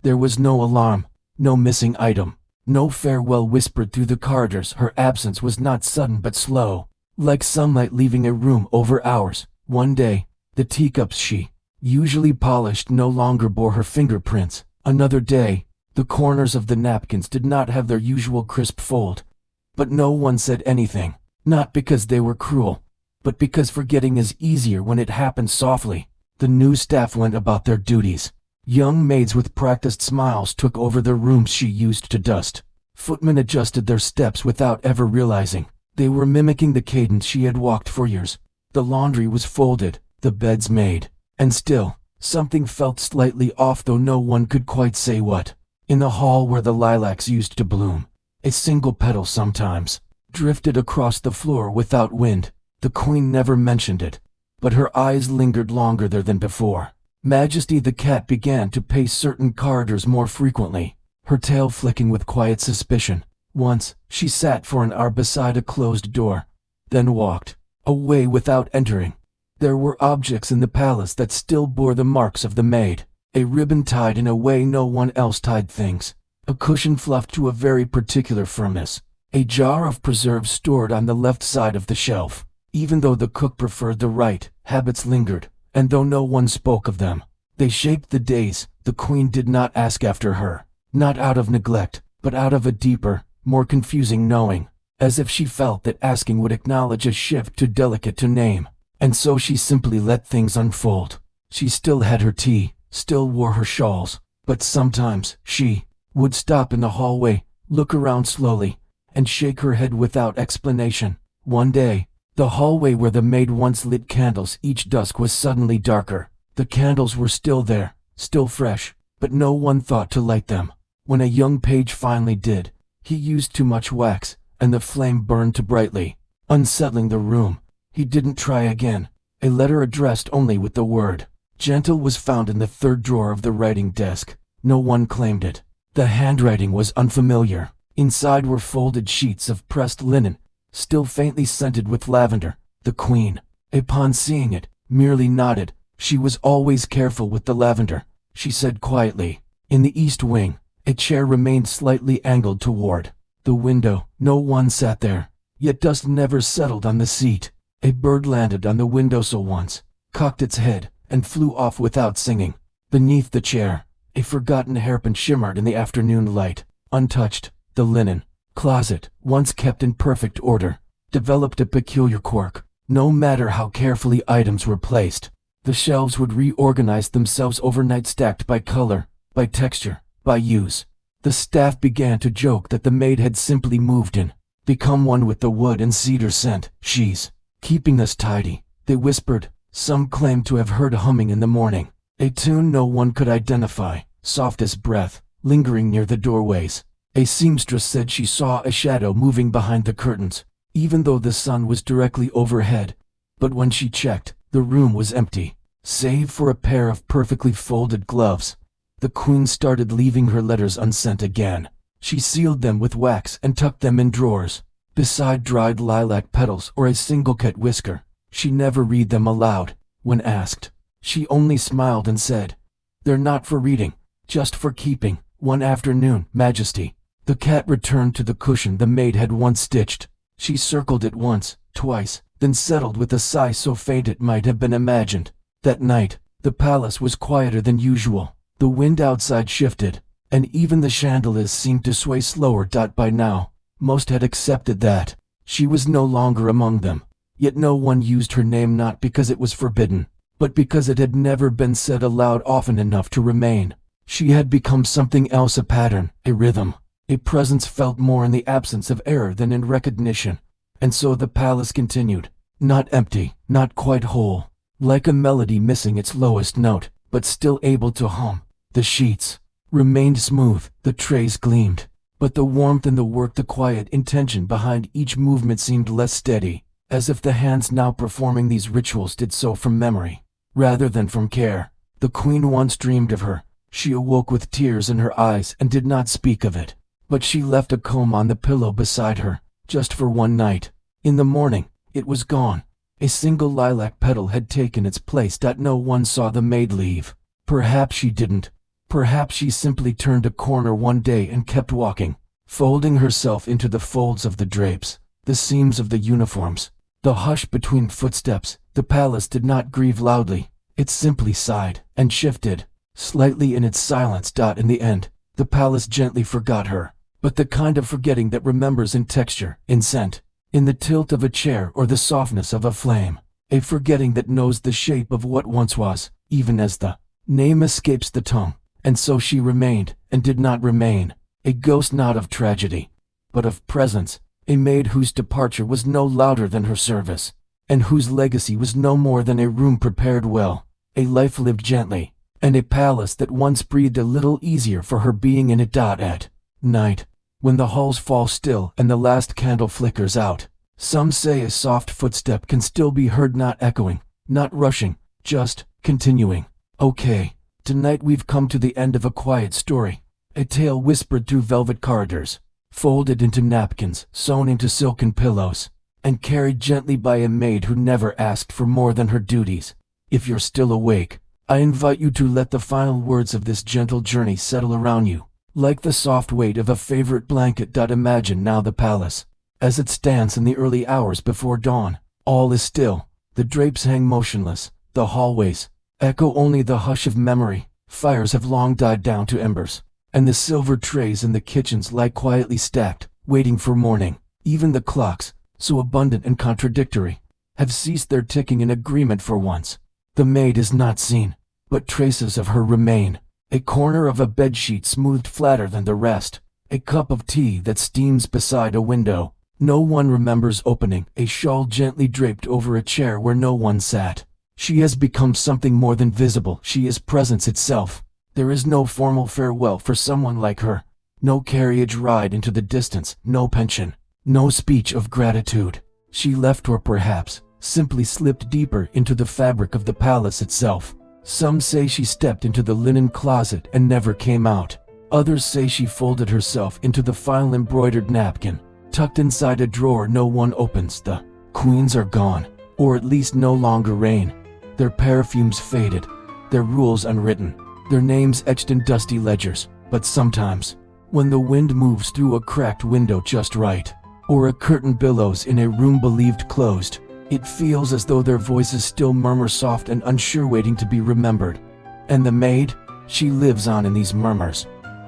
There was no alarm, no missing item, no farewell whispered through the corridors. Her absence was not sudden but slow, like sunlight leaving a room over hours. One day, the teacups she usually polished no longer bore her fingerprints. Another day, the corners of the napkins did not have their usual crisp fold. But no one said anything, not because they were cruel, but because forgetting is easier when it happens softly. The new staff went about their duties. Young maids with practiced smiles took over the rooms she used to dust. Footmen adjusted their steps without ever realizing they were mimicking the cadence she had walked for years. The laundry was folded, the beds made, and still, something felt slightly off, though no one could quite say what. In the hall where the lilacs used to bloom, a single petal sometimes drifted across the floor without wind. The queen never mentioned it, but her eyes lingered longer there than before. Majesty the cat began to pace certain corridors more frequently, her tail flicking with quiet suspicion. Once, she sat for an hour beside a closed door, then walked away without entering. There were objects in the palace that still bore the marks of the maid. A ribbon tied in a way no one else tied things, a cushion fluffed to a very particular firmness, a jar of preserves stored on the left side of the shelf. Even though the cook preferred the right, habits lingered, and though no one spoke of them, they shaped the days. The queen did not ask after her, not out of neglect, but out of a deeper, more confusing knowing, as if she felt that asking would acknowledge a shift too delicate to name, and so she simply let things unfold. She still had her tea, still wore her shawls, but sometimes she would stop in the hallway, look around slowly, and shake her head without explanation. One day, the hallway where the maid once lit candles each dusk was suddenly darker. The candles were still there, still fresh, but no one thought to light them. When a young page finally did, he used too much wax, and the flame burned too brightly, unsettling the room. He didn't try again. A letter addressed only with the word "Gentle" was found in the third drawer of the writing desk. No one claimed it. The handwriting was unfamiliar. Inside were folded sheets of pressed linen, still faintly scented with lavender. The queen, upon seeing it, merely nodded. She was always careful with the lavender, she said quietly. In the east wing, a chair remained slightly angled toward the window. No one sat there, yet dust never settled on the seat. A bird landed on the windowsill once, cocked its head, and flew off without singing. Beneath the chair, a forgotten hairpin shimmered in the afternoon light, untouched. The linen closet, once kept in perfect order, developed a peculiar quirk. No matter how carefully items were placed, the shelves would reorganize themselves overnight, stacked by color, by texture, by use. The staff began to joke that the maid had simply moved in, become one with the wood and cedar scent. "She's keeping us tidy," they whispered. Some claimed to have heard humming in the morning, a tune no one could identify, soft as breath, lingering near the doorways. A seamstress said she saw a shadow moving behind the curtains, even though the sun was directly overhead. But when she checked, the room was empty, save for a pair of perfectly folded gloves. The queen started leaving her letters unsent again. She sealed them with wax and tucked them in drawers, beside dried lilac petals or a single cat whisker. She never read them aloud. When asked, she only smiled and said, "They're not for reading, just for keeping." One afternoon, Majesty the cat returned to the cushion the maid had once stitched. She circled it once, twice, then settled with a sigh so faint it might have been imagined. That night, the palace was quieter than usual. The wind outside shifted, and even the chandeliers seemed to sway slower. By now, most had accepted that she was no longer among them, yet no one used her name, not because it was forbidden, but because it had never been said aloud often enough to remain. She had become something else, a pattern, a rhythm, a presence felt more in the absence of error than in recognition. And so the palace continued, not empty, not quite whole, like a melody missing its lowest note, but still able to hum. The sheets remained smooth, the trays gleamed, but the warmth in the work, the quiet intention behind each movement seemed less steady, as if the hands now performing these rituals did so from memory, rather than from care. The queen once dreamed of her. She awoke with tears in her eyes and did not speak of it, but she left a comb on the pillow beside her, just for one night. In the morning, it was gone. A single lilac petal had taken its place. No one saw the maid leave. Perhaps she didn't. Perhaps she simply turned a corner one day and kept walking, folding herself into the folds of the drapes, the seams of the uniforms, the hush between footsteps. The palace did not grieve loudly. It simply sighed and shifted slightly in its silence. In the end, the palace gently forgot her, but the kind of forgetting that remembers in texture, in scent, in the tilt of a chair or the softness of a flame, a forgetting that knows the shape of what once was, even as the name escapes the tongue. And so she remained, and did not remain, a ghost not of tragedy, but of presence, a maid whose departure was no louder than her service, and whose legacy was no more than a room prepared well, a life lived gently, and a palace that once breathed a little easier for her being in it. At night, when the halls fall still and the last candle flickers out, some say a soft footstep can still be heard, not echoing, not rushing, just continuing. Okay, tonight we've come to the end of a quiet story, a tale whispered through velvet corridors, folded into napkins, sewn into silken pillows, and carried gently by a maid who never asked for more than her duties. If you're still awake, I invite you to let the final words of this gentle journey settle around you, like the soft weight of a favorite blanket. Imagine now the palace, as it stands in the early hours before dawn. All is still, the drapes hang motionless, the hallways echo only the hush of memory, fires have long died down to embers, and the silver trays in the kitchens lie quietly stacked, waiting for morning. Even the clocks, so abundant and contradictory, have ceased their ticking in agreement for once. The maid is not seen, but traces of her remain. A corner of a bedsheet smoothed flatter than the rest, a cup of tea that steams beside a window no one remembers opening, a shawl gently draped over a chair where no one sat. She has become something more than visible. She is presence itself. There is no formal farewell for someone like her, no carriage ride into the distance, no pension, no speech of gratitude. She left, or perhaps simply slipped deeper into the fabric of the palace itself. Some say she stepped into the linen closet and never came out. Others say she folded herself into the file embroidered napkin, tucked inside a drawer no one opens. The queens are gone, or at least no longer reign. Their perfumes faded, their rules unwritten, their names etched in dusty ledgers. But sometimes, when the wind moves through a cracked window just right, or a curtain billows in a room believed closed, it feels as though their voices still murmur, soft and unsure, waiting to be remembered. And the maid, she lives on in these murmurs,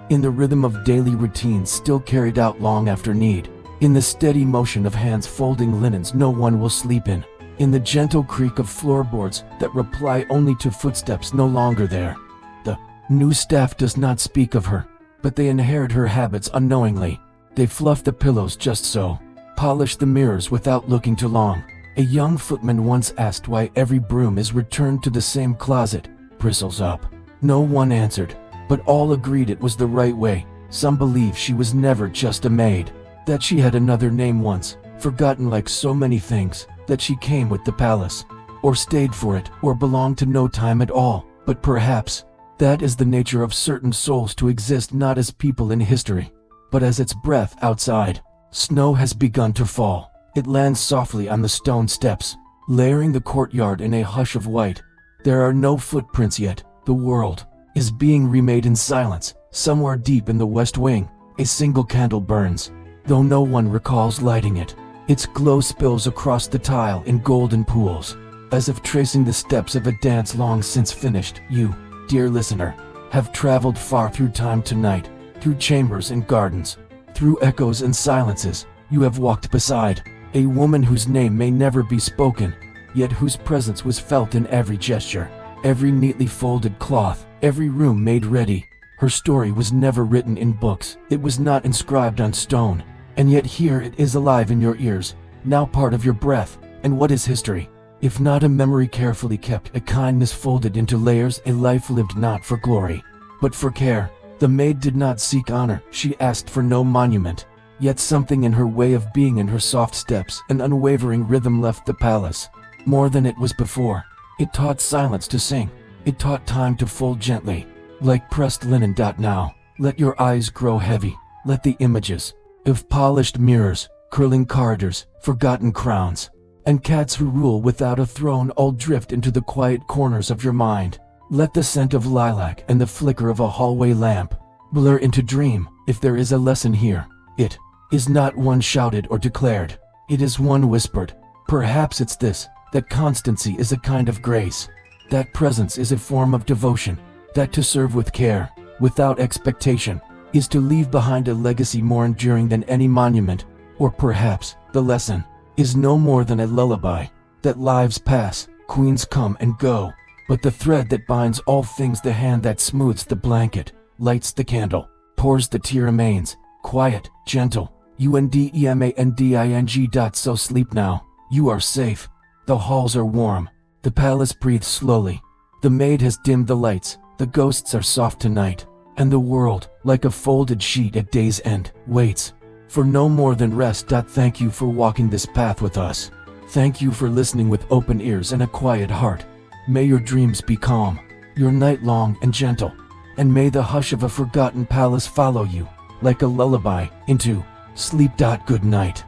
in the rhythm of daily routines still carried out long after need, in the steady motion of hands folding linens no one will sleep in the gentle creak of floorboards that reply only to footsteps no longer there. The new staff does not speak of her, but they inherit her habits unknowingly. They fluff the pillows just so, polish the mirrors without looking too long. A young footman once asked why every broom is returned to the same closet. Bristles up. No one answered, but all agreed it was the right way. Some believe she was never just a maid, that she had another name once, forgotten like so many things, that she came with the palace, or stayed for it, or belonged to no time at all. But perhaps that is the nature of certain souls, to exist not as people in history, but as its breath outside. Snow has begun to fall. It lands softly on the stone steps, layering the courtyard in a hush of white. There are no footprints yet. The world is being remade in silence. Somewhere deep in the west wing, a single candle burns, though no one recalls lighting it. Its glow spills across the tile in golden pools, as if tracing the steps of a dance long since finished. You, dear listener, have traveled far through time tonight, through chambers and gardens, through echoes and silences. You have walked beside a woman whose name may never be spoken, yet whose presence was felt in every gesture, every neatly folded cloth, every room made ready. Her story was never written in books, it was not inscribed on stone, and yet here it is alive in your ears, now part of your breath. And what is history, if not a memory carefully kept, a kindness folded into layers, a life lived not for glory, but for care? The maid did not seek honor, she asked for no monument, yet something in her way of being and her soft steps, an unwavering rhythm left the palace. More than it was before, it taught silence to sing, it taught time to fold gently, like pressed linen. Now, let your eyes grow heavy, let the images of polished mirrors, curling corridors, forgotten crowns, and cats who rule without a throne all drift into the quiet corners of your mind. Let the scent of lilac and the flicker of a hallway lamp blur into dream. If there is a lesson here, it is not one shouted or declared, it is one whispered. Perhaps it's this, that constancy is a kind of grace, that presence is a form of devotion, that to serve with care, without expectation, is to leave behind a legacy more enduring than any monument. Or perhaps the lesson is no more than a lullaby, that lives pass, queens come and go, but the thread that binds all things, the hand that smooths the blanket, lights the candle, pours the tea, remains quiet, gentle. UNDEMANDING. So sleep now, you are safe. The halls are warm, the palace breathes slowly, the maid has dimmed the lights, the ghosts are soft tonight, and the world, like a folded sheet at day's end, waits for no more than rest. Thank you for walking this path with us. Thank you for listening with open ears and a quiet heart. May your dreams be calm, your night long and gentle, and may the hush of a forgotten palace follow you like a lullaby into sleep. Good night.